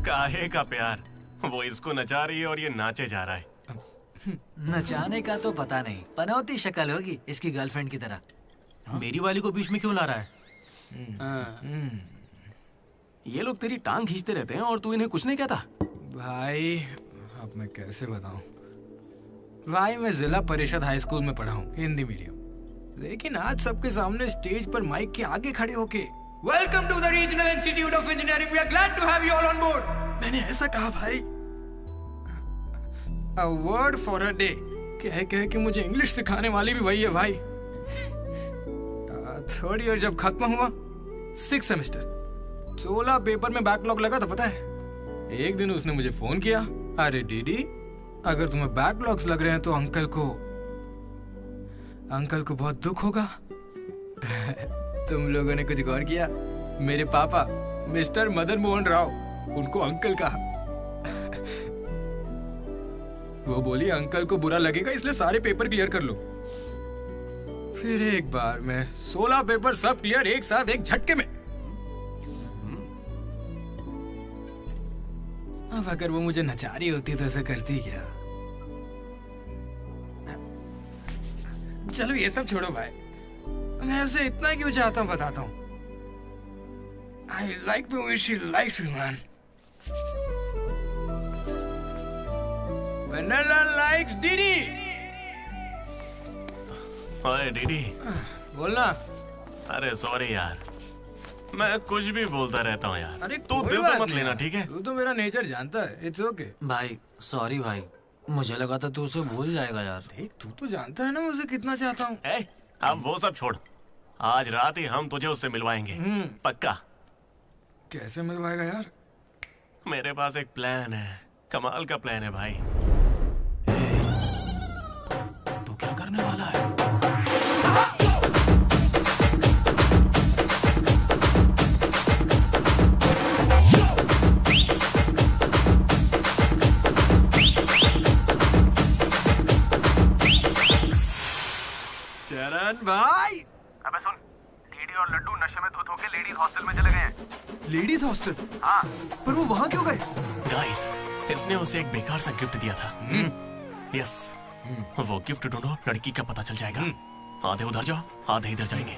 काहे का प्यार? वो इसको नचा रही है और ये नाचे जा रहा है। नचाने का तो पता नहीं, पनौती शक्ल होगी इसकी गर्लफ्रेंड की तरह। मेरी वाली को बीच में क्यों ला रहा है? ये लोग तेरी टांग खींचते रहते हैं और तू इन्हें कुछ नहीं कहता। भाई अब मैं कैसे बताऊं? भाई मैं जिला परिषद हाई स्कूल में पढ़ा हूँ, हिंदी मीडियम। लेकिन आज सबके सामने स्टेज पर माइक के आगे खड़े होके welcome to the regional institute of engineering, we are glad to have you all on board. मैंने ऐसा कहा भाई, a word for a day कह के मुझे इंग्लिश सिखाने वाली भी वही है भाई। 3rd ईयर जब खत्म हुआ, 6th सेमेस्टर, 16 पेपर में बैकलॉग लगा था पता है। एक दिन उसने मुझे फोन किया, अरे डीडी अगर तुम्हें बैकलॉग्स लग रहे हैं तो अंकल को बहुत दुख होगा। तुम लोगों ने कुछ गौर किया? मेरे पापा मिस्टर मदन मोहन राव, उनको अंकल कहा। वो बोली अंकल को बुरा लगेगा इसलिए सारे पेपर क्लियर कर लो। फिर एक बार में 16 पेपर सब क्लियर एक साथ एक झटके में। अब अगर वो मुझे नचा रही होती तो ऐसा करती क्या? चलो ये सब छोड़ो भाई, मैं उसे इतना क्यों चाहता हूँ बताता हूँ। I like the way she likes me, man. Vanilla likes Didi. ओए डीडी। बोलना। अरे सॉरी यार, मैं कुछ भी बोलता रहता हूँ यार। अरे तू कोई दिल बात पे मत नहीं लेना, यार। ठीक है? तू तो मेरा नेचर जानता है। It's okay. भाई सॉरी भाई, मुझे लगा था तू उसे भूल जाएगा यार। देख तू तो जानता है ना मैं उसे कितना चाहता हूँ। अब वो सब छोड़, आज रात ही हम तुझे उससे मिलवाएंगे, पक्का। कैसे मिलवाएगा यार? मेरे पास एक प्लान है, कमाल का प्लान है भाई। तू क्या करने वाला है? चरण भाई। अबे सुन, डीडी और लड्डू नशे में धुत होके लेडीज हॉस्टल में चले गए हैं। Ladies hostel? हाँ। पर वो वहाँ क्यों गए? गाइस, इसने उसे एक बेकार सा गिफ्ट दिया था। यस, वो गिफ्ट ढूंढो, लड़की का पता चल जाएगा। आधे उधर जाओ, आधे इधर जाएंगे।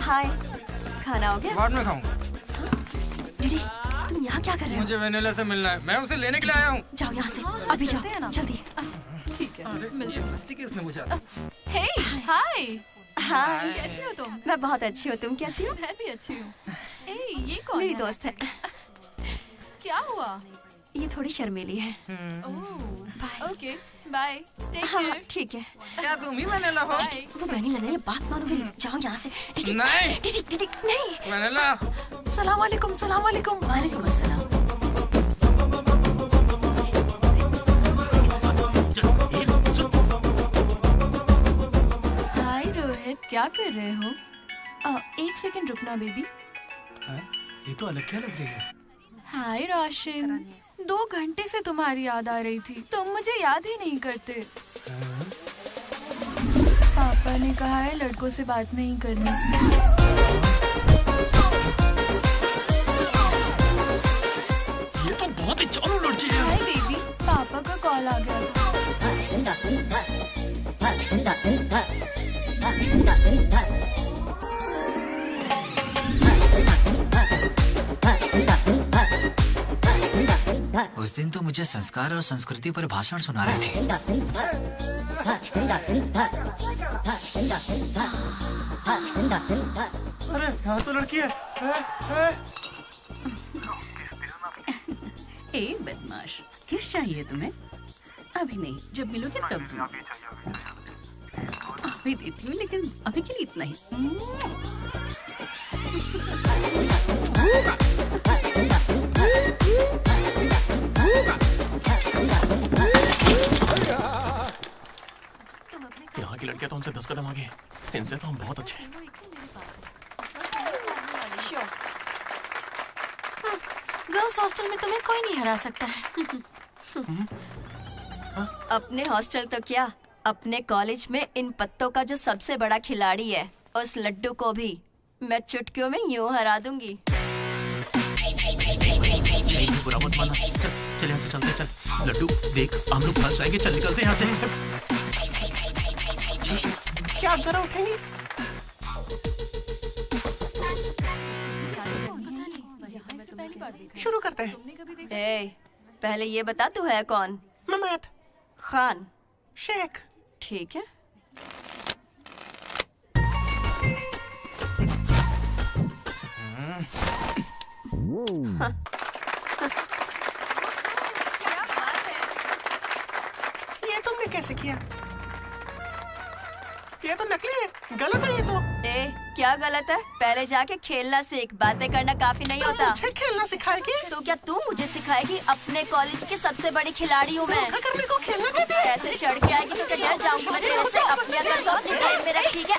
हाय, खाना हो गया? बाद में खाऊंगा। डीडी, तुम यहाँ क्या कर रहे हो? मुझे वेनिला से मिलना है, मैं उसे लेने के लिए आया हूँ। जाओ यहाँ से, अभी जाओ, जल्दी। ठीक है, मिलते किसने पूछा? हे, हाय। हाय। कैसी हो तुम? मैं बहुत अच्छी हूँ, तुम कैसी हो? मैं भी अच्छी हूँ। ए, ये कौन मेरी है? दोस्त है। क्या हुआ? ये थोड़ी शर्मीली है। Okay, bye. टेक हाँ, केयर। ठीक है। क्या तुम ही वेनिला हो? वो वेनिला नहीं है, बात मानो मेरी। जाओ यहाँ से। डीडी, नहीं। डीडी, डीडी, नहीं। वेनिला। सलाम वालेकुम, सलाम वालेकुम। वालेकुम अस्सलाम। हाय रोहित, क्या कर रहे हो? एक सेकंड रुकना बेबी। ये तो अलग क्या लग रही है? हाय रोशन, 2 घंटे से तुम्हारी याद आ रही थी, तुम मुझे याद ही नहीं करते। पापा ने कहा है लड़कों से बात नहीं करनी। ये तो बहुत ही चालू लड़की है। हाय बेबी, पापा का कॉल आ गया था। उस दिन तो मुझे संस्कार और संस्कृति पर भाषण सुना रहे थे। अरे यहाँ तो लड़की है। ए बदमाश, किस चाहिए तुम्हें? अभी नहीं, जब मिलोगे तब दूँ। अभी देती हूँ, लेकिन अभी के लिए इतना ही। यहाँ की लड़कियाँ तो हमसे 10 कदम आगे हैं। इनसे तो हम बहुत अच्छे हैं। गर्ल्स हॉस्टल में तुम्हें कोई नहीं हरा सकता है। अपने हॉस्टल तो क्या, अपने कॉलेज में इन पत्तों का जो सबसे बड़ा खिलाड़ी है, उस लड्डू को भी मैं चुटकियों में यूं हरा दूंगी। बुरा मत माना। चल यहाँ से चलते, चल। लड्डू देख, हम लोग फंस जाएंगे। चल निकलते यहाँ से। क्या आप जरा उठेंगे? शुरू करते हैं। ए, पहले ये बता तू है कौन? ममैद खान शेख। ठीक है। ये तुमने कैसे किया? ये तो नकली है, गलत है ये तो। ए, क्या गलत है? पहले जाके खेलना सीख, बातें करना काफी नहीं होता। मुझे खेलना सिखाएगी? तो क्या तू मुझे सिखाएगी? अपने कॉलेज की सबसे बड़ी खिलाड़ी हूँ मैं। अगर को खेलना कहते हैं। ऐसे चढ़ के आएगी तो क्या डर जाऊंगी मैं तेरे से? अपनी अगर तो अपनी जेब में रख, ठीक है?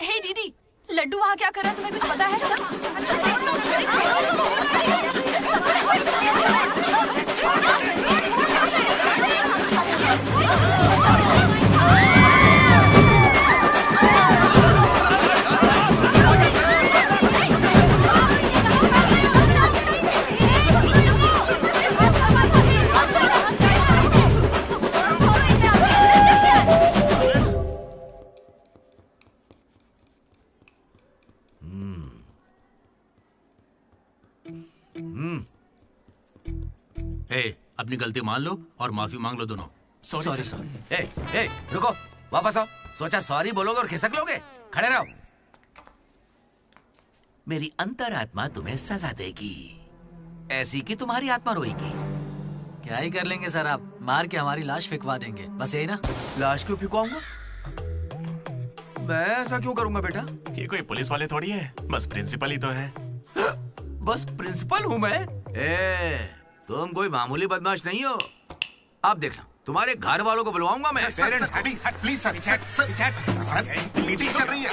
हे दीदी, लड्डू वहाँ क्या कर रहा है, तुम्हें कुछ पता अपनी गलती मान लो और माफी मांग लो दोनों। Sorry sir. ए, रुको, वापस आओ। सोचा सॉरी बोलोगे और खिसक लोगे? खड़े रहो। मेरी अंतरात्मा तुम्हें सजा देगी, ऐसी कि तुम्हारी आत्मा रोएगी। क्या ही कर लेंगे सर आप, मार के हमारी लाश फिकवा देंगे, बस यही ना? लाश क्यों फिकवाऊंगा? मैं ऐसा क्यों करूंगा बेटा? ये कोई पुलिस वाले थोड़ी है, बस प्रिंसिपल ही तो है। बस प्रिंसिपल हूँ मैं? तुम कोई मामूली बदमाश नहीं हो। आप देखना, तुम्हारे घर वालों को बुलवाऊंगा मैं। प्लीज सर, मीटिंग चल रही है।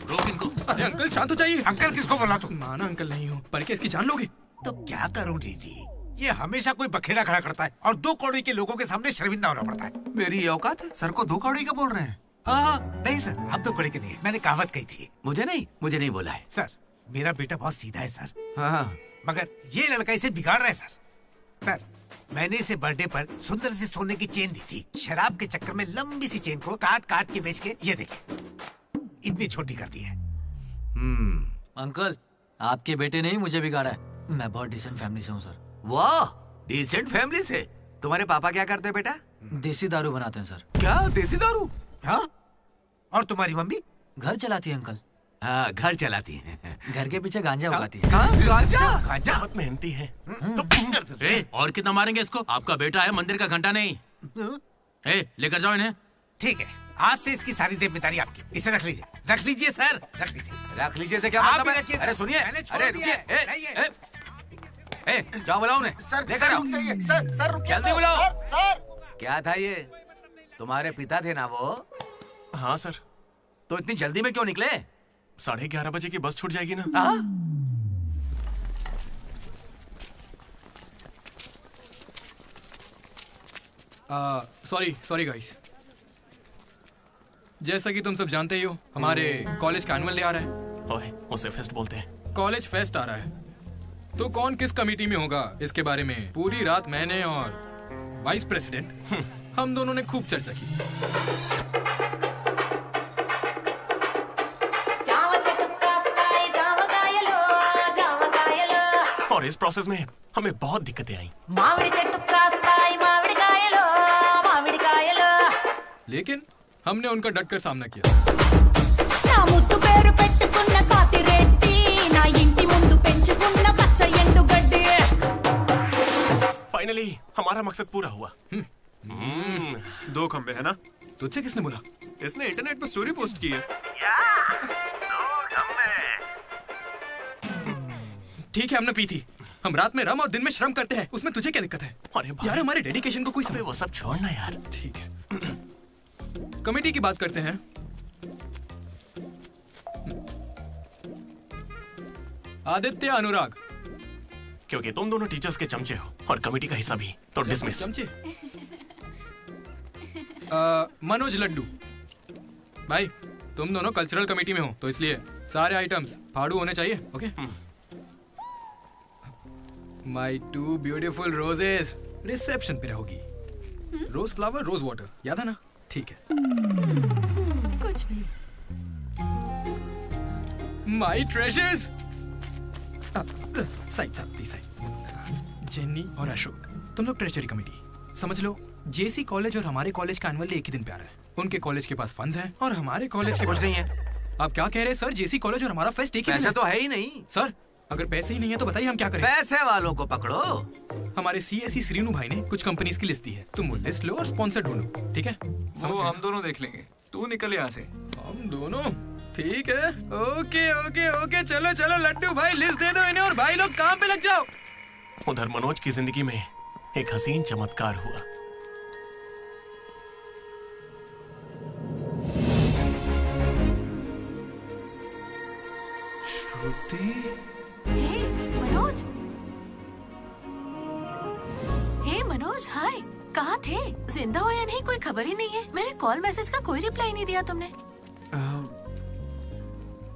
रोक इनको। अरे अंकल शांत हो जाइए। अंकल किसको बोला तू? माना अंकल नहीं हो, पर क्या इसकी जान लोगे? तो क्या करूं डीडी, ये हमेशा कोई बखेड़ा खड़ा करता है और 2 कौड़ी के लोगों के सामने शर्मिंदा होना पड़ता है। मेरी औकात है? सर को 2 कौड़ी का बोल रहे हैं? नहीं सर, आप 2 कौड़ी के नहीं है, मैंने कहावत कही थी। मुझे नहीं बोला है सर। मेरा बेटा बहुत सीधा है सर। हाँ, मगर ये लड़का इसे बिगाड़ रहा है सर। सर, मैंने इसे बर्थडे पर सुंदर से सोने की चेन दी थी। शराब के चक्कर में लंबी सी चेन को काट काट के बेच के ये देखिए इतनी छोटी कर दी है। अंकल, आपके बेटे ने ही मुझे बिगाड़ा है। मैं बहुत डिसेंट फैमिली से हूँ सर। वाह, डिसेंट फैमिली से? तुम्हारे पापा क्या करते हैं बेटा? देसी दारू बनाते हैं सर। क्या देसी दारू? हाँ, और तुम्हारी मम्मी? घर चलाती है अंकल। हाँ, घर चलाती है। घर के पीछे गांजा उगाती है। गांजा बहुत मेहनती है। और कितना मारेंगे इसको? आपका बेटा है, मंदिर का घंटा नहीं। लेकर जाओ इन्हें। ठीक है, आज से इसकी सारी जिम्मेदारी आपकी। इसे रख लीजिए सर, रख लीजिए से क्या मतलब है? अरे सुनिए, अरे रुकिए, जाओ बुलाओ उन्हें। सर रुक जाइए, सर रुकिए, जल्दी बुलाओ। सर क्या था ये? तुम्हारे पिता थे ना वो? हाँ सर। तो इतनी जल्दी में क्यों निकले? 11:30 बजे की बस छूट जाएगी ना। Sorry guys. जैसा कि तुम सब जानते ही हो, हमारे कॉलेज का एनुअल डे आ रहा है। ओए, उसे फेस्ट बोलते हैं। कॉलेज फेस्ट आ रहा है, तो कौन किस कमेटी में होगा इसके बारे में पूरी रात मैंने और वाइस प्रेसिडेंट हम दोनों ने खूब चर्चा की। और इस प्रोसेस में हमें बहुत दिक्कतें आई। लेकिन हमने उनका डटकर सामना किया। फाइनली हमारा मकसद पूरा हुआ। 2 खंबे है ना? तुझसे किसने बोला? इसने इंटरनेट पर स्टोरी पोस्ट की है। ठीक है, हमने पी थी। हम रात में रम और दिन में श्रम करते हैं, उसमें तुझे क्या दिक्कत है? अरे यार, हमारे डेडिकेशन को कोई समय। वो सब छोड़ना यार। ठीक है, कमेटी की बात करते हैं। आदित्य, अनुराग। क्योंकि तुम दोनों टीचर्स के चमचे हो और कमेटी का हिस्सा भी, तो डिसमिस। चमचे। मनोज, लड्डू। भाई, तुम दोनों कल्चरल कमेटी में हो, तो इसलिए सारे आइटम्स फाड़ू होने चाहिए। Okay? My 2 beautiful roses reception पे रहोगी। रोज फ्लावर, रोज वाटर, याद है ना? ठीक है। कुछ भी। My treasures. Side side. Jenny और अशोक, तुम लोग ट्रेजरी कमेटी। समझ लो, जेसी कॉलेज और हमारे कॉलेज का एनुअल डे एक ही दिन पे आ रहा है। उनके कॉलेज के पास फंड्स हैं और हमारे कॉलेज के कुछ पास नहीं है। आप क्या कह रहे हैं सर? जेसी कॉलेज और हमारा फेस्ट एक ही दिन पैसे तो है ही नहीं सर। अगर पैसे ही नहीं है तो बताइए हम क्या करें? पैसे वालों को पकड़ो। हमारे सीएससी श्रीनु भाई ने कुछ कंपनीज की लिस्ट दी है, तुम वो लिस्ट लो और स्पॉन्सर ढूंढो। ठीक है? वो हम दोनों देख लेंगे, तू निकल यहाँ से। हम दोनों? ठीक है। ओके ओके ओके, चलो चलो लड्डू भाई, लिस्ट दे दो इन्हें और भाई लोग काम पे लग जाओ। उधर मनोज की जिंदगी में एक हसीन चमत्कार हुआ। मनोज। हे मनोज, हाय। कहाँ थे? जिंदा हो या नहीं कोई खबर ही नहीं है। मेरे कॉल मैसेज का कोई रिप्लाई नहीं दिया तुमने।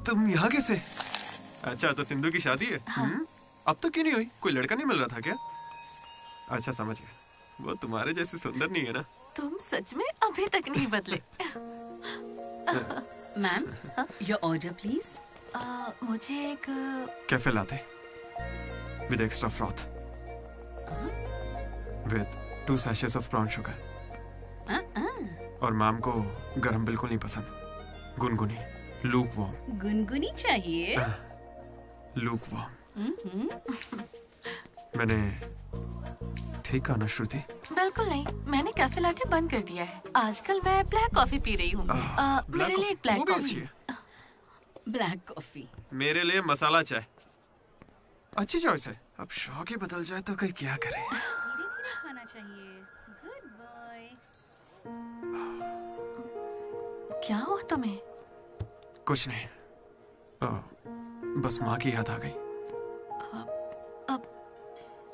तुम यहाँ कैसे? अच्छा, तो सिंधु की शादी है? हाँ। अब तो क्यों नहीं हुई? कोई लड़का नहीं मिल रहा था क्या? अच्छा, समझ गया। वो तुम्हारे जैसे सुंदर नहीं है ना? तुम सच में अभी तक नहीं बदले। Ma'am, your order please. मुझे एक cafe latte with extra froth. with 2 sachets of brown sugar. और मैम को गरम बिल्कुल नहीं पसंद, गुनगुनी, lukewarm. गुनगुनी चाहिए। lukewarm. मैंने ठीक कहा ना श्रुति? बिल्कुल नहीं, मैंने कैफे लाटे बंद कर दिया है। आजकल मैं ब्लैक कॉफी पी रही हूँ। मेरे लिए एक ब्लैक कॉफी। Black coffee. मेरे लिए मसाला चाय। अच्छी चॉइस है। अब शौक ही बदल जाए तो कोई क्या करे। धीरे-धीरे खाना चाहिए। Good boy. क्या हुआ तुम्हें? कुछ नहीं, बस माँ की याद आ गई।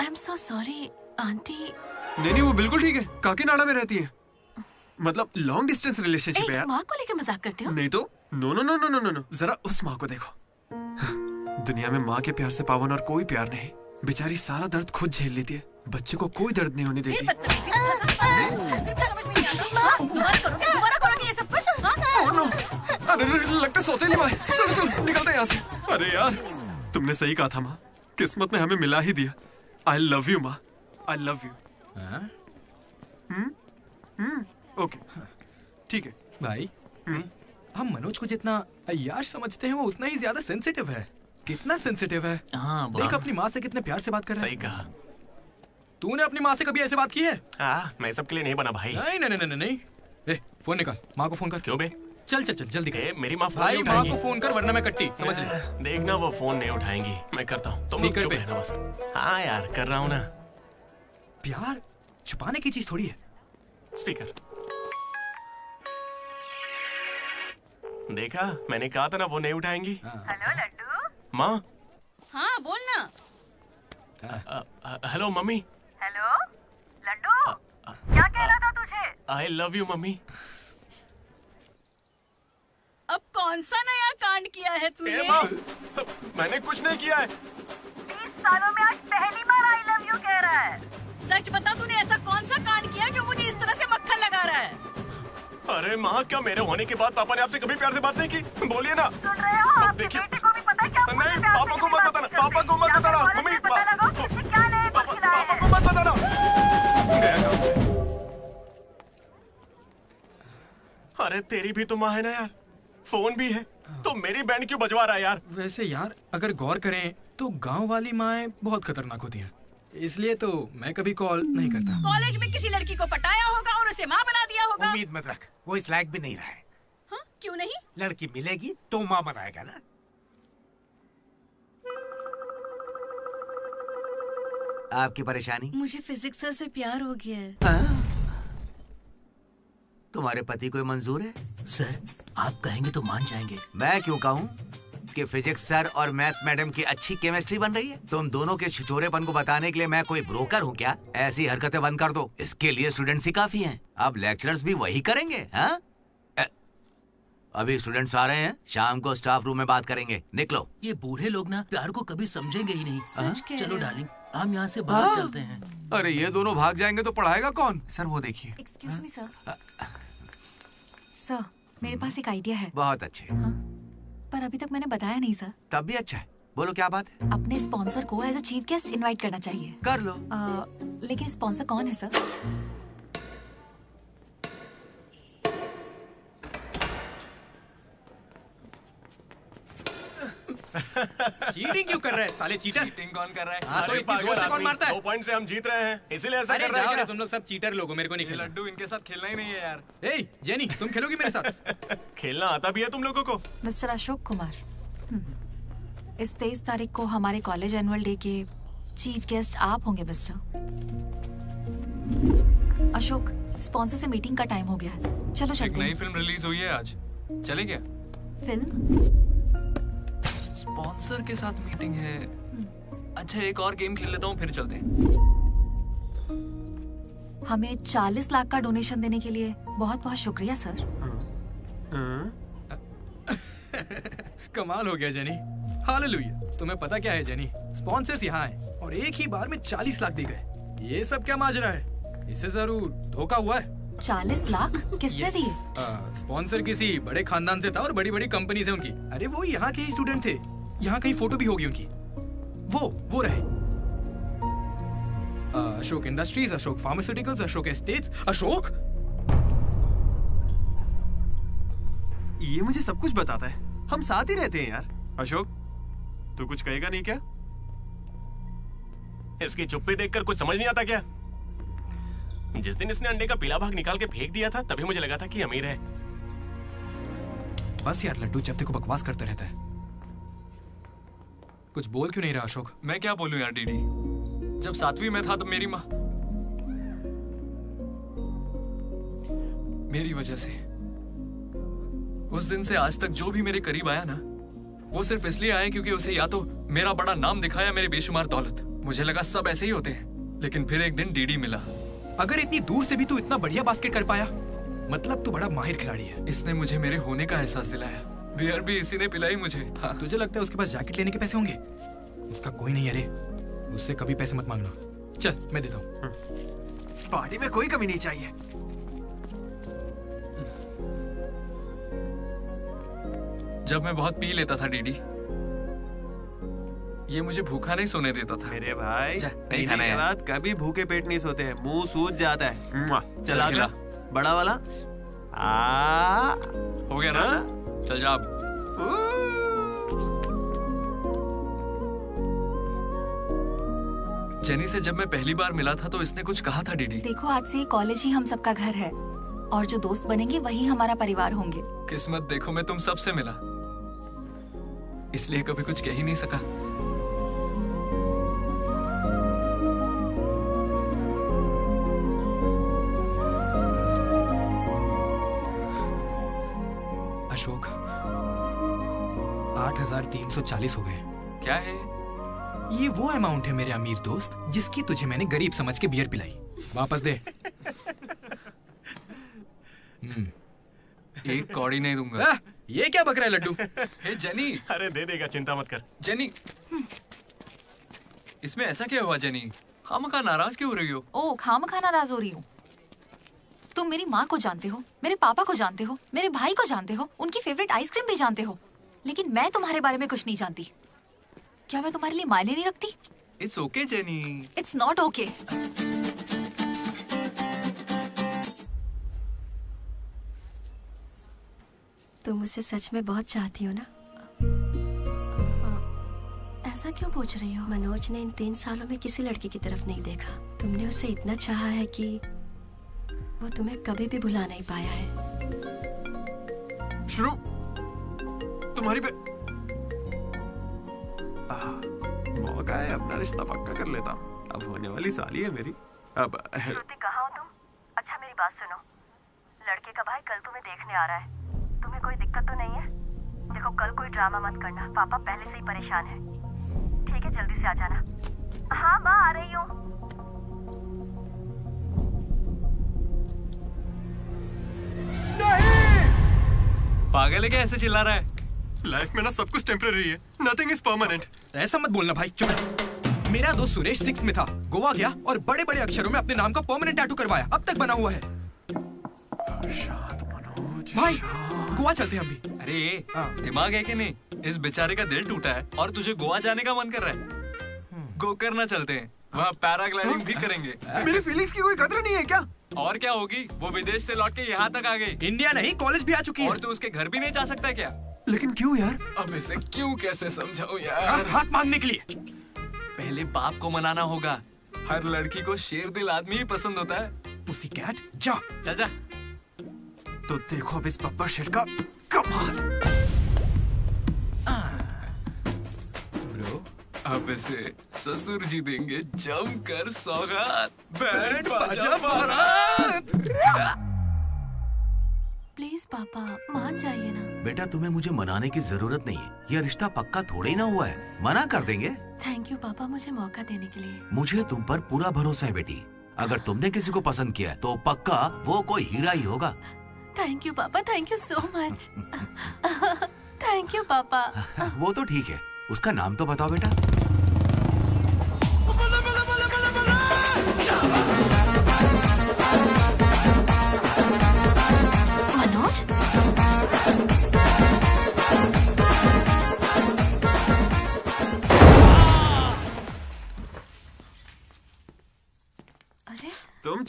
I am so sorry aunty. नहीं, वो बिल्कुल ठीक है। काकीनाडा में रहती है, मतलब लॉन्ग डिस्टेंस रिलेशनशिप है यार। माँ को लेकर मजाक करते हो? नहीं तो नो, जरा उस माँ को देखो। दुनिया में माँ के प्यार से पावन और कोई प्यार नहीं। बेचारी सारा दर्द खुद झेल लेती है, बच्चे को कोई दर्द नहीं होने देती। अरे लगता सौतेली माँ है। चलो निकलते हैं यहाँ से। अरे यार तुमने सही कहा था माँ, किस्मत ने हमें मिला ही दिया। I love you माँ, I love you। ओके ठीक है भाई। हम मनोज को जितना अय्याश समझते हैं वो उतना ही ज्यादा सेंसिटिव है। कितना सेंसिटिव है। हाँ, देख अपनी माँ से कितने प्यार से बात कर रहा है। सही कहा। तूने अपनी माँ से कभी ऐसे बात की है? मैं सबके लिए नहीं बना भाई। नहीं। ए, फोन निकाल, माँ को फोन कर। क्यों बे? चल जल्दी कर। मेरी माँ फोन भाई नहीं माँ उठाएंगी। को फोन कर वरना मैं कट्टी, समझ ले। देखना वो फोन नहीं उठाएंगी, मैं करता हूँ। तुम लोग चुप रहना बस। हाँ यार कर रहा हूँ ना। प्यार छुपाने की चीज थोड़ी है। स्पीकर। देखा, मैंने कहा था ना वो नहीं उठाएंगी। हेलो लड्डू। माँ। हाँ बोलना। Hello mummy. हेलो लड्डू, क्या कह रहा था तुझे? I love you mummy. अब कौन सा नया कांड किया है तूने? माँ, मैंने कुछ नहीं किया है। 30 सालों में आज पहली बार आई लव यू कह रहा है। सच बता, तूने ऐसा कौन सा कांड किया जो मुझे इस तरह से मक्खन लगा रहा है? अरे माँ, क्या मेरे होने के बाद पापा ने आपसे कभी प्यार से बात नहीं की? बोलिए ना। सुन रहे हो? आपके बेटे को भी पता है क्या? नहीं, पापा को मत बताना, पापा को मत बताना। मम्मी, पापा को मत बताना। अरे तेरी भी तो माँ है ना यार, फोन भी है, तो मेरी बैंड क्यों बजवा रहा है यार? वैसे यार अगर गौर करें तो गांव वाली माएं बहुत खतरनाक होती हैं, इसलिए तो मैं कभी कॉल नहीं करता। कॉलेज में किसी लड़की को पटाया होगा और उसे माँ बना दिया होगा। उम्मीद मत रख, वो इस लायक भी नहीं रहा है। हाँ, क्यों नहीं? लड़की मिलेगी तो माँ बनाएगा ना। आपकी परेशानी? मुझे फिजिक्स सर से प्यार हो गया है। तुम्हारे पति को मंजूर है? सर आप कहेंगे तो मान जाएंगे। मैं क्यों कहूँ कि फिजिक्स सर और मैथ मैडम की अच्छी केमिस्ट्री बन रही है। तुम दोनों के छिछोरेपन को बताने के लिए मैं कोई ब्रोकर हूँ क्या? ऐसी हरकतें बंद कर दो, इसके लिए स्टूडेंट्स ही काफी हैं। अब लेक्चरर्स भी वही करेंगे। हाँ, अभी स्टूडेंट्स आ रहे हैं, शाम को स्टाफ रूम में बात करेंगे। निकलो। ये बूढ़े लोग ना प्यार को कभी समझेंगे ही नहीं। सच कह चलो रहे हो। डार्लिंग, हम यहाँ से बाहर चलते हैं। अरे ये दोनों भाग जाएंगे तो पढ़ाएगा कौन? सर वो देखिए। Excuse me sir. सर मेरे पास एक आइडिया है। बहुत अच्छे। पर अभी तक मैंने बताया नहीं सर। तब भी अच्छा है, बोलो क्या बात है? अपने स्पॉन्सर को as a chief guest invite करना चाहिए। कर लो। लेकिन स्पॉन्सर कौन है सर? चीटिंग क्यों कर रहे हैं साले चीटर? चीटिंग कौन कर रहा है? हाँ, तो इतनी जोर से कौन मारता है? 2 पॉइंट से हम जीत रहे हैं, इसीलिए ऐसा अरे कर रहे जाओ हैं रे, क्या? तुम लोग सब चीटर लोग हो, मेरे को नहीं खेलना। लड्डू इनके साथ खेलना ही नहीं है यार। ए जेनी, तुम खेलोगी मेरे साथ? खेलना आता भी है तुम लोगों को? मिस्टर अशोक कुमार, इस 23 तारीख को हमारे कॉलेज एनुअल डे के चीफ गेस्ट आप होंगे मिस्टर अशोक। स्पॉन्सर से मीटिंग का टाइम हो गया है, चलो एक चलते नई हैं। फिल्म रिलीज हुई है आज, चले क्या? फिल्म? स्पॉन्सर के साथ मीटिंग है। अच्छा एक और गेम खेल लेता हूँ फिर चलते हैं। हमें 40 लाख का डोनेशन देने के लिए बहुत बहुत शुक्रिया सर। कमाल हो गया जेनी, हालेलुया। तुम्हें पता क्या है जेनी, स्पॉन्सर्स यहाँ आए और एक ही बार में 40 लाख दे गए। ये सब क्या माजरा है? इससे जरूर धोखा हुआ है। 40 लाख किसने दिए? स्पॉन्सर किसी बड़े खानदान से था और बड़ी बड़ी कंपनी से उनकी। अरे वो यहाँ के ही स्टूडेंट थे, यहाँ कहीं फोटो भी होगी उनकी। वो रहे। Ashok industries, Ashok pharmaceuticals, Ashok estates. Ashok ये मुझे सब कुछ बताता है, हम साथ ही रहते हैं यार। अशोक तू कुछ कहेगा नहीं क्या? इसकी चुप्पी देखकर कुछ समझ नहीं आता क्या? जिस दिन इसने अंडे का पीला भाग निकाल के फेंक दिया था तभी मुझे लगा था कि अमीर है। बस यार लड्डू, जब देखो बकवास करता रहता है। कुछ बोल क्यों नहीं रहा अशोक? मैं क्या बोलूं यार डीडी, जब 7वीं में था तो मेरी माँ मेरी वजह से उस दिन से आज तक जो भी मेरे करीब आया ना, वो सिर्फ इसलिए आया क्योंकि उसे या तो मेरा बड़ा नाम दिखाया, मेरे बेशुमार दौलत। मुझे लगा सब ऐसे ही होते हैं, लेकिन फिर एक दिन डीडी मिला। अगर इतनी दूर से भी तू इतना बढ़िया बास्केट कर पाया, मतलब तू बड़ा माहिर खिलाड़ी है। इसने मुझे मेरे होने का एहसास दिलाया। बियर भी इसी ने पिलाई मुझे। हाँ। तुझे लगता है उसके पास जैकेट लेने के पैसे होंगे? उसका कोई नहीं, अरे उससे कभी पैसे मत मांगना। चल मैं देता हूँ। पार्टी में कोई कमी नहीं चाहिए। जब मैं बहुत पी लेता था डीडी, ये मुझे भूखा नहीं सोने देता था। मेरे भाई नहीं खाना है। बाद कभी भूखे पेट नहीं सोते हैं, मुंह सूज जाता है। चल आगे, बड़ा वाला। हो गया ना? चल जा अब। जेनी से जब मैं पहली बार मिला था तो इसने कुछ कहा था डीडी। देखो आज से कॉलेज ही हम सबका घर है और जो दोस्त बनेंगे वही हमारा परिवार होंगे। किस्मत देखो, मैं तुम सबसे मिला, इसलिए कभी कुछ कह ही नहीं सका। अशोक 8,340 हो गए। क्या है ये? वो अमाउंट है मेरे अमीर दोस्त जिसकी तुझे मैंने गरीब समझ के बियर पिलाई। वापस दे। एक कौड़ी नहीं दूंगा। ये क्या बक रहा है लड्डू? हे जेनी। अरे दे देगा, चिंता मत कर। जेनी, इसमें ऐसा क्या हुआ जेनी? खामखा नाराज क्यों हो रही हो? ओ खामखा नाराज हो रही हूँ? तुम मेरी माँ को जानते हो, मेरे पापा को जानते हो, मेरे भाई को जानते हो, उनकी फेवरेट आइसक्रीम भी जानते हो, लेकिन मैं तुम्हारे बारे में कुछ नहीं जानती। क्या मैं तुम्हारे लिए मायने नहीं रखती? It's okay jenny. It's not okay. तुम मुझसे सच में बहुत चाहती हो ना? ऐसा क्यों पूछ रही हो? मनोज ने इन 3 सालों में किसी लड़की की तरफ नहीं देखा। तुमने उसे इतना चाहा है कि वो तुम्हें कभी भी भुला नहीं पाया है। शुरू तुम्हारी पे मौका है, अपना रिश्ता पक्का कर लेता हूँ। अब होने वाली साली है मेरी। अब श्रुति कहाँ हो तुम? अच्छा मेरी बात सुनो, लड़के का भाई कल तुम्हें देखने आ रहा है। तुम्हें कोई दिक्कत तो नहीं है? देखो कल कोई ड्रामा मत करना, पापा पहले से ही परेशान है। ठीक है जल्दी से आ जाना। हाँ माँ आ रही हूँ। पागल है क्या, ऐसे चिल्ला रहा है? लाइफ में ना सब कुछ टेम्परेरी है, नथिंग इज परमानेंट। ऐसा मत बोलना भाई, चुप। मेरा दोस्त सुरेश 6th में था, गोवा गया और बड़े बड़े अक्षरों में अपने नाम का परमानेंट टैटू करवाया, अब तक बना हुआ है। भाई गोवा चलते हैं हम भी। अरे दिमाग है कि नहीं? इस बेचारे का दिल टूटा है और तुझे गोवा जाने का मन कर रहा है। गो करना चलते हैं, वहाँ पैराग्लाइडिंग भी करेंगे। मेरी फीलिंग्स की कोई कदर नहीं है क्या? और क्या होगी, वो विदेश से लौट के यहाँ तक आ गई। इंडिया नहीं, कॉलेज भी आ चुकी है। और तू उसके घर भी नहीं जा सकता क्या? लेकिन क्यों यार? अब इसे क्यों कैसे समझाऊं यार? हाथ मांगने के लिए पहले बाप को मनाना होगा। हर लड़की को शेर दिल आदमी ही पसंद होता है। पुसी कैट जा। चल जा। तो देखो अब इस पप्पा शेर का कमाल। ब्रो अब इसे ससुर जी देंगे जमकर सौगात। बैंड बाजा बारात। प्लीज पापा मान जाइए ना। बेटा तुम्हें मुझे मनाने की जरूरत नहीं है, यह रिश्ता पक्का थोड़े ही ना हुआ है, मना कर देंगे। थैंक यू पापा मुझे मौका देने के लिए। मुझे तुम पर पूरा भरोसा है बेटी, अगर तुमने किसी को पसंद किया तो पक्का वो कोई हीरा ही होगा। थैंक यू पापा, thank you so much. Thank you पापा। वो तो ठीक है, उसका नाम तो बताओ बेटा। मनोज?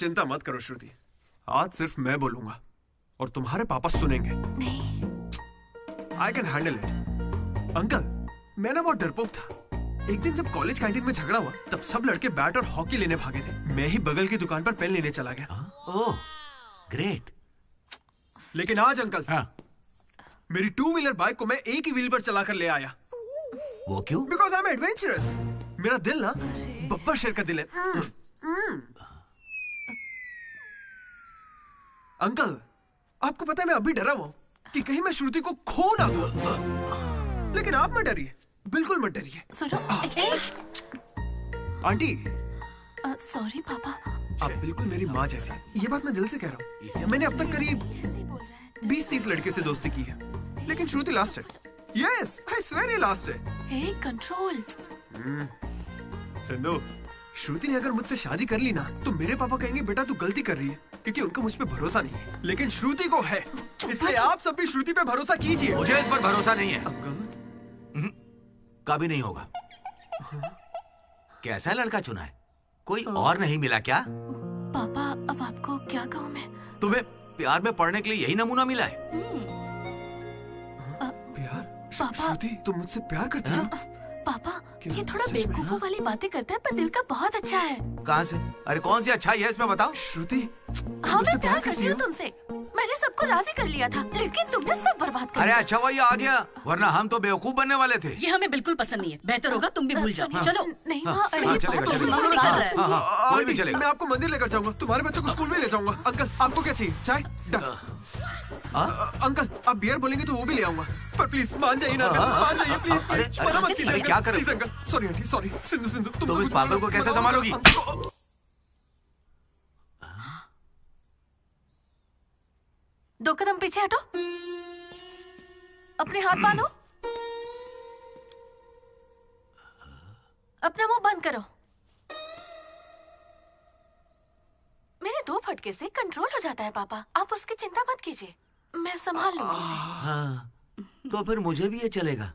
चिंता मत करो श्रुति, आज सिर्फ मैं बोलूंगा और तुम्हारे पापा सुनेंगे। नहीं, I can handle it. Uncle, मैं ना बहुत डरपोक था। एक दिन जब कॉलेज कैंटीन में झगड़ा हुआ तब सब लड़के बैट और हॉकी लेने भागे थे। मैं ही बगल की दुकान पर पेन लेने चला गया। ओह, ग्रेट। लेकिन आज अंकल, मेरी 2 व्हीलर बाइक को मैं एक ही व्हील पर चलाकर ले आया। वो क्यों? Because I am adventurous. मेरा दिल ना बब्बर शेर का दिल है। अंकल, आपको पता है मैं अभी डरा हुआ हूं कि कहीं मैं श्रुति को खो ना दूं। लेकिन आप मत डरिए, बिल्कुल मत डरिए। सुनो, आंटी, सॉरी पापा। आप बिल्कुल मेरी माँ जैसी हैं। ये बात मैं दिल से कह रहा हूँ। मैंने अब तक करीब 20-30 लड़के से दोस्ती की है, लेकिन श्रुति लास्ट है। यस, आई स्वेयर ये लास्ट है। हे, कंट्रोल। सिंधु, श्रुति ने अगर मुझसे शादी कर ली ना तो मेरे पापा कहेंगे बेटा तू गलती कर रही है, क्योंकि उनका मुझ पे भरोसा नहीं है। लेकिन श्रुति को है, इसलिए आप सब भी श्रुति पे भरोसा कीजिए। मुझे इस पर भरोसा नहीं है अंकल, कभी नहीं होगा। कैसा लड़का चुना है? कोई और नहीं मिला क्या? पापा, अब आपको क्या कहूँ मैं? तुम्हें प्यार में पढ़ने के लिए यही नमूना मिला है? प्यार? श्रुति, तुम मुझसे प्यार करती हो? पापा, ये थोड़ा बेवकूफों वाली बातें करता है, पर दिल का बहुत अच्छा है। कहाँ से? अरे कौन सी अच्छाई है इसमें बताओ। श्रुति, हाँ, मैं प्यार करती हूँ तुमसे। मैंने सबको राजी कर लिया था, लेकिन तुमने सब बर्बाद कर अरे दिया। अच्छा हुआ ये आ गया, वरना हम तो बेवकूफ बनने वाले थे। ये हमें बिल्कुल पसंद नहीं है। बेहतर होगा तुम भी भूल जाओ। चलो। नहीं, कोई भी चलेगा। मैं आपको मंदिर लेकर जाऊंगा, तुम्हारे बच्चों को स्कूल में ले जाऊंगा। अंकल, आपको क्या चाहिए? चाय? अंकल, आप बियर बोलेंगे तो वो भी ले आऊंगा, पर प्लीज मान जाइए ना, मान जाइए प्लीज। मना मत कीजिए। क्या कर please uncle, sorry aunty, sorry. Sindhu, तुम इस पागल को कैसे संभालोगी? दो कदम पीछे हटो, अपने हाथ बांधो, अपना मुंह बंद करो। मेरे 2 फटके से कंट्रोल हो जाता है पापा, आप उसकी चिंता मत कीजिए, मैं संभाल लूंगी इसे। हाँ, तो फिर मुझे भी ये चलेगा।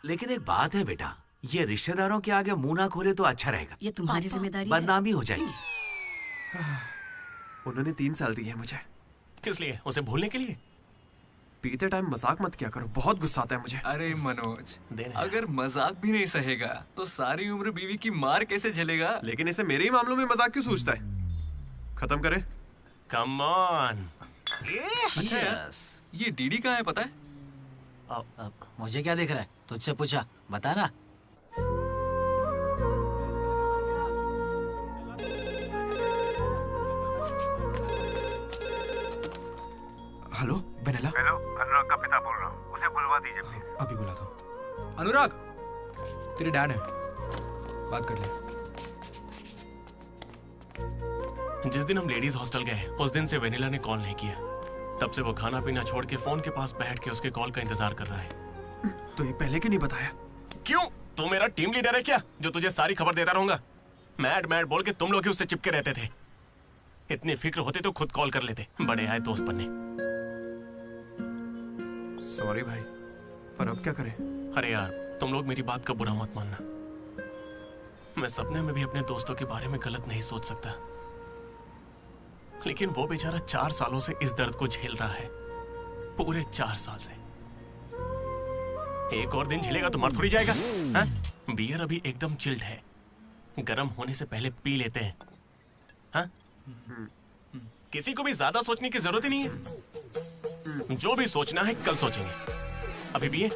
लेकिन एक बात है बेटा, ये रिश्तेदारों के आगे मुंह ना खोले तो अच्छा रहेगा। ये तुम्हारी जिम्मेदारी है। बदनामी हो जाएगी। उन्होंने 3 साल दिए मुझे। किस लिए? उसे भूलने के लिए? पीते टाइम मजाक मत किया करो, बहुत गुस्सा आता है मुझे। अरे मनोज, अगर मजाक भी नहीं सहेगा तो सारी उम्र बीवी की मार कैसे झेलेगा? लेकिन इसे मेरे ही मामलों में मजाक क्यों सोचता है? खत्म करे। Come on. अच्छा यार, ये डीडी कहाँ है पता है? मुझे क्या दिख रहा है? तुझसे पूछा, बता ना। Hello vanilla. हेलो, अनुराग का पिता बोल रहा हूँ, उसे बुलवा दीजिए प्लीज। अभी बुलाता हूँ। अनुराग, तेरे डैड है, बात कर ले। जिस दिन हम लेडीज हॉस्टल गए उस दिन से वेनिला ने कॉल नहीं किया। तब से वो खाना पीना छोड़ के फोन के पास बैठ के उसके कॉल का इंतजार कर रहा है। तो ये पहले क्यों नहीं बताया? क्यों? तू मेरा टीम लीडर है क्या, जो तुझे सारी खबर देता रहूंगा? मैड मैड बोल के तुम लोग ही उससे चिपके रहते थे। इतनी फिक्र होती तो खुद कॉल कर लेते, बड़े आए दोस्त बनने। सॉरी भाई, पर अब क्या करें? अरे यार, तुम लोग मेरी बात का बुरा मत मानना। मैं सपने में भी अपने दोस्तों के बारे में गलत नहीं सोच सकता, लेकिन वो बेचारा 4 सालों से इस दर्द को झेल रहा है, पूरे 4 साल से। एक और दिन झेलेगा तो मर थोड़ी जाएगा। हा? बियर अभी एकदम चिल्ड है, गर्म होने से पहले पी लेते हैं। हा? किसी को भी ज्यादा सोचने की जरूरत ही नहीं है। जो भी सोचना है कल सोचेंगे, अभी भी है।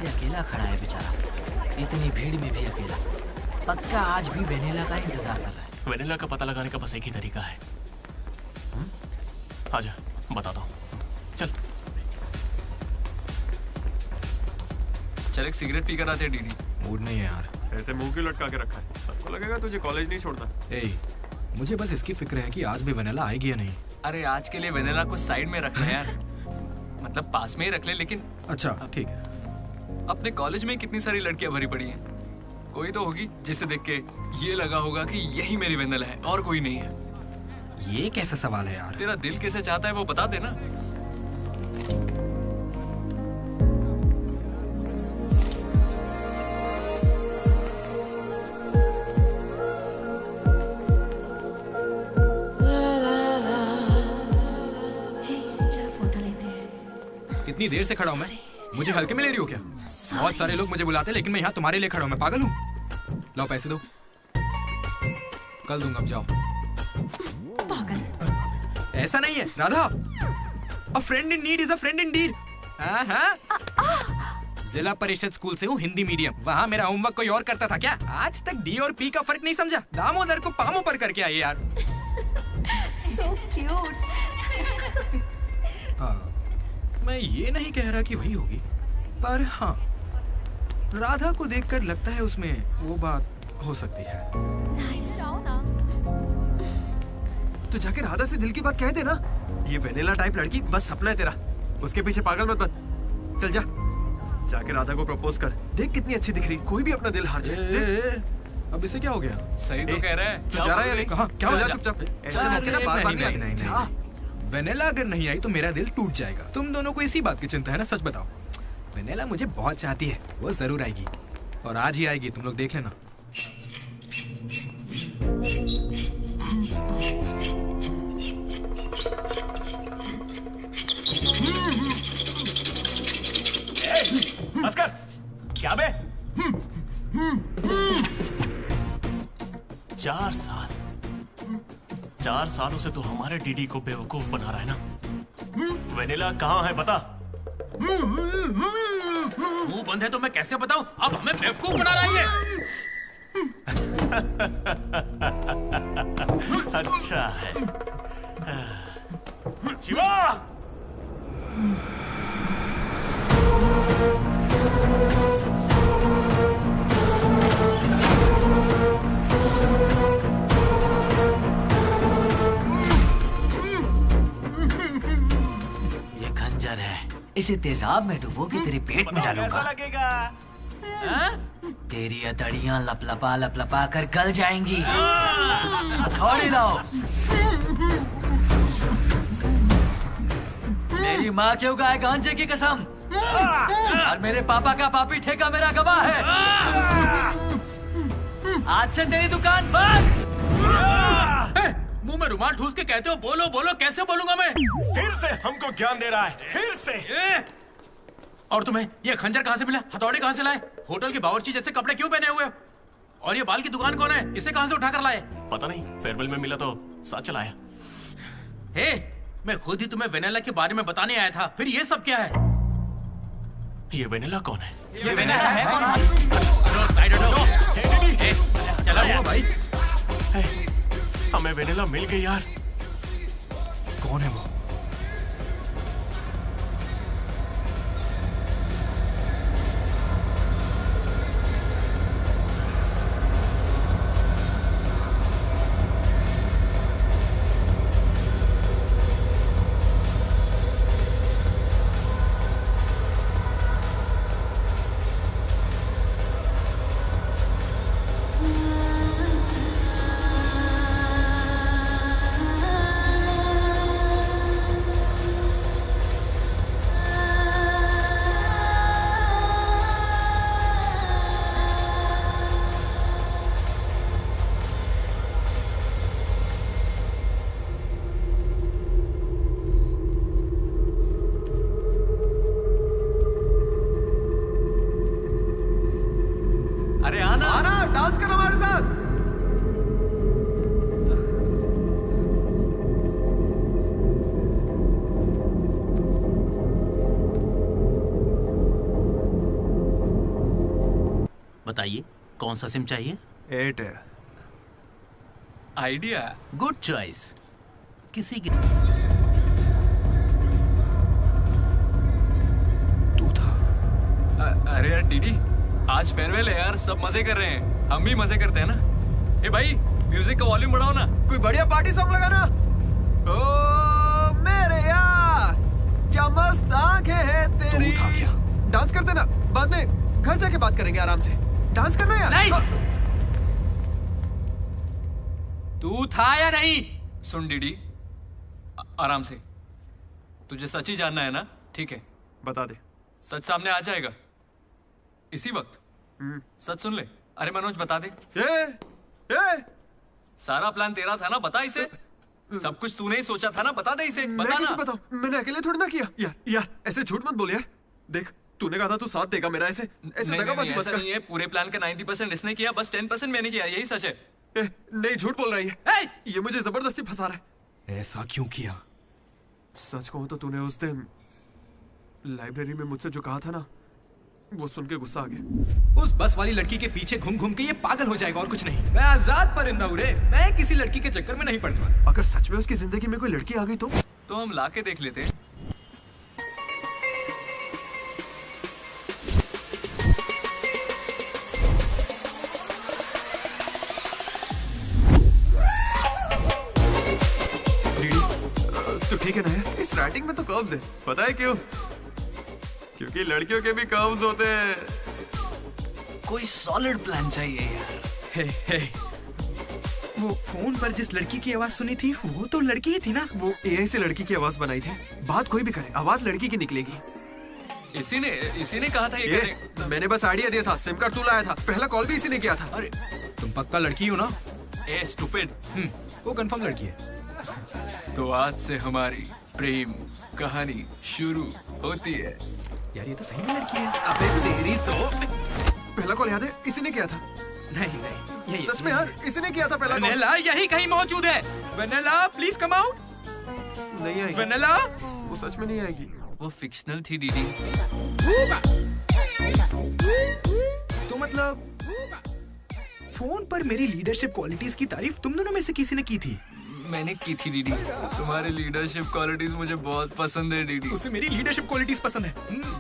अकेला खड़ा है बेचारा, इतनी भीड़ में भी अकेला। पक्का आज भी वेनिला का इंतजार कर रहा है। वेनिला का पता लगाने का बस एक ही तरीका है। आजा, बताता हूँ। चल चल एक सिगरेट पी कर आते हैं डीडी। मूड नहीं है यार। ऐसे मुंह क्यों लटका के रखा है? सबको लगेगा तुझे कॉलेज नहीं छोड़ना। मुझे बस इसकी फिक्र है कि आज भी वेनिला आएगी या नहीं। अरे आज के लिए वेनिला को साइड में रख ले यार, मतलब पास में ही रख ले। लेकिन अच्छा ठीक है। अपने कॉलेज में कितनी सारी लड़कियां भरी पड़ी हैं, कोई तो होगी जिसे देख के ये लगा होगा कि यही मेरी वेनिला है और कोई नहीं है। ये कैसा सवाल है यार? तेरा दिल कैसे चाहता है वो बता देना। कितनी देर से खड़ा हूँ मैं? मुझे हल्के में ले रही हो क्या? बहुत सारे लोग मुझे बुलाते हैं लेकिन मैं यहाँ तुम्हारे लिए खड़ा हूँ। मैं पागल हूँ? लाओ पैसे दो, कल दूंगा, अब जाओ। पागल। ऐसा नहीं है Radha, a friend in need is a friend in deed. जिला परिषद स्कूल से हूँ, हिंदी मीडियम। वहाँ मेरा होमवर्क कोई और करता था क्या? आज तक डी और पी का फर्क नहीं समझा। दामोदर को पामो पर करके आइए यार। So cute. मैं ये नहीं कह रहा कि वही होगी, पर हाँ, राधा को देखकर लगता है उसमें वो बात हो सकती है। तो जाके राधा से दिल की बात कह दे ना। ये वेनिला टाइप लड़की बस सपना है तेरा, उसके पीछे पागल मत बन। चल जा, जाके राधा को प्रपोज कर। देख कितनी अच्छी दिख रही, कोई भी अपना दिल हार जाए। अब इसे क्या हो गया? सही तो कह रहा है। तू जा रहा है या नहीं? कहाँ? क्या हो गया? चुपचाप ऐसे मौके ना बार-बार नहीं आते। वेनिला अगर नहीं आई तो मेरा दिल टूट जाएगा। तुम दोनों को इसी बात की चिंता है ना? सच बताओ। वेनिला मुझे बहुत चाहती है, वो जरूर आएगी और आज ही आएगी, तुम लोग देख लेना। अस्कर, क्या बे? 4 सालों से तो हमारे डीडी को बेवकूफ बना रहा है ना। वेनिला कहाँ है बता। मुंह बंद है तो मैं कैसे बताऊं? अब हमें बेवकूफ बना रहा है ये। अच्छा है। शिवा! ये खंजर है, इसे तेजाब में डुबो के तेरे पेट में डालूंगा। कैसा लगेगा? तेरी अतड़ियां लपलपा लपलपा कर गल जाएंगी। हथौड़ी लाओ। मेरी माँ क्यों गाय गांजे की कसम, और मेरे पापा का पापी ठेका मेरा गवाह है। आज से तेरी दुकान बंद। मुंह में रुमाल ठूस के कहते हो बोलो बोलो, कैसे बोलूंगा मैं? फिर से हमको ज्ञान दे रहा है, फिर से। और तुम्हें ये खंजर कहाँ से मिला? हथौड़ी कहाँ से लाए? होटल के बावर्ची जैसे कपड़े क्यों पहने हुए हो? और ये बाल की दुकान कौन है? इसे कहाँ से उठाकर लाए? पता नहीं, फेयरवेल में मिला तो साथ चलाया। हे, मैं खुद ही तुम्हें वेनिला के बारे में बताने आया था, फिर ये सब क्या है? ये वेनिला कौन है? ये वेनिला है कौन? साइड हटो। चला हुआ भाई। हमें वेनिला मिल गई यार। कौन है वो? अरे आना आना, डांस करो हमारे साथ। बताइए कौन सा सिम चाहिए? एयरटेल। Idea good choice. किसी की अरे यार डीडी, आज फेयरवेल है यार, सब मजे कर रहे हैं, हम भी मजे करते हैं ना। ए भाई, म्यूजिक का वॉल्यूम बढ़ाओ ना, कोई बढ़िया पार्टी सॉन्ग लगाना। ओ क्या मस्त आंखें हैं तेरी। तू था क्या? डांस करते ना, बाद में घर जाके बात करेंगे आराम से। डांस करना यार। नहीं। तू था या नहीं? सुन डीडी, आराम से। तुझे सच ही जानना है ना? ठीक है, बता दे। सच सामने आ जाएगा इसी वक्त। सच सुन ले। अरे मनोज बता दे। सारा प्लान तेरा था ना, बता इसे। सब कुछ तूने ही सोचा था ना, बता दे इसे। मैं बता कैसे ना। बताऊं? मैंने अकेले थोड़ी ना किया। यार ऐसे झूठ मत बोल यार। देख तूने कहा था तू साथ देगा मेरा, ऐसे दगाबाजी मत ऐसा कर। नहीं है। पूरे प्लान का 90% इसने किया, बस 10% मैंने किया। यही सच है। नहीं, झूठ बोल रही है। ये मुझे जबरदस्ती फंसा रहा है। ऐसा क्यों किया? सच कहूं तो तूने उस दिन लाइब्रेरी में मुझसे जो कहा था ना, वो सुन के गुस्सा आ गया। उस बस वाली लड़की के पीछे घूम घूम के ये पागल हो जाएगा और कुछ नहीं। मैं आजाद परिंदा हूं रे, मैं किसी लड़की के चक्कर में नहीं पड़ने वाला। अगर सच में उसकी जिंदगी में कोई लड़की आ गई तो हम ला के देख लेते हैं। तो ठीक है ना यार, इस राइटिंग में तो कर्व्स है। पता है क्यों? क्योंकि लड़कियों के भी कर्व्स होते हैं। कोई सॉलिड प्लान चाहिए यार। हे वो फोन पर जिस लड़की की आवाज सुनी थी वो तो लड़की ही थी ना। वो एआई से लड़की की आवाज बनाई थी। बात कोई भी करे, आवाज लड़की की निकलेगी। इसी ने कहा था ये करने। मैंने बस आइडिया दिया था, सिम कार्ड तू लाया था, पहला कॉल भी इसी ने किया था। अरे तुम पक्का लड़की हो ना? ए स्टूपिड। वो कंफर्म लड़की है। तो आज से हमारी प्रेम कहानी शुरू होती है। यार ये तो सही में लड़की है। अबे तेरी तो। पहला कॉल याद है? इसी ने किया था। नहीं यही सच में यार, इसी ने किया था पहला कॉल। वेनेला यही कहीं मौजूद है। Vennela please come out. नहीं आएगी। वेनेला वो सच में नहीं आएगी। वो फिक्शनल थी डीडी। तो मतलब फोन पर मेरी लीडरशिप क्वालिटीज की तारीफ तुम दोनों में से किसी ने की थी? मैंने की थी डीडी। तुम्हारी लीडरशिप क्वालिटीज मुझे बहुत पसंद है डीडी। उसे मेरी लीडरशिप क्वालिटीज पसंद है।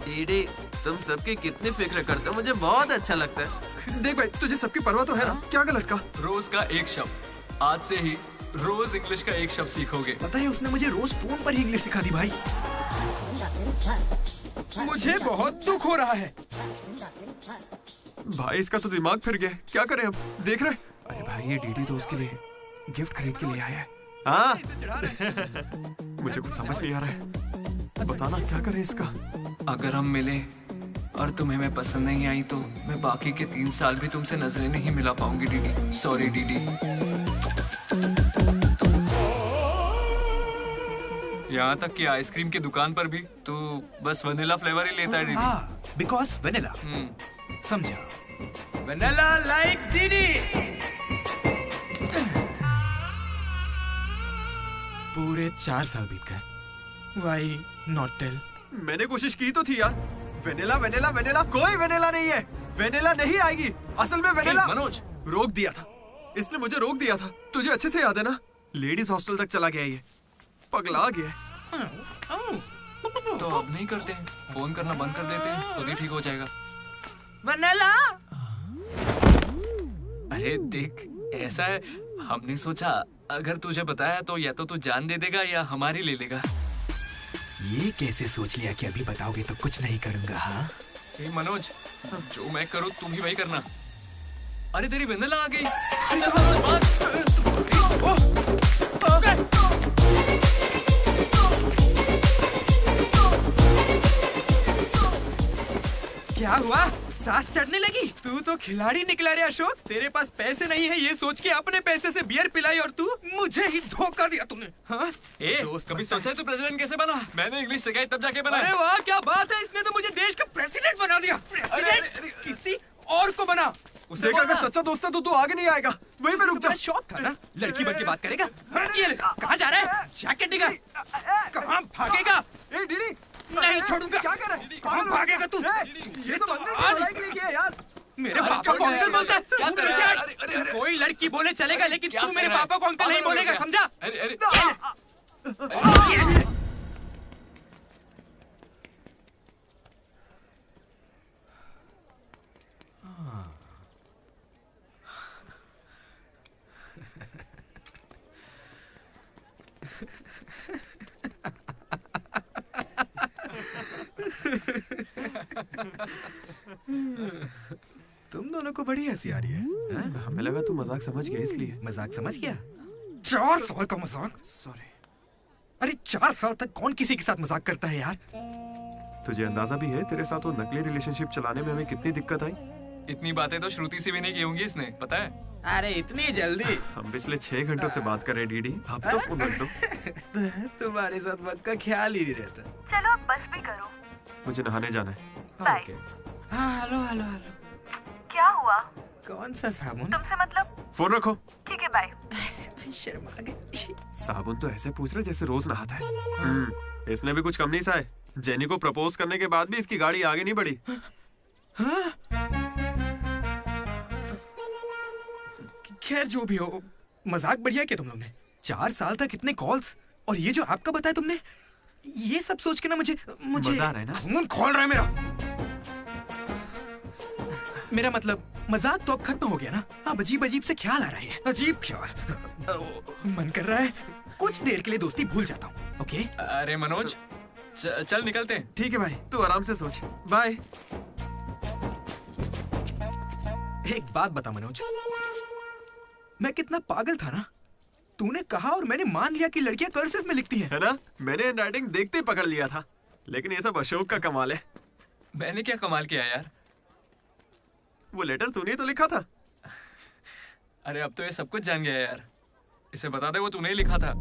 डीडी तुम सबकी कितनी फिक्र करते हो, मुझे बहुत अच्छा लगता है। देख भाई, तुझे सबकी परवाह तो है ना? क्या गलत का? रोज का एक शब्द। आज से ही रोज इंग्लिश का एक शब्द सीखोगे। पता है उसने मुझे रोज फोन पर ही इंग्लिश सिखा दी भाई। मुझे बहुत दुख हो रहा है भाई। इसका तो दिमाग फिर गया। क्या करें अब? देख रहे? अरे भाई ये डीडी तो उसके लिए गिफ्ट खरीद के लिए आया है। हाँ मुझे कुछ समझ नहीं आ रहा है। बताना क्या करें इसका? अगर हम मिले और तुम्हें मैं पसंद नहीं आई तो मैं बाकी के 3 साल भी तुमसे नजरें नहीं मिला पाऊंगी डीडी। Sorry DD. यहाँ तक कि आइसक्रीम की दुकान पर भी तू बस वनीला फ्लेवर ही लेता है डीडी। Because vanilla. समझा। Vanilla likes DD. पूरे 4 साल बीत गए। Why not tell? मैंने कोशिश की तो थी यार। वेनिला वेनिला वेनिला, कोई वेनिला नहीं है। वेनिला नहीं आएगी। असल में वेनिला मनोज रोक दिया था। इसने मुझे रोक दिया था। तुझे अच्छे से याद है ना? लेडीज हॉस्टल तक चला गया ये। पगला गया। तो अब नहीं करते हैं, फोन करना बंद कर देते हैं, खुद ही ठीक हो जाएगा। वेनिला। अरे देख, ऐसा है, हमने सोचा अगर तुझे बताया तो या तो तू जान दे देगा या हमारी ले लेगा। ये कैसे सोच लिया कि अभी बताओगे तो कुछ नहीं करूंगा? हाँ मनोज, जो मैं करूँ तुम ही वही करना। अरे तेरी वेनिला आ गई। चल मनोज, क्या हुआ? सांस चढ़ने लगी? तू तो खिलाड़ी निकला रे अशोक। तेरे पास पैसे नहीं है ये सोच के अपने पैसे से बियर पिलाई और तू मुझे ही धोखा दिया तूने। हाँ? कभी सोचा है तू प्रेसिडेंट कैसे बना? मैंने इंग्लिश सिखाई तब जाके बना। अरे वाह क्या बात है, इसने तो मुझे देश का प्रेसिडेंट बना दिया। प्रेसिडेंट किसी और को बना। देख अगर सच्चा दोस्त है तो तू आगे नहीं आएगा। वहीं पे रुक जा। शौक था ना, लड़की बन के बात करेगा। ये कहाँ जा रहा है? जैकेट निकाल। कहाँ भागेगा? ए डीडी नहीं छोड़ूंगा। क्या कर रहा है? कहाँ भागेगा तू? ये तो आज यार मेरे पापा को अंकल बोलता है। क्या कर रहा है? कोई लड़की बोले चलेगा लेकिन तू मेरे पापा को अंकल नहीं बोलेगा, समझा? तुम दोनों को बड़ी हंसी आ रही है। हमें लगा तू मजाक समझ गया इसलिए। मजाक समझ गया? 4 साल का मजाक? सॉरी। अरे 4 साल तक कौन किसी के साथ मजाक करता है यार? तुझे अंदाजा भी है तेरे साथ वो नकली रिलेशनशिप चलाने में हमें कितनी दिक्कत आई? इतनी बातें तो श्रुति से भी नहीं की होंगी इसने, पता है? अरे इतनी जल्दी? हम पिछले 6 घंटों से बात कर रहे हैं डीडी, अब तो फोन रख दो। तुम्हारे साथ वक्त का ख्याल ही नहीं रहता। चलो अब बस भी करो। मुझे नहाने जाना है। बाय। हाँ हेलो हेलो हेलो। क्या हुआ? कौन सा साबुन? तुमसे मतलब? फोन रखो। ठीक है बाय। शर्मा गई। साबुन तो ऐसे पूछ रहे जैसे रोज नहाता है। इसमें भी कुछ कम नहीं सा है। जेनी को प्रपोज करने के बाद भी इसकी गाड़ी आगे नहीं बढ़ी। खैर जो भी हो, मजाक बढ़िया किया तुम लोग ने। 4 साल तक इतने कॉल्स, और ये जो आपका बताया तुमने, ये सब सोच के ना मुझे मजा आ रहा है ना? खून खोल रहा है मेरा मतलब मजाक तो अब खत्म हो गया ना। अब अजीब अजीब से ख्याल आ रहे हैं। अजीब ख्याल। मन कर रहा है कुछ देर के लिए दोस्ती भूल जाता हूँ। ओके? अरे मनोज, चल निकलते हैं। ठीक है भाई, तू आराम से सोच। बाय। एक बात बता मनोज, मैं कितना पागल था ना। तूने कहा और मैंने मान लिया कि लड़कियां कर्सिव में लिखती हैं। है ना? मैंने हैंडराइटिंग देखते ही पकड़ लिया था। लेकिन ये सब अशोक का कमाल है। मैंने क्या कमाल किया यार? वो लेटर तूने तो लिखा था। अरे अब तो ये सब कुछ जान गया यार। इसे बता दे वो तूने ही लिखा था।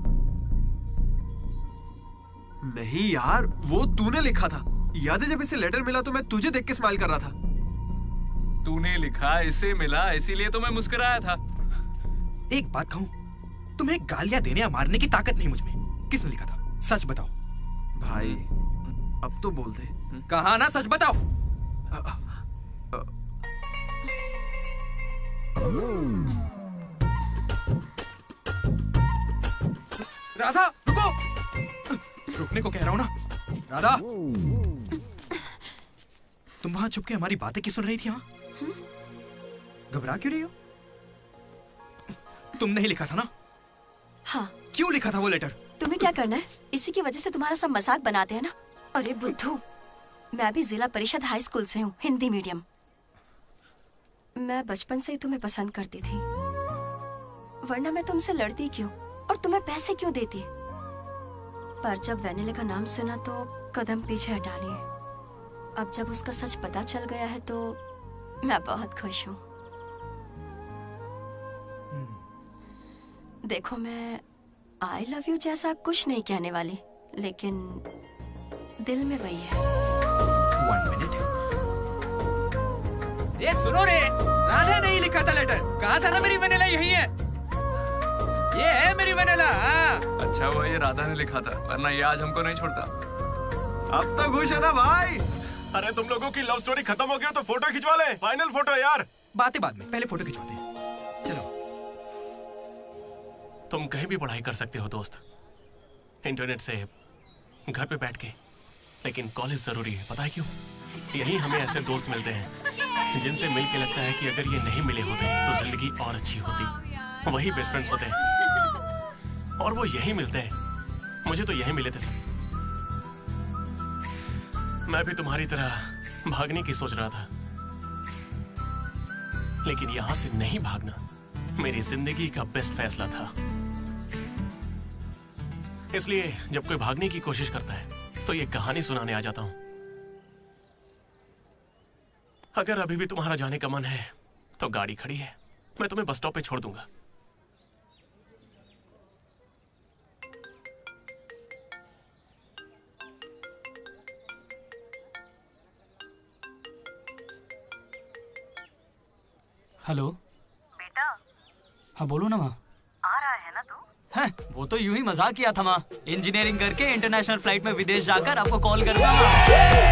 नहीं यार, वो तूने लिखा था। याद है जब इसे लेटर मिला तो मैं तुझे देख के स्माइल कर रहा था। तूने लिखा, इसे मिला, इसीलिए तो मैं मुस्कुराया था। एक बात कहूं, तुम्हें गालियां देने या मारने की ताकत नहीं मुझ में। किसने लिखा था? सच बताओ। भाई अब तो बोल दे। कहा ना, सच बताओ। राधा रुको। रुकने को कह रहा हूं ना। राधा, तुम वहां छुप के हमारी बातें क्यों सुन रही थी? हाँ, घबरा क्यों रही हो? तुमने ही लिखा था ना? हाँ। क्यों लिखा था वो लेटर? तुम्हें क्या करना है? इसी की वजह से तुम्हारा सब मजाक बनाते हैं ना। अरे बुद्धू, मैं भी जिला परिषद हाई स्कूल से हूँ, हिंदी मीडियम। मैं बचपन से ही तुम्हें पसंद करती थी, वरना मैं तुमसे लड़ती क्यों और तुम्हें पैसे क्यों देती? पर जब वैनिला का नाम सुना तो कदम पीछे हटा लिए। अब जब उसका सच पता चल गया है तो मैं बहुत खुश हूँ। देखो, मैं आई लव यू जैसा कुछ नहीं कहने वाली, लेकिन दिल में वही है। 1 मिनट। ये सुनो रे, राधा नहीं लिखा था लेटर। कहा था ना मेरी वैनिला यही है। ये है मेरी वैनिला। अच्छा हुआ ये राधा ने लिखा था, वरना ये आज हमको नहीं छोड़ता। अब तो खुश है ना भाई? अरे तुम लोगों की लव स्टोरी खत्म हो गई तो फोटो खिंचवा ले। फाइनल फोटो यार। बातें बाद में, पहले फोटो खिंचवाते हैं। चलो। तुम कहीं भी पढ़ाई कर सकते हो दोस्त, इंटरनेट से, घर पे बैठ के, लेकिन कॉलेज जरूरी है। पता है क्यों? यही हमें ऐसे दोस्त मिलते हैं जिनसे मिलके लगता है कि अगर ये नहीं मिले होते तो जिंदगी और अच्छी होती। वही बेस्ट फ्रेंड्स होते हैं और वो यही मिलते हैं। मुझे तो यही मिले थे सब। मैं भी तुम्हारी तरह भागने की सोच रहा था, लेकिन यहां से नहीं भागना मेरी जिंदगी का बेस्ट फैसला था। इसलिए जब कोई भागने की कोशिश करता है तो ये कहानी सुनाने आ जाता हूं। अगर अभी भी तुम्हारा जाने का मन है तो गाड़ी खड़ी है, मैं तुम्हें बस स्टॉप पे छोड़ दूंगा। हेलो बेटा। हाँ बोलो ना माँ। आ रहा है ना तू? हैं, वो तो यूं ही मजाक किया था माँ। इंजीनियरिंग करके इंटरनेशनल फ्लाइट में विदेश जाकर आपको कॉल करना।